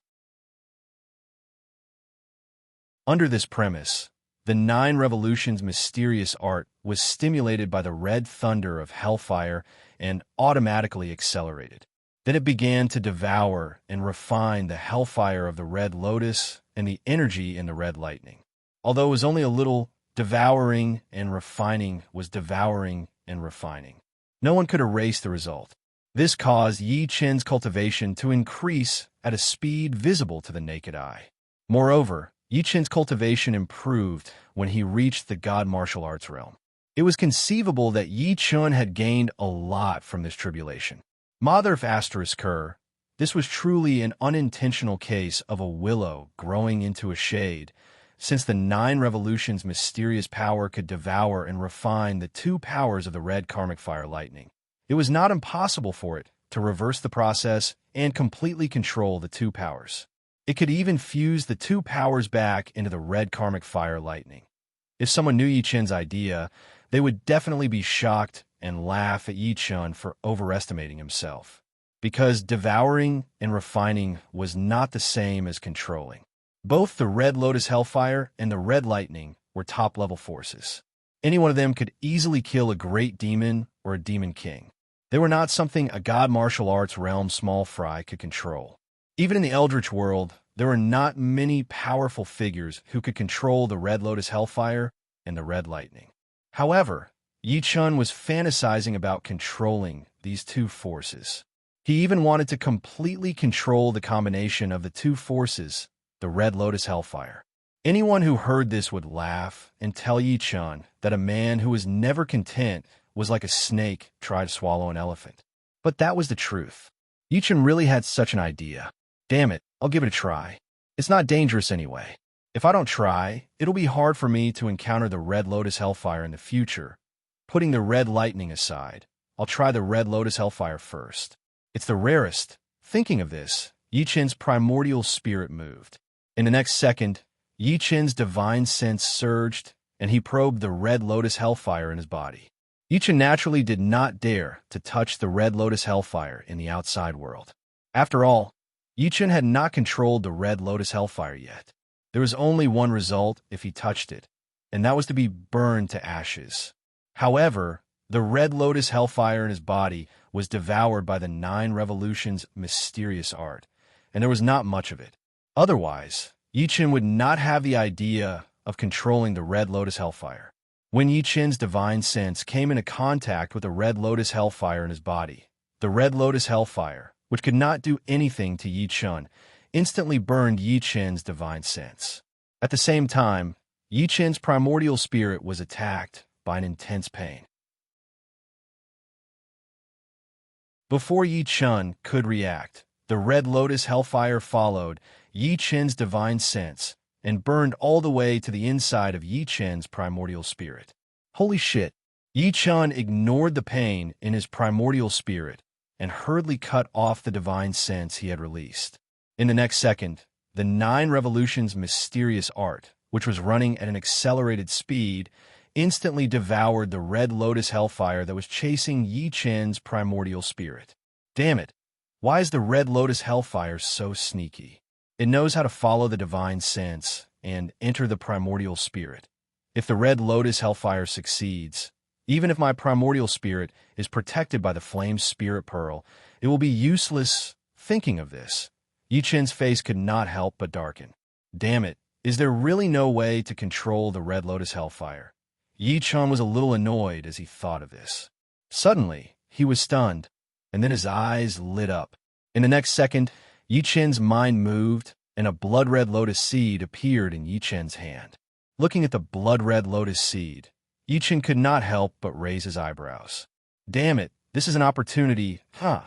Under this premise, the 9 Revolutions mysterious art was stimulated by the red thunder of hellfire and automatically accelerated. Then it began to devour and refine the hellfire of the red lotus and the energy in the red lightning. Although it was only a little, devouring and refining was devouring and refining. No one could erase the result. This caused Yi Chun's cultivation to increase at a speed visible to the naked eye. Moreover, Yi Chun's cultivation improved when he reached the god martial arts realm. It was conceivable that Yi Chun had gained a lot from this tribulation. Mother of asterisk her, this was truly an unintentional case of a willow growing into a shade, since the 9 Revolutions' mysterious power could devour and refine the 2 powers of the red karmic fire lightning. It was not impossible for it to reverse the process and completely control the 2 powers. It could even fuse the 2 powers back into the red karmic fire lightning. If someone knew Yi Chun's idea, they would definitely be shocked and laugh at Yi Chun for overestimating himself. Because devouring and refining was not the same as controlling. Both the red lotus hellfire and the red lightning were top-level forces. Any one of them could easily kill a great demon or a demon king. They were not something a god martial arts realm small fry could control. Even in the Eldritch world, there were not many powerful figures who could control the red lotus hellfire and the red lightning. However, Yi Chun was fantasizing about controlling these 2 forces. He even wanted to completely control the combination of the 2 forces, the red lotus hellfire. Anyone who heard this would laugh and tell Yi Chun that a man who was never content was like a snake trying to swallow an elephant. But that was the truth. Yi Chun really had such an idea. Damn it, I'll give it a try. It's not dangerous anyway. If I don't try, it'll be hard for me to encounter the red lotus hellfire in the future. Putting the red lightning aside, I'll try the red lotus hellfire first. It's the rarest. Thinking of this, Yi Chun's primordial spirit moved. In the next second, Yi Chun's divine sense surged, and he probed the red lotus hellfire in his body. Yi Chun naturally did not dare to touch the red lotus hellfire in the outside world. After all, Yi Chun had not controlled the red lotus hellfire yet. There was only one result if he touched it, and that was to be burned to ashes. However, the red lotus hellfire in his body was devoured by the 9 Revolutions' mysterious art, and there was not much of it. Otherwise, Yi Chun would not have the idea of controlling the red lotus hellfire. When Yi Chun's divine sense came into contact with the red lotus hellfire in his body, the red lotus hellfire, which could not do anything to Yi Chun, instantly burned Yi Chun's divine sense. At the same time, Yi Chun's primordial spirit was attacked by an intense pain. Before Yi Chun could react, the red lotus hellfire followed Yi Chun's divine sense and burned all the way to the inside of Yi Chun's primordial spirit. Holy shit! Yi Chun ignored the pain in his primordial spirit and hurriedly cut off the divine sense he had released. In the next second, the 9 Revolutions' mysterious art, which was running at an accelerated speed, instantly devoured the red lotus hellfire that was chasing Yi Chun's primordial spirit. Damn it, Why is the Red Lotus Hellfire so sneaky? It knows how to follow the divine sense and enter the primordial spirit. If the Red Lotus Hellfire succeeds, even if my primordial spirit is protected by the flame spirit pearl, it will be useless. Thinking of this, Yi Chen's face could not help but darken. Damn it, is there really no way to control the Red Lotus Hellfire? Yi Chen was a little annoyed as he thought of this. Suddenly, he was stunned, and then his eyes lit up. In the next second, Yi Chen's mind moved, and a blood-red lotus seed appeared in Yi Chen's hand. Looking at the blood-red lotus seed, Yi Chen could not help but raise his eyebrows. Damn it, this is an opportunity, huh?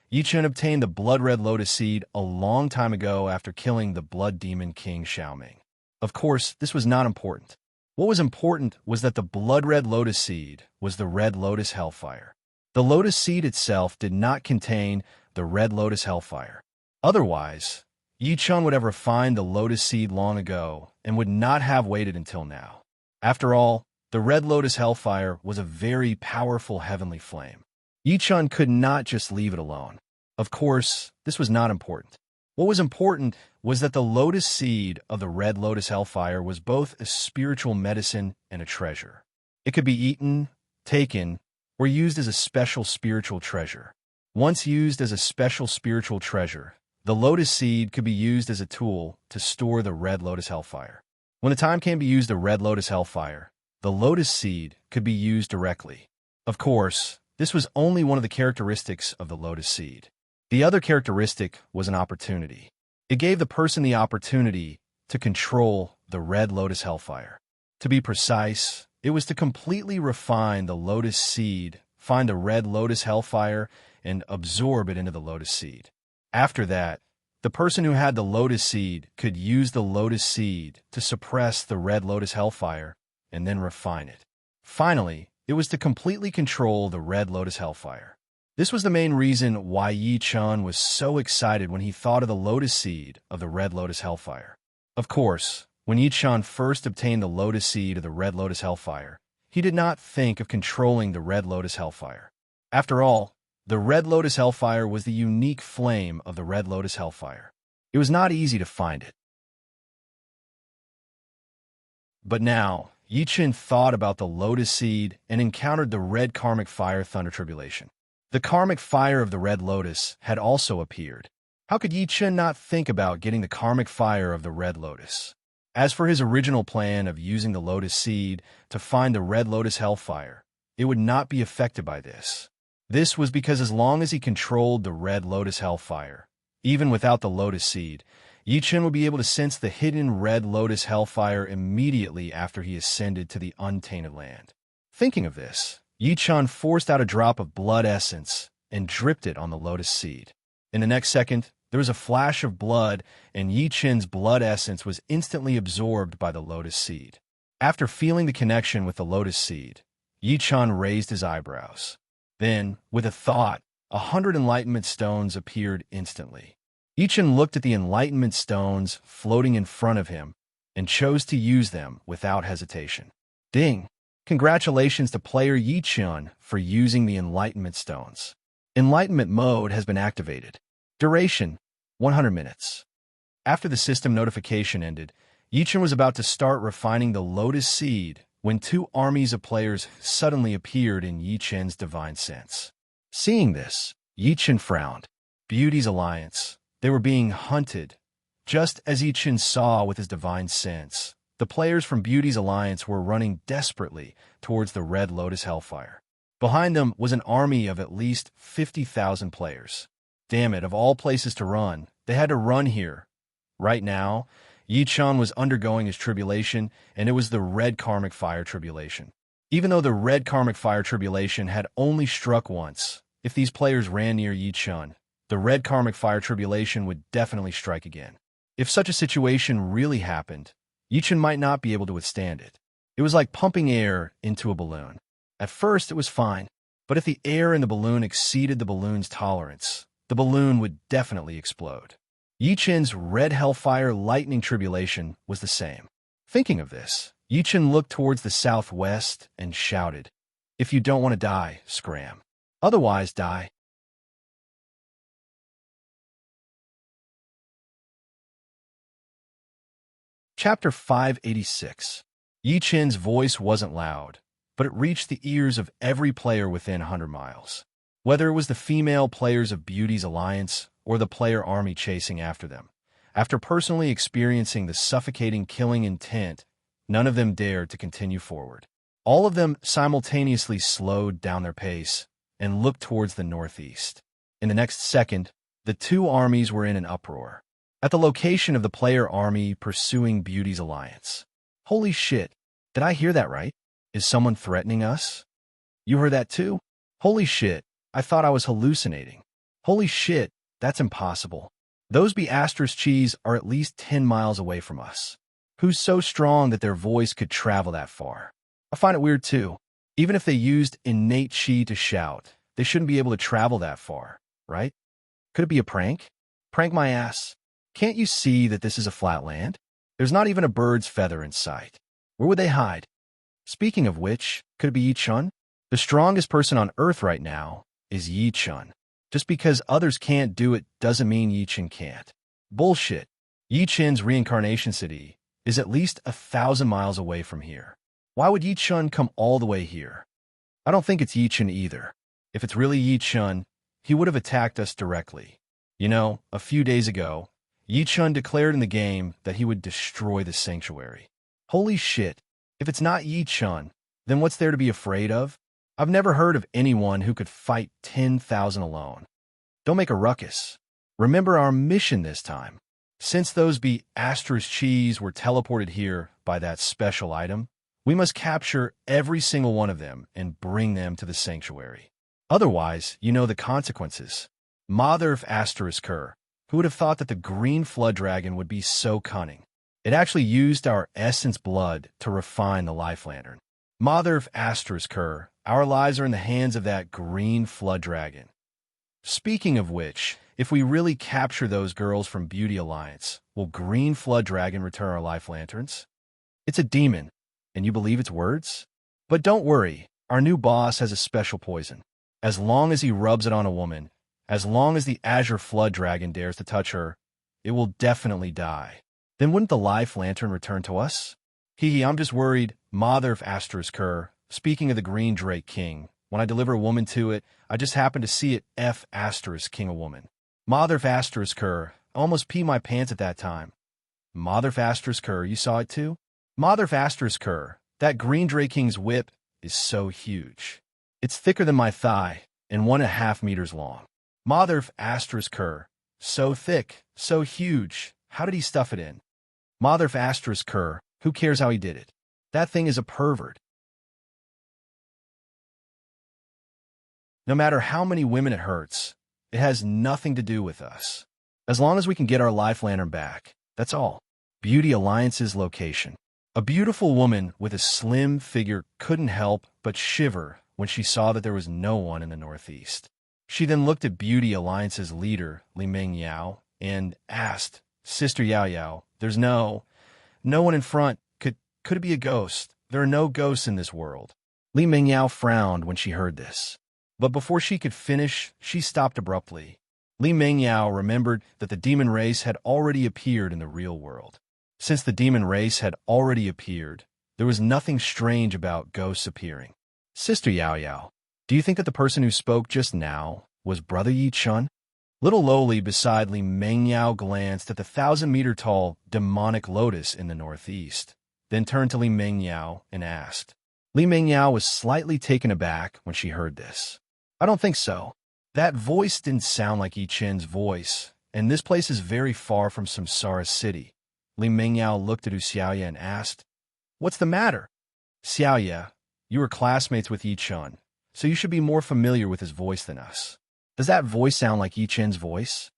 Yi Chen obtained the blood-red lotus seed a long time ago after killing the blood demon king Xiaoming. Of course, this was not important. What was important was that the blood-red lotus seed was the Red Lotus Hellfire. The lotus seed itself did not contain the Red Lotus Hellfire. Otherwise, Yi Chen would have refined the lotus seed long ago and would not have waited until now. After all, the Red Lotus Hellfire was a very powerful heavenly flame. Yi Chen could not just leave it alone. Of course, this was not important. What was important was that the lotus seed of the Red Lotus Hellfire was both a spiritual medicine and a treasure. It could be eaten, taken, or used as a special spiritual treasure. Once used as a special spiritual treasure, the lotus seed could be used as a tool to store the Red Lotus Hellfire. When the time came to use the Red Lotus Hellfire, the lotus seed could be used directly. Of course, this was only one of the characteristics of the lotus seed. The other characteristic was an opportunity. It gave the person the opportunity to control the Red Lotus Hellfire. To be precise, it was to completely refine the lotus seed, find the Red Lotus Hellfire, and absorb it into the lotus seed. After that, the person who had the lotus seed could use the lotus seed to suppress the Red Lotus Hellfire and then refine it. Finally, it was to completely control the Red Lotus Hellfire. This was the main reason why Yi Chen was so excited when he thought of the lotus seed of the Red Lotus Hellfire. Of course, when Yi Chen first obtained the lotus seed of the Red Lotus Hellfire, he did not think of controlling the Red Lotus Hellfire. After all, the Red Lotus Hellfire was the unique flame of the Red Lotus Hellfire. It was not easy to find it. But now, Yi Chen thought about the lotus seed and encountered the red karmic fire thunder tribulation. The karmic fire of the red lotus had also appeared. How could Yi Chen not think about getting the karmic fire of the red lotus? As for his original plan of using the lotus seed to find the Red Lotus Hellfire, it would not be affected by this. This was because as long as he controlled the Red Lotus Hellfire, even without the lotus seed, Yi Chen would be able to sense the hidden Red Lotus Hellfire immediately after he ascended to the untainted land. Thinking of this, Yi Chen forced out a drop of blood essence and dripped it on the lotus seed. In the next second, there was a flash of blood, and Yi Chen's blood essence was instantly absorbed by the lotus seed. After feeling the connection with the lotus seed, Yi Chen raised his eyebrows. Then, with a thought, 100 enlightenment stones appeared instantly. Yi Chen looked at the enlightenment stones floating in front of him and chose to use them without hesitation. Ding! Congratulations to player Yi Chen for using the enlightenment stones. Enlightenment mode has been activated. Duration, 100 minutes. After the system notification ended, Yi Chen was about to start refining the lotus seed when two armies of players suddenly appeared in Yi Chen's divine sense. Seeing this, Yi Chen frowned. Beauty's alliance. They were being hunted. Just as Yi Chen saw with his divine sense, the players from Beauty's alliance were running desperately towards the Red Lotus Hellfire. Behind them was an army of at least 50,000 players. Damn it, of all places to run, they had to run here. Right now, Yi Chen was undergoing his tribulation, and it was the Red Karmic Fire Tribulation. Even though the Red Karmic Fire Tribulation had only struck once, if these players ran near Yi Chen, the Red Karmic Fire Tribulation would definitely strike again. If such a situation really happened, Yi Chen might not be able to withstand it. It was like pumping air into a balloon. At first, it was fine, but if the air in the balloon exceeded the balloon's tolerance, the balloon would definitely explode. Yi Chen's Red Hellfire Lightning Tribulation was the same. Thinking of this, Yi Chen looked towards the southwest and shouted, "If you don't want to die, scram. Otherwise, die." Chapter 586. Yi Qin's voice wasn't loud, but it reached the ears of every player within 100 miles. Whether it was the female players of Beauty's alliance or the player army chasing after them, after personally experiencing the suffocating killing intent, none of them dared to continue forward. All of them simultaneously slowed down their pace and looked towards the northeast. In the next second, the two armies were in an uproar. At the location of the player army pursuing Beauty's alliance. Holy shit, did I hear that right? Is someone threatening us? You heard that too? Holy shit, I thought I was hallucinating. Holy shit, that's impossible. Those Beaster's cheese are at least 10 miles away from us. Who's so strong that their voice could travel that far? I find it weird too. Even if they used innate chi to shout, they shouldn't be able to travel that far, right? Could it be a prank? Prank my ass. Can't you see that this is a flat land? There's not even a bird's feather in sight. Where would they hide? Speaking of which, could it be Yi Chun? The strongest person on Earth right now is Yi Chun. Just because others can't do it doesn't mean Yi Chun can't. Bullshit. Yi Chun's reincarnation city is at least 1,000 miles away from here. Why would Yi Chun come all the way here? I don't think it's Yi Chun either. If it's really Yi Chun, he would have attacked us directly. You know, a few days ago, Yi Chun declared in the game that he would destroy the sanctuary. Holy shit. If it's not Yi Chun, then what's there to be afraid of? I've never heard of anyone who could fight 10,000 alone. Don't make a ruckus. Remember our mission this time. Since those Beaster's cheese were teleported here by that special item, we must capture every single one of them and bring them to the sanctuary. Otherwise, you know the consequences. Mother of Asterisker, who would have thought that the green flood dragon would be so cunning? It actually used our essence blood to refine the life lantern. Mother of Asterisker, our lives are in the hands of that green flood dragon. Speaking of which, if we really capture those girls from Beauty Alliance, will green flood dragon return our life lanterns? It's a demon, and you believe its words? But don't worry, our new boss has a special poison. As long as he rubs it on a woman, as long as the Azure Flood Dragon dares to touch her, it will definitely die. Then wouldn't the life lantern return to us? I'm just worried. Mother of Asterisker, speaking of the Green Drake King, when I deliver a woman to it, I just happen to see it F Asterisk King a woman. Mother of Asterisker, I almost pee my pants at that time. Mother of Asterisker, you saw it too? Mother of Asterisker, that Green Drake King's whip is so huge. It's thicker than my thigh and 1.5 meters long. Mother of Asterisker, so thick, so huge, how did he stuff it in? Mother of Asterisker, who cares how he did it? That thing is a pervert. No matter how many women it hurts, it has nothing to do with us. As long as we can get our life lantern back, that's all. Beauty Alliance's location. A beautiful woman with a slim figure couldn't help but shiver when she saw that there was no one in the northeast. She then looked at Beauty Alliance's leader, Li Mingyao, and asked, Sister Yao Yao, there's no one in front. Could it be a ghost? There are no ghosts in this world. Li Mingyao frowned when she heard this. But before she could finish, she stopped abruptly. Li Mingyao remembered that the demon race had already appeared in the real world. Since the demon race had already appeared, there was nothing strange about ghosts appearing. Sister Yao Yao, do you think that the person who spoke just now was Brother Yi Chun? Little lowly beside Li Mingyao glanced at the 1,000-meter-tall demonic lotus in the northeast, then turned to Li Mingyao and asked. Li Mingyao was slightly taken aback when she heard this. I don't think so. That voice didn't sound like Yi Chen's voice, and this place is very far from Samsara City. Li Mingyao looked at Xiaoya and asked, What's the matter? Xiaoya, you were classmates with Yi Chun, so you should be more familiar with his voice than us. Does that voice sound like Yi Chen's voice?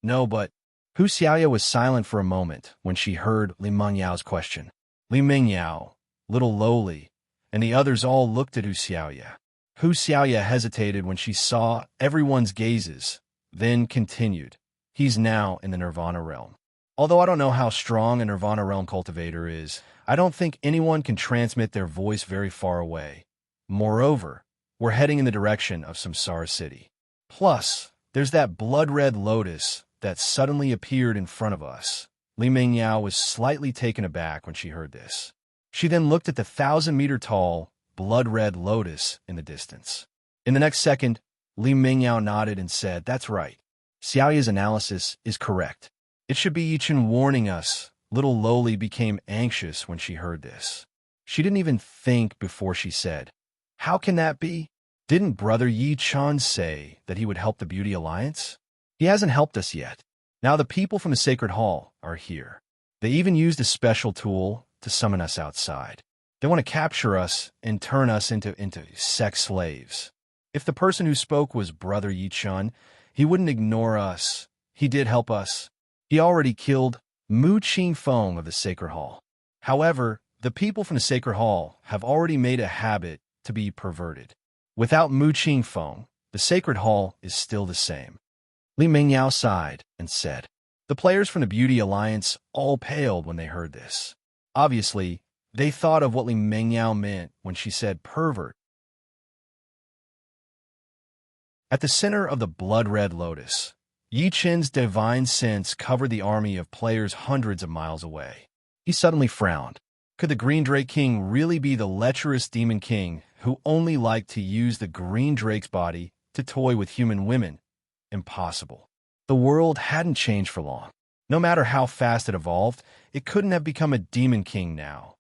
No, but Hu Xiaoya was silent for a moment when she heard Li Mingyao's question. Li Mingyao, Little Lowly, and the others all looked at Hu Xiaoya. Hu Xiaoya hesitated when she saw everyone's gazes, then continued. He's now in the Nirvana realm. Although I don't know how strong a Nirvana realm cultivator is, I don't think anyone can transmit their voice very far away. Moreover, we're heading in the direction of Samsara City. Plus, there's that blood-red lotus that suddenly appeared in front of us. Li Mingyao was slightly taken aback when she heard this. She then looked at the 1,000-meter-tall, blood-red lotus in the distance. In the next second, Li Mingyao nodded and said, "That's right. Xiaoya's analysis is correct. It should be Yichen warning us." Little Loli became anxious when she heard this. She didn't even think before she said, "How can that be? Didn't Brother Yi Chan say that he would help the Beauty Alliance? He hasn't helped us yet. Now the people from the Sacred Hall are here. They even used a special tool to summon us outside. They want to capture us and turn us into sex slaves. If the person who spoke was Brother Yi Chan, he wouldn't ignore us. He did help us. He already killed Mu Qingfeng of the Sacred Hall. However, the people from the Sacred Hall have already made a habit to be perverted. Without Mu Qingfeng, the Sacred Hall is still the same." Li Mingyao sighed and said. The players from the Beauty Alliance all paled when they heard this. Obviously, they thought of what Li Mingyao meant when she said pervert. At the center of the blood-red lotus, Yi Chen's divine sense covered the army of players hundreds of miles away. He suddenly frowned. Could the Green Drake King really be the lecherous Demon King who only liked to use the Green Drake's body to toy with human women? Impossible. The world hadn't changed for long. No matter how fast it evolved, it couldn't have become a Demon King now.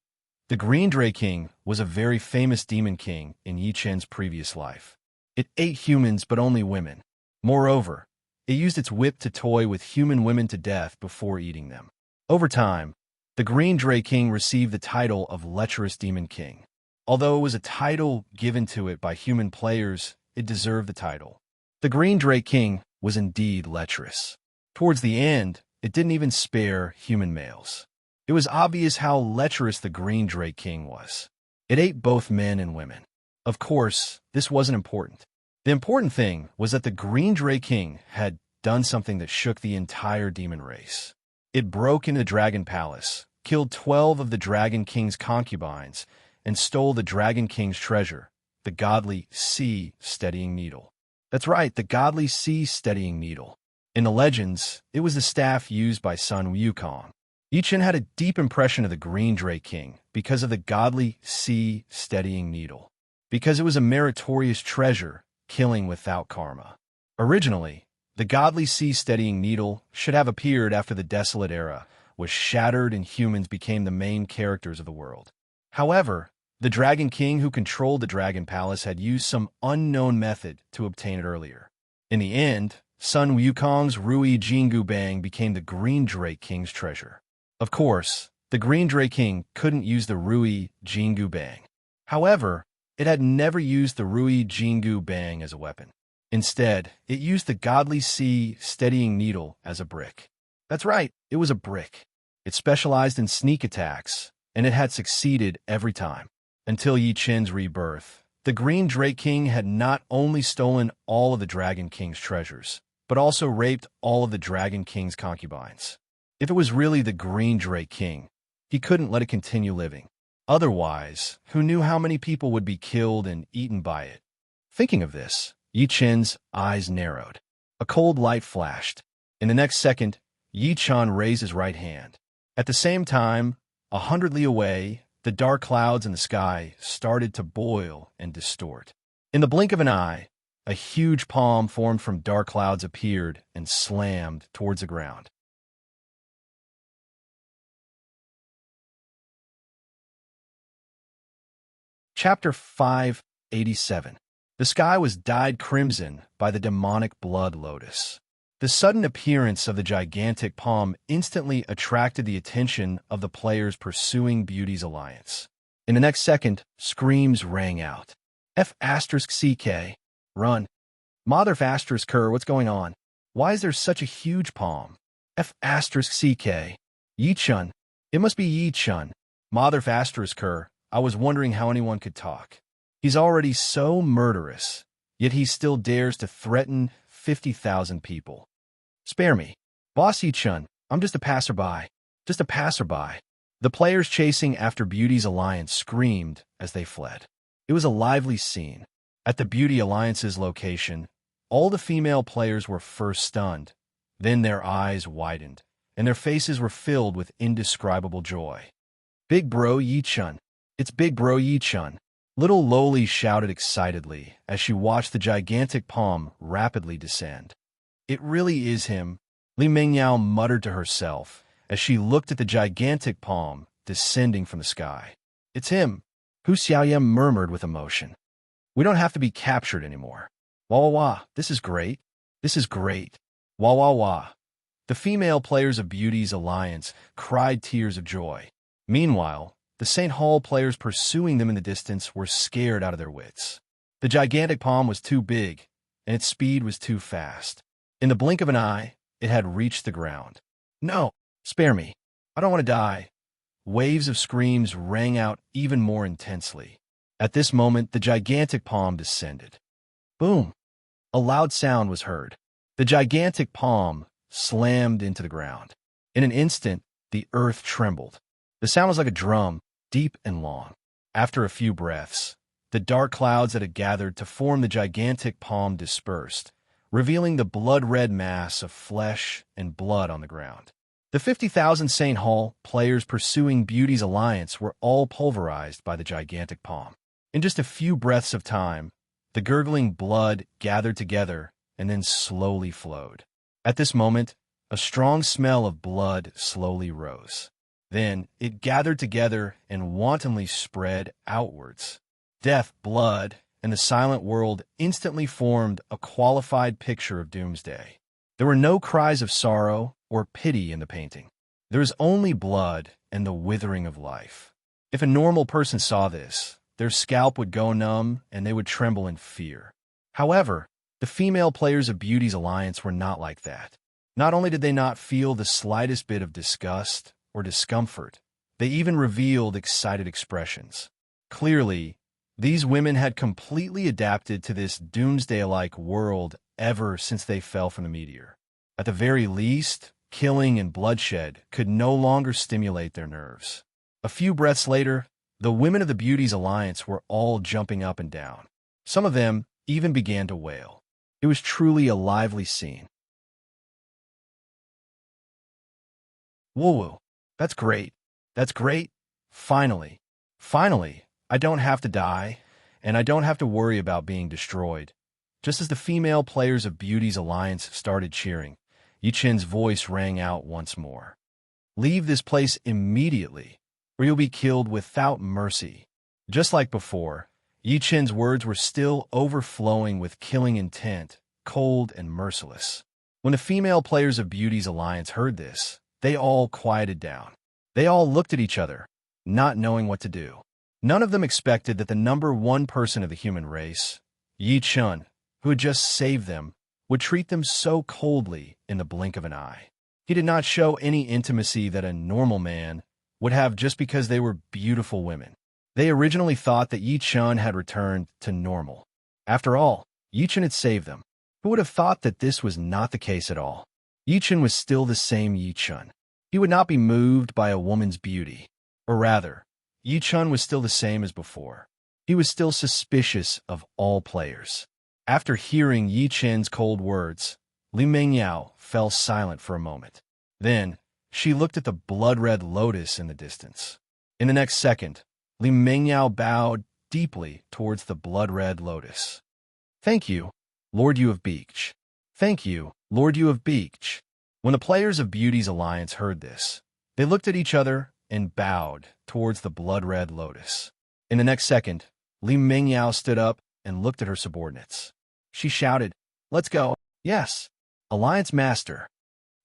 The Green Drake King was a very famous Demon King in Yi Chen's previous life. It ate humans but only women. Moreover, it used its whip to toy with human women to death before eating them. Over time, the Green Drake King received the title of Lecherous Demon King. Although it was a title given to it by human players, it deserved the title. The Green Drake King was indeed lecherous. Towards the end, it didn't even spare human males. It was obvious how lecherous the Green Drake King was. It ate both men and women. Of course, this wasn't important. The important thing was that the Green Drake King had done something that shook the entire demon race. It broke into the Dragon Palace, killed 12 of the Dragon King's concubines, and stole the Dragon King's treasure, the godly sea steadying needle. That's right, the godly sea steadying needle. In the legends, it was the staff used by Sun Wukong. Yi Chen had a deep impression of the Green Drake King because of the godly sea steadying needle. Because it was a meritorious treasure, killing without karma. Originally, the godly sea steadying needle should have appeared after the Desolate Era was shattered and humans became the main characters of the world. However, the Dragon King who controlled the Dragon Palace had used some unknown method to obtain it earlier. In the end, Sun Wukong's Rui Jingu Bang became the Green Drake King's treasure. Of course, the Green Drake King couldn't use the Rui Jingu Bang. However, it had never used the Rui Jingu Bang as a weapon. Instead, it used the godly sea steadying needle as a brick. That's right, it was a brick. It specialized in sneak attacks, and it had succeeded every time. Until Yi Chen's rebirth, the Green Drake King had not only stolen all of the Dragon King's treasures, but also raped all of the Dragon King's concubines. If it was really the Green Drake King, he couldn't let it continue living. Otherwise, who knew how many people would be killed and eaten by it? Thinking of this, Yi Chen's eyes narrowed. A cold light flashed. In the next second, Yi Chen raised his right hand. At the same time, 100 li away, the dark clouds in the sky started to boil and distort. In the blink of an eye, a huge palm formed from dark clouds appeared and slammed towards the ground. Chapter 587. The sky was dyed crimson by the demonic blood lotus. The sudden appearance of the gigantic palm instantly attracted the attention of the players pursuing Beauty's alliance. In the next second, screams rang out. F***CK. Run. Mother F***Ker, what's going on? Why is there such a huge palm? F***CK. Yi Chen. It must be Yi Chen. Mother F***Ker. I was wondering how anyone could talk. He's already so murderous, yet he still dares to threaten 50,000 people. Spare me. Boss Yi Chen, I'm just a passerby. Just a passerby. The players chasing after Beauty's alliance screamed as they fled. It was a lively scene. At the Beauty Alliance's location, all the female players were first stunned. Then their eyes widened, and their faces were filled with indescribable joy. "Big bro Yi-chun! It's Big bro Yi-chun!" Little Loli shouted excitedly as she watched the gigantic palm rapidly descend. "It really is him," Li Mengyao muttered to herself as she looked at the gigantic palm descending from the sky. "It's him," Hu Xiaoyem murmured with emotion. "We don't have to be captured anymore. Wah wah wah, this is great. This is great. Wah wah wah." The female players of Beauty's Alliance cried tears of joy. Meanwhile, the St. Hall players pursuing them in the distance were scared out of their wits. The gigantic palm was too big, and its speed was too fast. In the blink of an eye, it had reached the ground. "No, spare me. I don't want to die." Waves of screams rang out even more intensely. At this moment, the gigantic palm descended. Boom! A loud sound was heard. The gigantic palm slammed into the ground. In an instant, the earth trembled. The sound was like a drum, deep and long. After a few breaths, the dark clouds that had gathered to form the gigantic palm dispersed, revealing the blood-red mass of flesh and blood on the ground. The 50,000 St. Hall players pursuing Beauty's Alliance were all pulverized by the gigantic palm. In just a few breaths of time, the gurgling blood gathered together and then slowly flowed. At this moment, a strong smell of blood slowly rose. Then it gathered together and wantonly spread outwards. Death, blood, and the silent world instantly formed a qualified picture of doomsday. There were no cries of sorrow or pity in the painting. There is only blood and the withering of life. If a normal person saw this, their scalp would go numb and they would tremble in fear. However, the female players of Beauty's Alliance were not like that. Not only did they not feel the slightest bit of disgust or discomfort, they even revealed excited expressions. Clearly, these women had completely adapted to this doomsday-like world ever since they fell from the meteor. At the very least, killing and bloodshed could no longer stimulate their nerves. A few breaths later, the women of the Beauty's Alliance were all jumping up and down. Some of them even began to wail. It was truly a lively scene. Woo-woo. That's great. That's great. Finally. Finally, I don't have to die, and I don't have to worry about being destroyed. Just as the female players of Beauty's Alliance started cheering, Yi-chen's voice rang out once more. "Leave this place immediately, or you'll be killed without mercy." Just like before, Yi-chen's words were still overflowing with killing intent, cold and merciless. When the female players of Beauty's Alliance heard this, they all quieted down. They all looked at each other, not knowing what to do. None of them expected that the number one person of the human race, Yi-chun, who had just saved them, would treat them so coldly in the blink of an eye. He did not show any intimacy that a normal man would have just because they were beautiful women. They originally thought that Yi-chun had returned to normal. After all, Yi-chun had saved them. Who would have thought that this was not the case at all? Yi-chun was still the same Yi-chun. He would not be moved by a woman's beauty. Or rather, Yi-chun was still the same as before. He was still suspicious of all players. After hearing Yi-chen's cold words, Li Mengyao fell silent for a moment. Then, she looked at the blood-red lotus in the distance. In the next second, Li Mengyao bowed deeply towards the blood-red lotus. "Thank you, Lord Yu of Beach. Thank you, Lord Yu of Beach." When the players of Beauty's Alliance heard this, they looked at each other and bowed towards the blood-red lotus. In the next second, Li Mengyao stood up and looked at her subordinates. She shouted, "Let's go." "Yes, Alliance Master."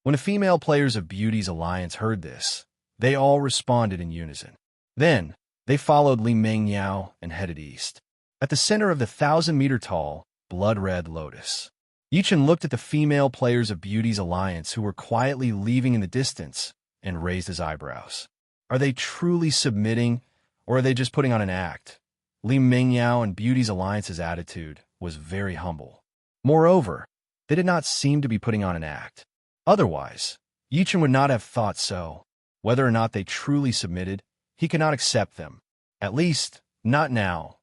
When the female players of Beauty's Alliance heard this, they all responded in unison. Then, they followed Li Mengyao and headed east. At the center of the 1,000-meter-tall, blood-red lotus, Yi-chen looked at the female players of Beauty's Alliance who were quietly leaving in the distance and raised his eyebrows. Are they truly submitting, or are they just putting on an act? Li Mengyao and Beauty's Alliance's attitude was very humble. Moreover, they did not seem to be putting on an act. Otherwise, Yi-chen would not have thought so. Whether or not they truly submitted, he could not accept them. At least, not now.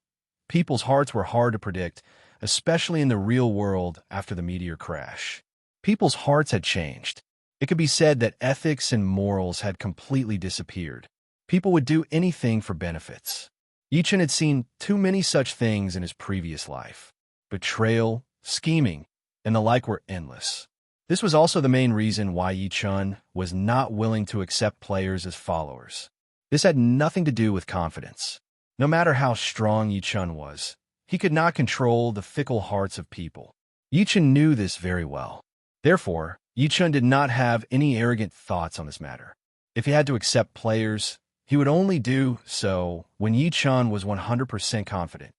People's hearts were hard to predict, especially in the real world after the meteor crash. People's hearts had changed. It could be said that ethics and morals had completely disappeared. People would do anything for benefits. Yichen had seen too many such things in his previous life. Betrayal, scheming, and the like were endless. This was also the main reason why Yichen was not willing to accept players as followers. This had nothing to do with confidence. No matter how strong Yichen was, he could not control the fickle hearts of people. Yichen knew this very well. Therefore, Yichen did not have any arrogant thoughts on this matter. If he had to accept players, he would only do so when Yichen was 100% confident.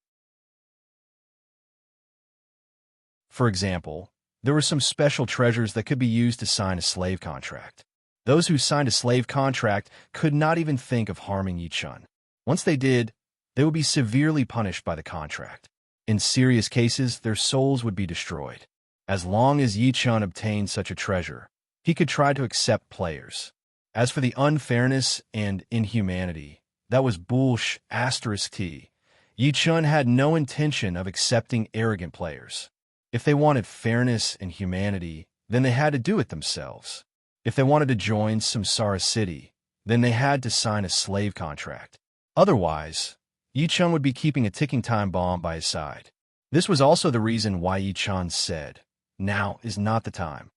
For example, there were some special treasures that could be used to sign a slave contract. Those who signed a slave contract could not even think of harming Yichen. Once they did, they would be severely punished by the contract. In serious cases, their souls would be destroyed. As long as Yichen obtained such a treasure, he could try to accept players. As for the unfairness and inhumanity, that was bullsh**. Yichen had no intention of accepting arrogant players. If they wanted fairness and humanity, then they had to do it themselves. If they wanted to join Samsara City, then they had to sign a slave contract. Otherwise, Yichen would be keeping a ticking time bomb by his side. This was also the reason why Yichen said, "Now is not the time."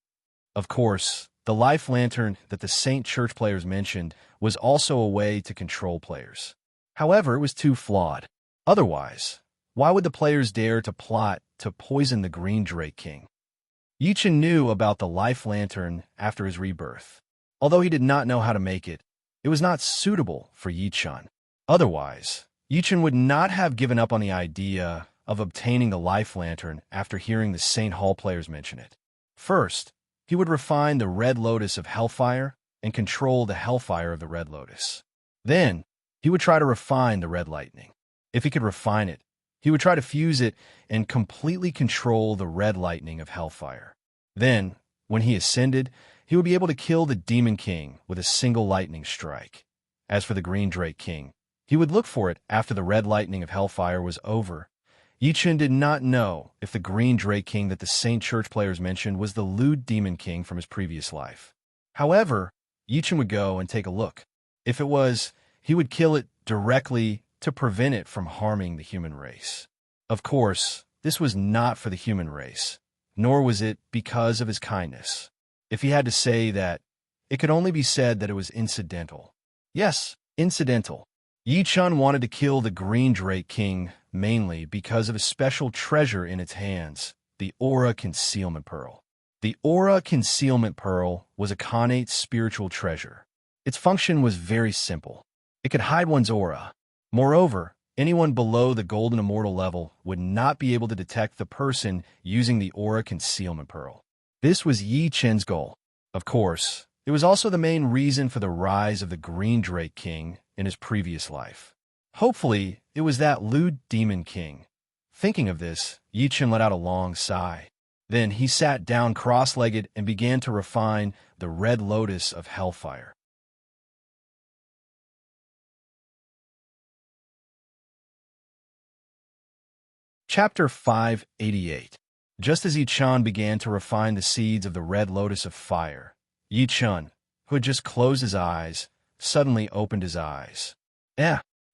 Of course, the life lantern that the Saint Church players mentioned was also a way to control players. However, it was too flawed. Otherwise, why would the players dare to plot to poison the Green Drake King? Yichen knew about the life lantern after his rebirth. Although he did not know how to make it, it was not suitable for Yichen. Otherwise, Yichen would not have given up on the idea of obtaining the life lantern after hearing the St. Hall players mention it. First, he would refine the Red Lotus of Hellfire and control the Hellfire of the Red Lotus. Then, he would try to refine the Red Lightning. If he could refine it, he would try to fuse it and completely control the Red Lightning of Hellfire. Then, when he ascended, he would be able to kill the Demon King with a single lightning strike. As for the Green Drake King, he would look for it after the Red Lightning of Hellfire was over. Yichen did not know if the Green Drake King that the Saint Church players mentioned was the lewd Demon King from his previous life. However, Yichen would go and take a look. If it was, he would kill it directly to prevent it from harming the human race. Of course, this was not for the human race, nor was it because of his kindness. If he had to say that, it could only be said that it was incidental. Yes, incidental. Yichen wanted to kill the Green Drake King mainly because of a special treasure in its hands, the Aura Concealment Pearl. The Aura Concealment Pearl was a connate spiritual treasure. Its function was very simple. It could hide one's aura. Moreover, anyone below the Golden Immortal level would not be able to detect the person using the Aura Concealment Pearl. This was Yichen's goal. Of course, it was also the main reason for the rise of the Green Drake King in his previous life. Hopefully, it was that lewd Demon King. Thinking of this, Yichen let out a long sigh. Then he sat down cross-legged and began to refine the Red Lotus of Hellfire. Chapter 588. Just as Yichen began to refine the seeds of the Red Lotus of Fire, Yichen, who had just closed his eyes, suddenly opened his eyes.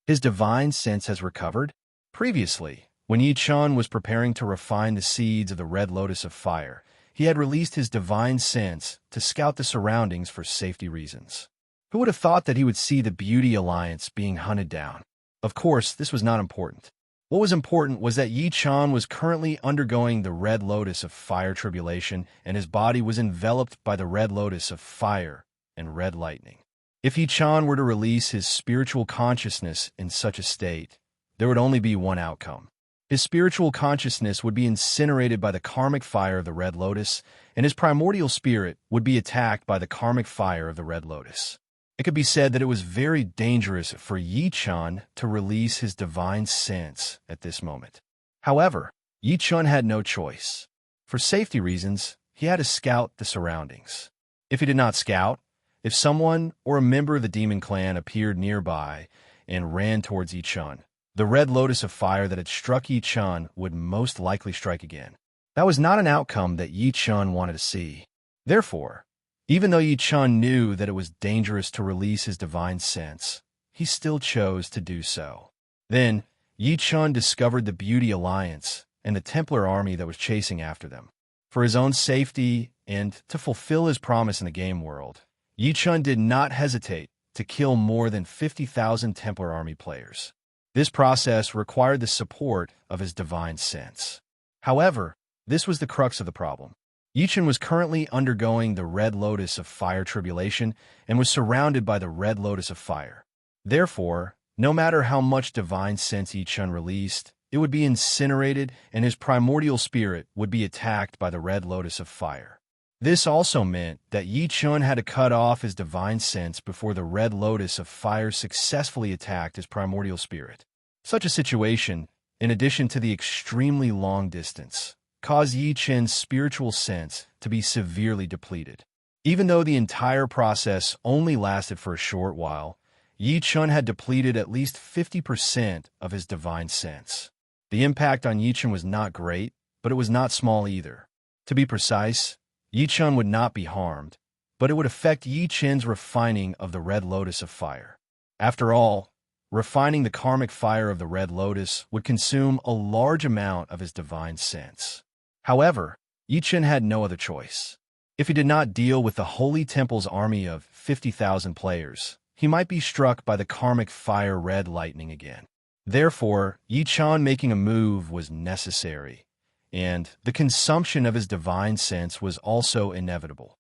His divine sense has recovered? Previously, when Yichen was preparing to refine the seeds of the Red Lotus of Fire, he had released his divine sense to scout the surroundings for safety reasons. Who would have thought that he would see the Beauty Alliance being hunted down? Of course, this was not important. What was important was that Yichen was currently undergoing the Red Lotus of Fire tribulation, and his body was enveloped by the Red Lotus of Fire and Red Lightning. If Yichen were to release his spiritual consciousness in such a state, there would only be one outcome. His spiritual consciousness would be incinerated by the karmic fire of the Red Lotus, and his primordial spirit would be attacked by the karmic fire of the Red Lotus. It could be said that it was very dangerous for Yichen to release his divine sense at this moment. However, Yichen had no choice. For safety reasons, he had to scout the surroundings. If he did not scout, if someone or a member of the demon clan appeared nearby and ran towards Yichen, the Red Lotus of Fire that had struck Yichen would most likely strike again. That was not an outcome that Yichen wanted to see. Therefore, Even though Yi Chun knew that it was dangerous to release his divine sense, he still chose to do so. Then, Yi Chun discovered the Beauty Alliance and the Templar army that was chasing after them. For his own safety and to fulfill his promise in the game world, Yi Chun did not hesitate to kill more than 50,000 Templar army players. This process required the support of his divine sense. However, this was the crux of the problem. Yi Chun was currently undergoing the Red Lotus of Fire tribulation and was surrounded by the Red Lotus of Fire. Therefore, no matter how much divine sense Yi Chun released, it would be incinerated and his primordial spirit would be attacked by the Red Lotus of Fire. This also meant that Yi Chun had to cut off his divine sense before the Red Lotus of Fire successfully attacked his primordial spirit. Such a situation, in addition to the extremely long distance, caused Yi Chun's spiritual sense to be severely depleted. Even though the entire process only lasted for a short while, Yi Chun had depleted at least 50% of his divine sense. The impact on Yi Chun was not great, but it was not small either. To be precise, Yi Chun would not be harmed, but it would affect Yi Chun's refining of the Red Lotus of Fire. After all, refining the karmic fire of the Red Lotus would consume a large amount of his divine sense. However, Yi Chun had no other choice. If he did not deal with the Holy Temple's army of 50,000 players, he might be struck by the karmic fire red lightning again. Therefore, Yi Chun making a move was necessary, and the consumption of his divine sense was also inevitable.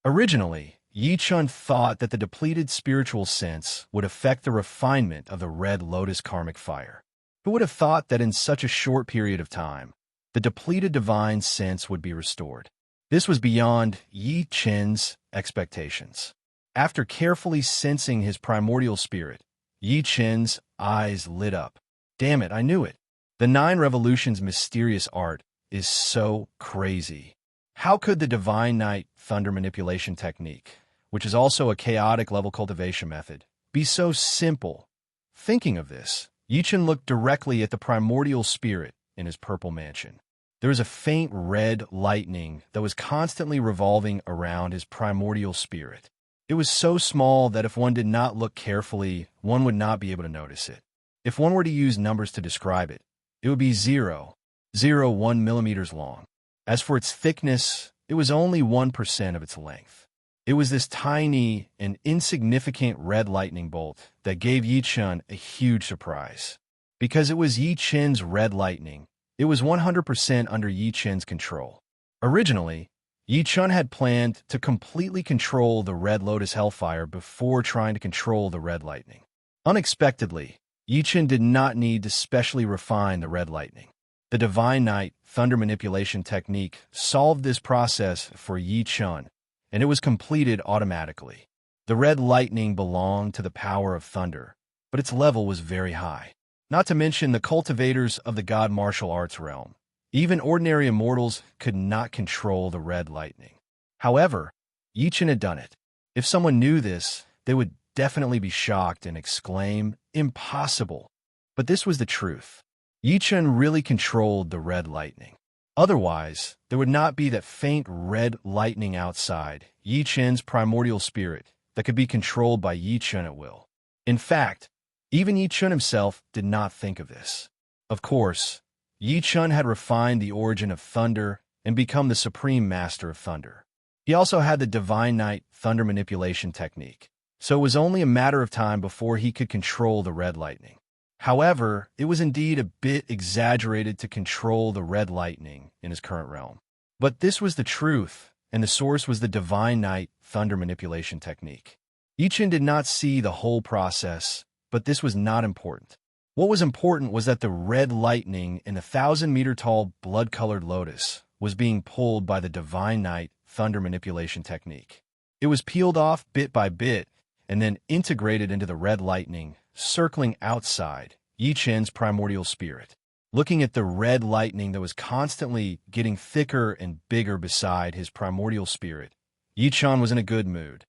Originally, Yi Chun thought that the depleted spiritual sense would affect the refinement of the Red Lotus karmic fire. Who would have thought that in such a short period of time, the depleted divine sense would be restored? This was beyond Yi Chun's expectations. After carefully sensing his primordial spirit, Yi Chun's eyes lit up. Damn it, I knew it. The 9 Revolutions mysterious art is so crazy. How could the Divine Night Thunder manipulation technique, which is also a chaotic level cultivation method, be so simple? Thinking of this, Yi Chun looked directly at the primordial spirit in his purple mansion. There was a faint red lightning that was constantly revolving around his primordial spirit. It was so small that if one did not look carefully, one would not be able to notice it. If one were to use numbers to describe it, it would be 0.01 millimeters long. As for its thickness, it was only 1% of its length. It was this tiny and insignificant red lightning bolt that gave Yi Chun a huge surprise. Because it was Yi Chun's red lightning, it was 100% under Yi Chun's control. Originally, Yi Chun had planned to completely control the Red Lotus Hellfire before trying to control the red lightning. Unexpectedly, Yi Chun did not need to specially refine the red lightning. The Divine Night Thunder manipulation technique solved this process for Yi Chun, and it was completed automatically. The red lightning belonged to the power of thunder, but its level was very high. Not to mention the cultivators of the god martial arts realm. Even ordinary immortals could not control the red lightning. However, Yi Chun had done it. If someone knew this, they would definitely be shocked and exclaim, "Impossible!" But this was the truth. Yi Chun really controlled the red lightning. Otherwise, there would not be that faint red lightning outside Yi Chun's primordial spirit that could be controlled by Yi Chun at will. In fact, even Yi Chun himself did not think of this. Of course, Yi Chun had refined the origin of thunder and become the supreme master of thunder. He also had the Divine Night Thunder manipulation technique, so it was only a matter of time before he could control the red lightning. However, it was indeed a bit exaggerated to control the red lightning in his current realm. But this was the truth, and the source was the Divine Night Thunder manipulation technique. Yi Chun did not see the whole process, but this was not important. What was important was that the red lightning in the 1,000-meter-tall blood-colored lotus was being pulled by the Divine Night Thunder manipulation technique. It was peeled off bit by bit and then integrated into the red lightning, circling outside Yi Chun's primordial spirit. Looking at the red lightning that was constantly getting thicker and bigger beside his primordial spirit, Yi Chun was in a good mood.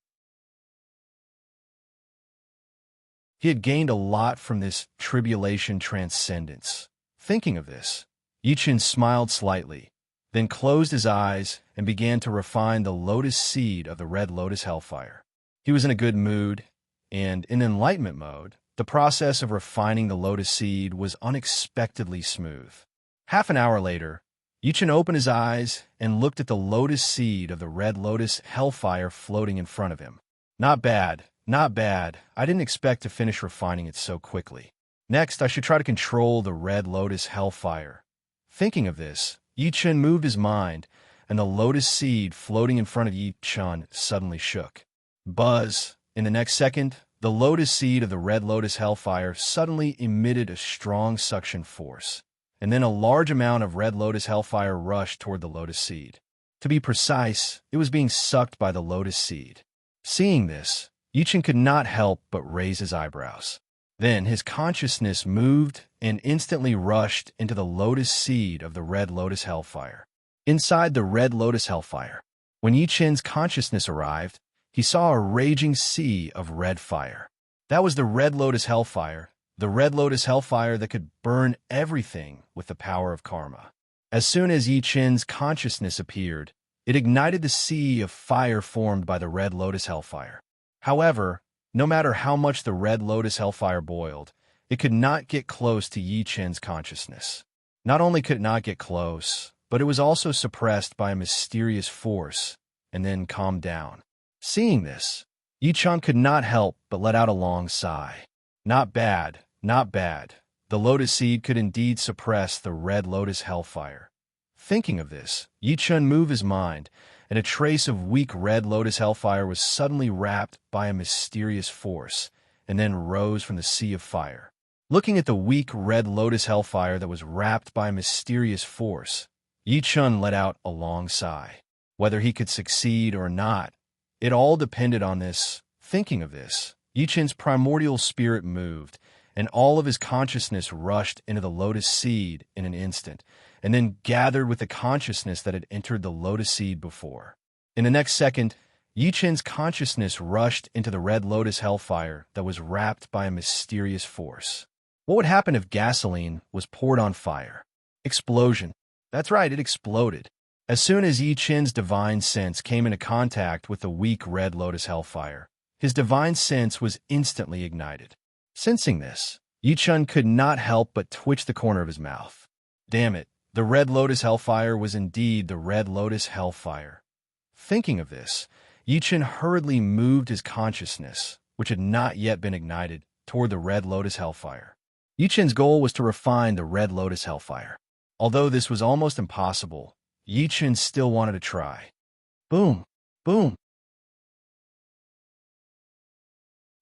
He had gained a lot from this tribulation transcendence. Thinking of this, Yi Chun smiled slightly, then closed his eyes and began to refine the lotus seed of the red lotus hellfire. He was in a good mood, and in enlightenment mode, the process of refining the lotus seed was unexpectedly smooth. Half an hour later, Yichen opened his eyes and looked at the lotus seed of the red lotus hellfire floating in front of him. Not bad, not bad. I didn't expect to finish refining it so quickly. Next, I should try to control the red lotus hellfire. Thinking of this, Yichen moved his mind, and the lotus seed floating in front of Yichen suddenly shook. Buzz! In the next second, the lotus seed of the red lotus hellfire suddenly emitted a strong suction force, and then a large amount of red lotus hellfire rushed toward the lotus seed. To be precise, it was being sucked by the lotus seed. Seeing this, Yichen could not help but raise his eyebrows. Then his consciousness moved and instantly rushed into the lotus seed of the red lotus hellfire. Inside the red lotus hellfire, when Yichen's consciousness arrived, he saw a raging sea of red fire. That was the red lotus hellfire that could burn everything with the power of karma. As soon as Yichen's consciousness appeared, it ignited the sea of fire formed by the red lotus hellfire. However, no matter how much the red lotus hellfire boiled, it could not get close to Yichen's consciousness. Not only could it not get close, but it was also suppressed by a mysterious force, and then calmed down. Seeing this, Yichen could not help but let out a long sigh. Not bad, not bad. The lotus seed could indeed suppress the red lotus hellfire. Thinking of this, Yichen moved his mind, and a trace of weak red lotus hellfire was suddenly wrapped by a mysterious force, and then rose from the sea of fire. Looking at the weak red lotus hellfire that was wrapped by a mysterious force, Yichen let out a long sigh. Whether he could succeed or not, it all depended on this. Thinking of this, Yichen's primordial spirit moved, and all of his consciousness rushed into the lotus seed in an instant, and then gathered with the consciousness that had entered the lotus seed before. In the next second, Yichen's consciousness rushed into the red lotus hellfire that was wrapped by a mysterious force. What would happen if gasoline was poured on fire? Explosion. That's right, it exploded. As soon as Yichen's divine sense came into contact with the weak red lotus hellfire, his divine sense was instantly ignited. Sensing this, Yichen could not help but twitch the corner of his mouth. Damn it, the red lotus hellfire was indeed the red lotus hellfire. Thinking of this, Yichen hurriedly moved his consciousness, which had not yet been ignited, toward the red lotus hellfire. Yichen's goal was to refine the red lotus hellfire. Although this was almost impossible, Yichen still wanted to try. Boom! Boom!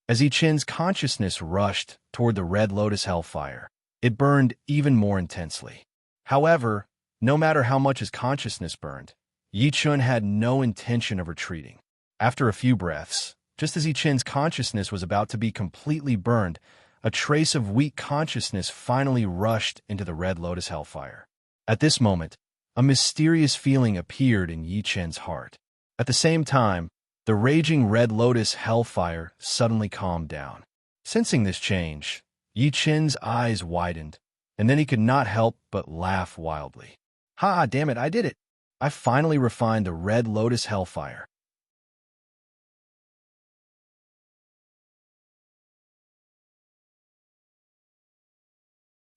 As Yichen's consciousness rushed toward the red lotus hellfire, it burned even more intensely. However, no matter how much his consciousness burned, Yichen had no intention of retreating. After a few breaths, just as Yichen's consciousness was about to be completely burned, a trace of weak consciousness finally rushed into the red lotus hellfire. At this moment, a mysterious feeling appeared in Yichen's heart. At the same time, the raging red lotus hellfire suddenly calmed down. Sensing this change, Yichen's eyes widened, and then he could not help but laugh wildly. Ha, damn it, I did it! I finally refined the red lotus hellfire.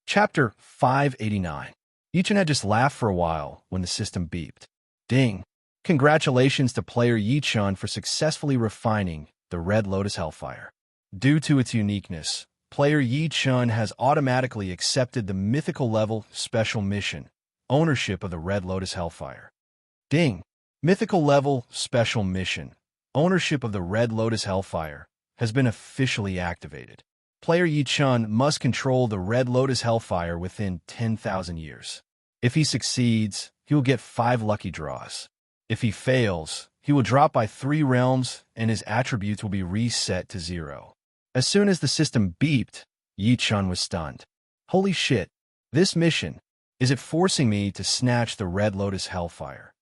Chapter 589. Yichen had just laughed for a while when the system beeped. Ding! Congratulations to player Yichen for successfully refining the red lotus hellfire. Due to its uniqueness, player Yichen has automatically accepted the mythical level special mission, ownership of the red lotus hellfire. Ding! Mythical level special mission, ownership of the red lotus hellfire, has been officially activated. Player Yichen must control the red lotus hellfire within 10,000 years. If he succeeds, he will get 5 lucky draws. If he fails, he will drop by 3 realms and his attributes will be reset to 0. As soon as the system beeped, Yichen was stunned. Holy shit, this mission, is it forcing me to snatch the red lotus hellfire?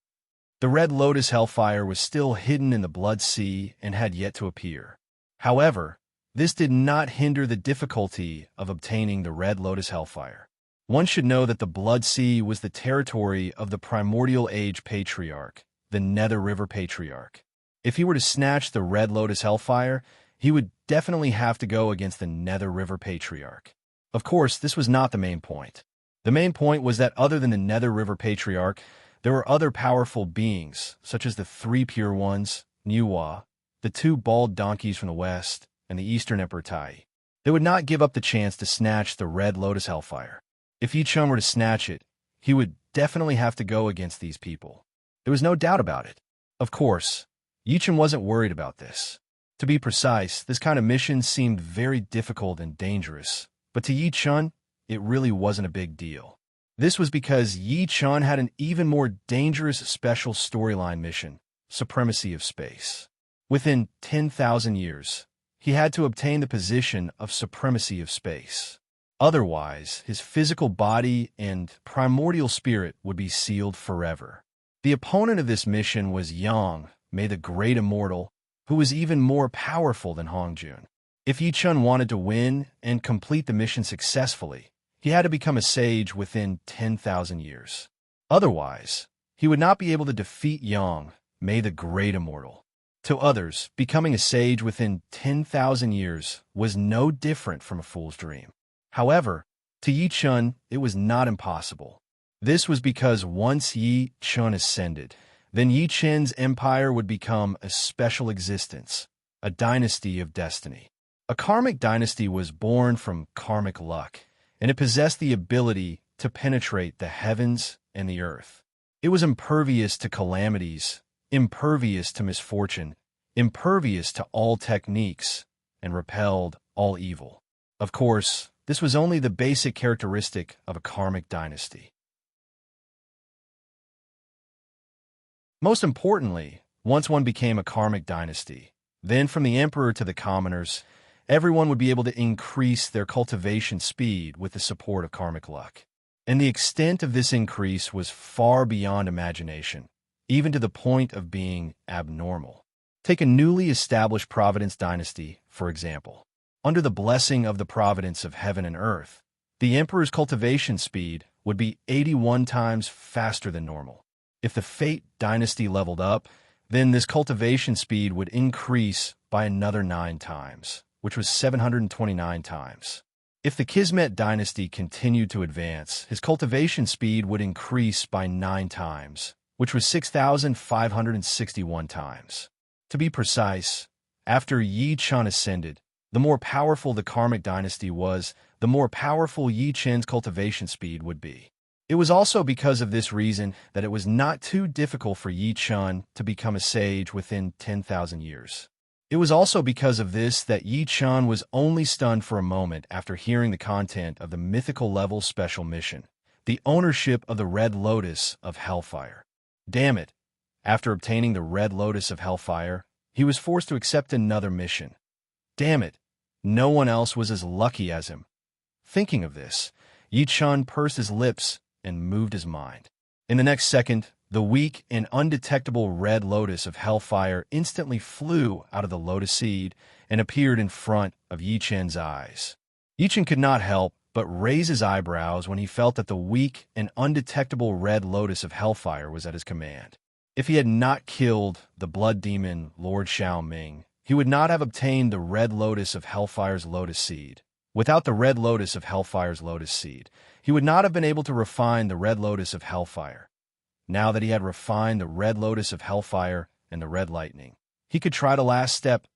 The red lotus hellfire was still hidden in the blood sea and had yet to appear. However, this did not hinder the difficulty of obtaining the red lotus hellfire. One should know that the blood sea was the territory of the primordial age patriarch, the Nether River Patriarch. If he were to snatch the Red Lotus Hellfire, he would definitely have to go against the Nether River Patriarch. Of course, this was not the main point. The main point was that other than the Nether River Patriarch, there were other powerful beings, such as the three Pure Ones, Nuwa, the two bald donkeys from the west, and the Eastern Emperor Tai. They would not give up the chance to snatch the Red Lotus Hellfire. If Yi Chun were to snatch it, he would definitely have to go against these people. There was no doubt about it. Of course, Yi Chun wasn't worried about this. To be precise, this kind of mission seemed very difficult and dangerous, but to Yi Chun, it really wasn't a big deal. This was because Yi Chun had an even more dangerous special storyline mission, Supremacy of Space. Within 10,000 years, he had to obtain the position of Supremacy of Space. Otherwise, his physical body and primordial spirit would be sealed forever. The opponent of this mission was Yang, May the Great Immortal, who was even more powerful than Hongjun. If Yi Chun wanted to win and complete the mission successfully, he had to become a sage within 10,000 years. Otherwise, he would not be able to defeat Yang, May the Great Immortal. To others, becoming a sage within 10,000 years was no different from a fool's dream. However, to Yi Chun, it was not impossible. This was because once Yi Chun ascended, then Yi Chun's empire would become a special existence, a dynasty of destiny. A karmic dynasty was born from karmic luck, and it possessed the ability to penetrate the heavens and the earth. It was impervious to calamities, impervious to misfortune, impervious to all techniques, and repelled all evil. Of course, this was only the basic characteristic of a karmic dynasty. Most importantly, once one became a karmic dynasty, then from the emperor to the commoners, everyone would be able to increase their cultivation speed with the support of karmic luck. And the extent of this increase was far beyond imagination, even to the point of being abnormal. Take a newly established Providence dynasty, for example. Under the blessing of the providence of heaven and earth, the emperor's cultivation speed would be 81 times faster than normal. If the Fate dynasty leveled up, then this cultivation speed would increase by another 9 times, which was 729 times. If the Kismet dynasty continued to advance, his cultivation speed would increase by 9 times, which was 6,561 times. To be precise, after Yi Chun ascended, the more powerful the karmic dynasty was, the more powerful Yi Chun's cultivation speed would be. It was also because of this reason that it was not too difficult for Yi Chun to become a sage within 10,000 years. It was also because of this that Yi Chun was only stunned for a moment after hearing the content of the mythical level special mission, the ownership of the Red Lotus of Hellfire. Damn it! After obtaining the Red Lotus of Hellfire, he was forced to accept another mission. Damn it! No one else was as lucky as him. Thinking of this, Yi Chun pursed his lips and moved his mind. In the next second, the weak and undetectable Red Lotus of Hellfire instantly flew out of the lotus seed and appeared in front of Yi Chun's eyes. Yi Chun could not help but raise his eyebrows when he felt that the weak and undetectable Red Lotus of Hellfire was at his command. If he had not killed the blood demon Lord Xiao Ming, he would not have obtained the Red Lotus of Hellfire's lotus seed. Without the Red Lotus of Hellfire's lotus seed, he would not have been able to refine the Red Lotus of Hellfire. Now that he had refined the Red Lotus of Hellfire and the Red Lightning, he could try the last step.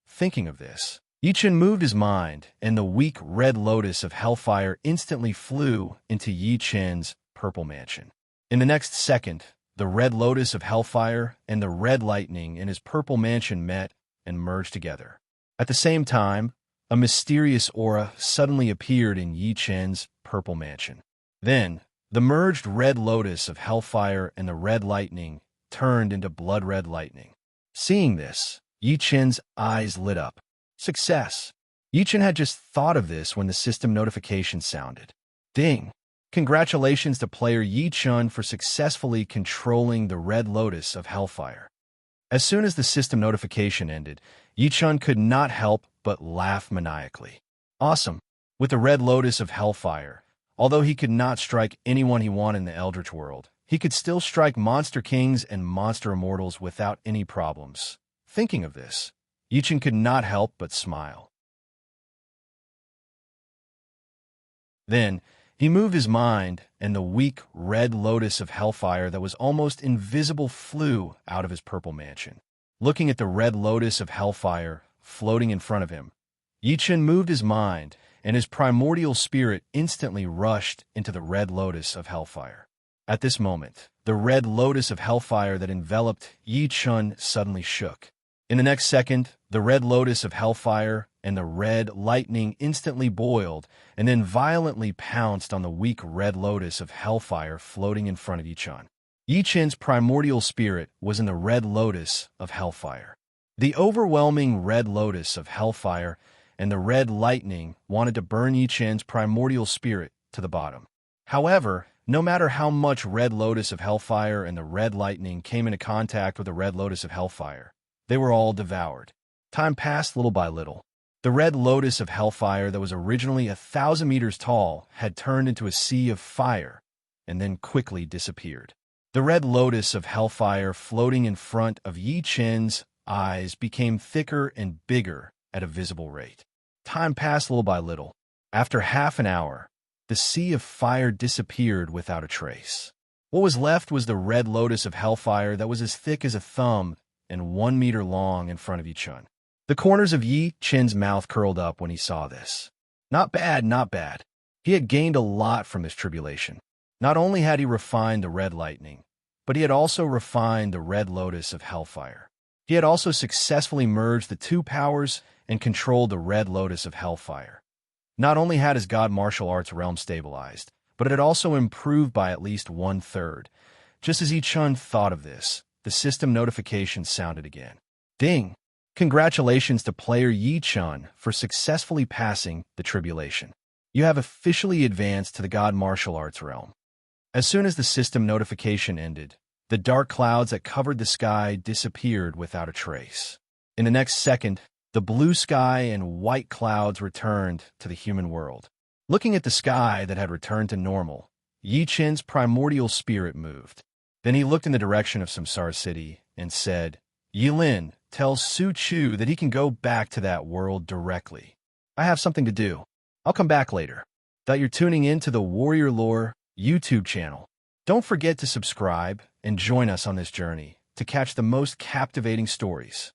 Thinking of this, Yi Chun moved his mind, and the weak Red Lotus of Hellfire instantly flew into Yi Chun's purple mansion. In the next second, the Red Lotus of Hellfire and the Red Lightning in his purple mansion met and merged together. At the same time, a mysterious aura suddenly appeared in Yi Chun's purple mansion. Then, the merged Red Lotus of Hellfire and the Red Lightning turned into blood red lightning. Seeing this, Yi Chun's eyes lit up. Success! Yi Chun had just thought of this when the system notification sounded. Ding! Congratulations to player Yi Chun for successfully controlling the Red Lotus of Hellfire. As soon as the system notification ended, Yi Chun could not help but laugh maniacally. Awesome! With the Red Lotus of Hellfire, although he could not strike anyone he wanted in the Eldritch world, he could still strike monster kings and monster immortals without any problems. Thinking of this, Yichen could not help but smile. Then, he moved his mind, and the weak red lotus of hellfire that was almost invisible flew out of his purple mansion. Looking at the red lotus of hellfire floating in front of him, Yichen moved his mind, and his primordial spirit instantly rushed into the red lotus of hellfire. At this moment, the red lotus of hellfire that enveloped Yichen suddenly shook. In the next second, the red lotus of hellfire and the red lightning instantly boiled and then violently pounced on the weak red lotus of hellfire floating in front of Yichen. Yichen's primordial spirit was in the red lotus of hellfire. The overwhelming red lotus of hellfire and the red lightning wanted to burn Yichen's primordial spirit to the bottom. However, no matter how much red lotus of hellfire and the red lightning came into contact with the red lotus of hellfire, they were all devoured. Time passed little by little. The red lotus of hellfire that was originally 1,000 meters tall had turned into a sea of fire and then quickly disappeared. The red lotus of hellfire floating in front of Yichen's eyes became thicker and bigger at a visible rate. Time passed little by little. After half an hour, the sea of fire disappeared without a trace. What was left was the red lotus of hellfire that was as thick as a thumb and 1 meter long in front of Yichen. The corners of Yichen's mouth curled up when he saw this. Not bad, not bad. He had gained a lot from this tribulation. Not only had he refined the red lightning, but he had also refined the red lotus of hellfire. He had also successfully merged the two powers and controlled the red lotus of hellfire. Not only had his god martial arts realm stabilized, but it had also improved by at least 1/3. Just as Yichen thought of this, the system notification sounded again. Ding! Congratulations to player Yichen for successfully passing the tribulation. You have officially advanced to the god martial arts realm. As soon as the system notification ended, the dark clouds that covered the sky disappeared without a trace. In the next second, the blue sky and white clouds returned to the human world. Looking at the sky that had returned to normal, Yichen's primordial spirit moved. Then he looked in the direction of Samsara City and said, Yilin, tell Su Chu that he can go back to that world directly. I have something to do. I'll come back later. That you're tuning in to the Warrior Lore YouTube channel. Don't forget to subscribe and join us on this journey to catch the most captivating stories.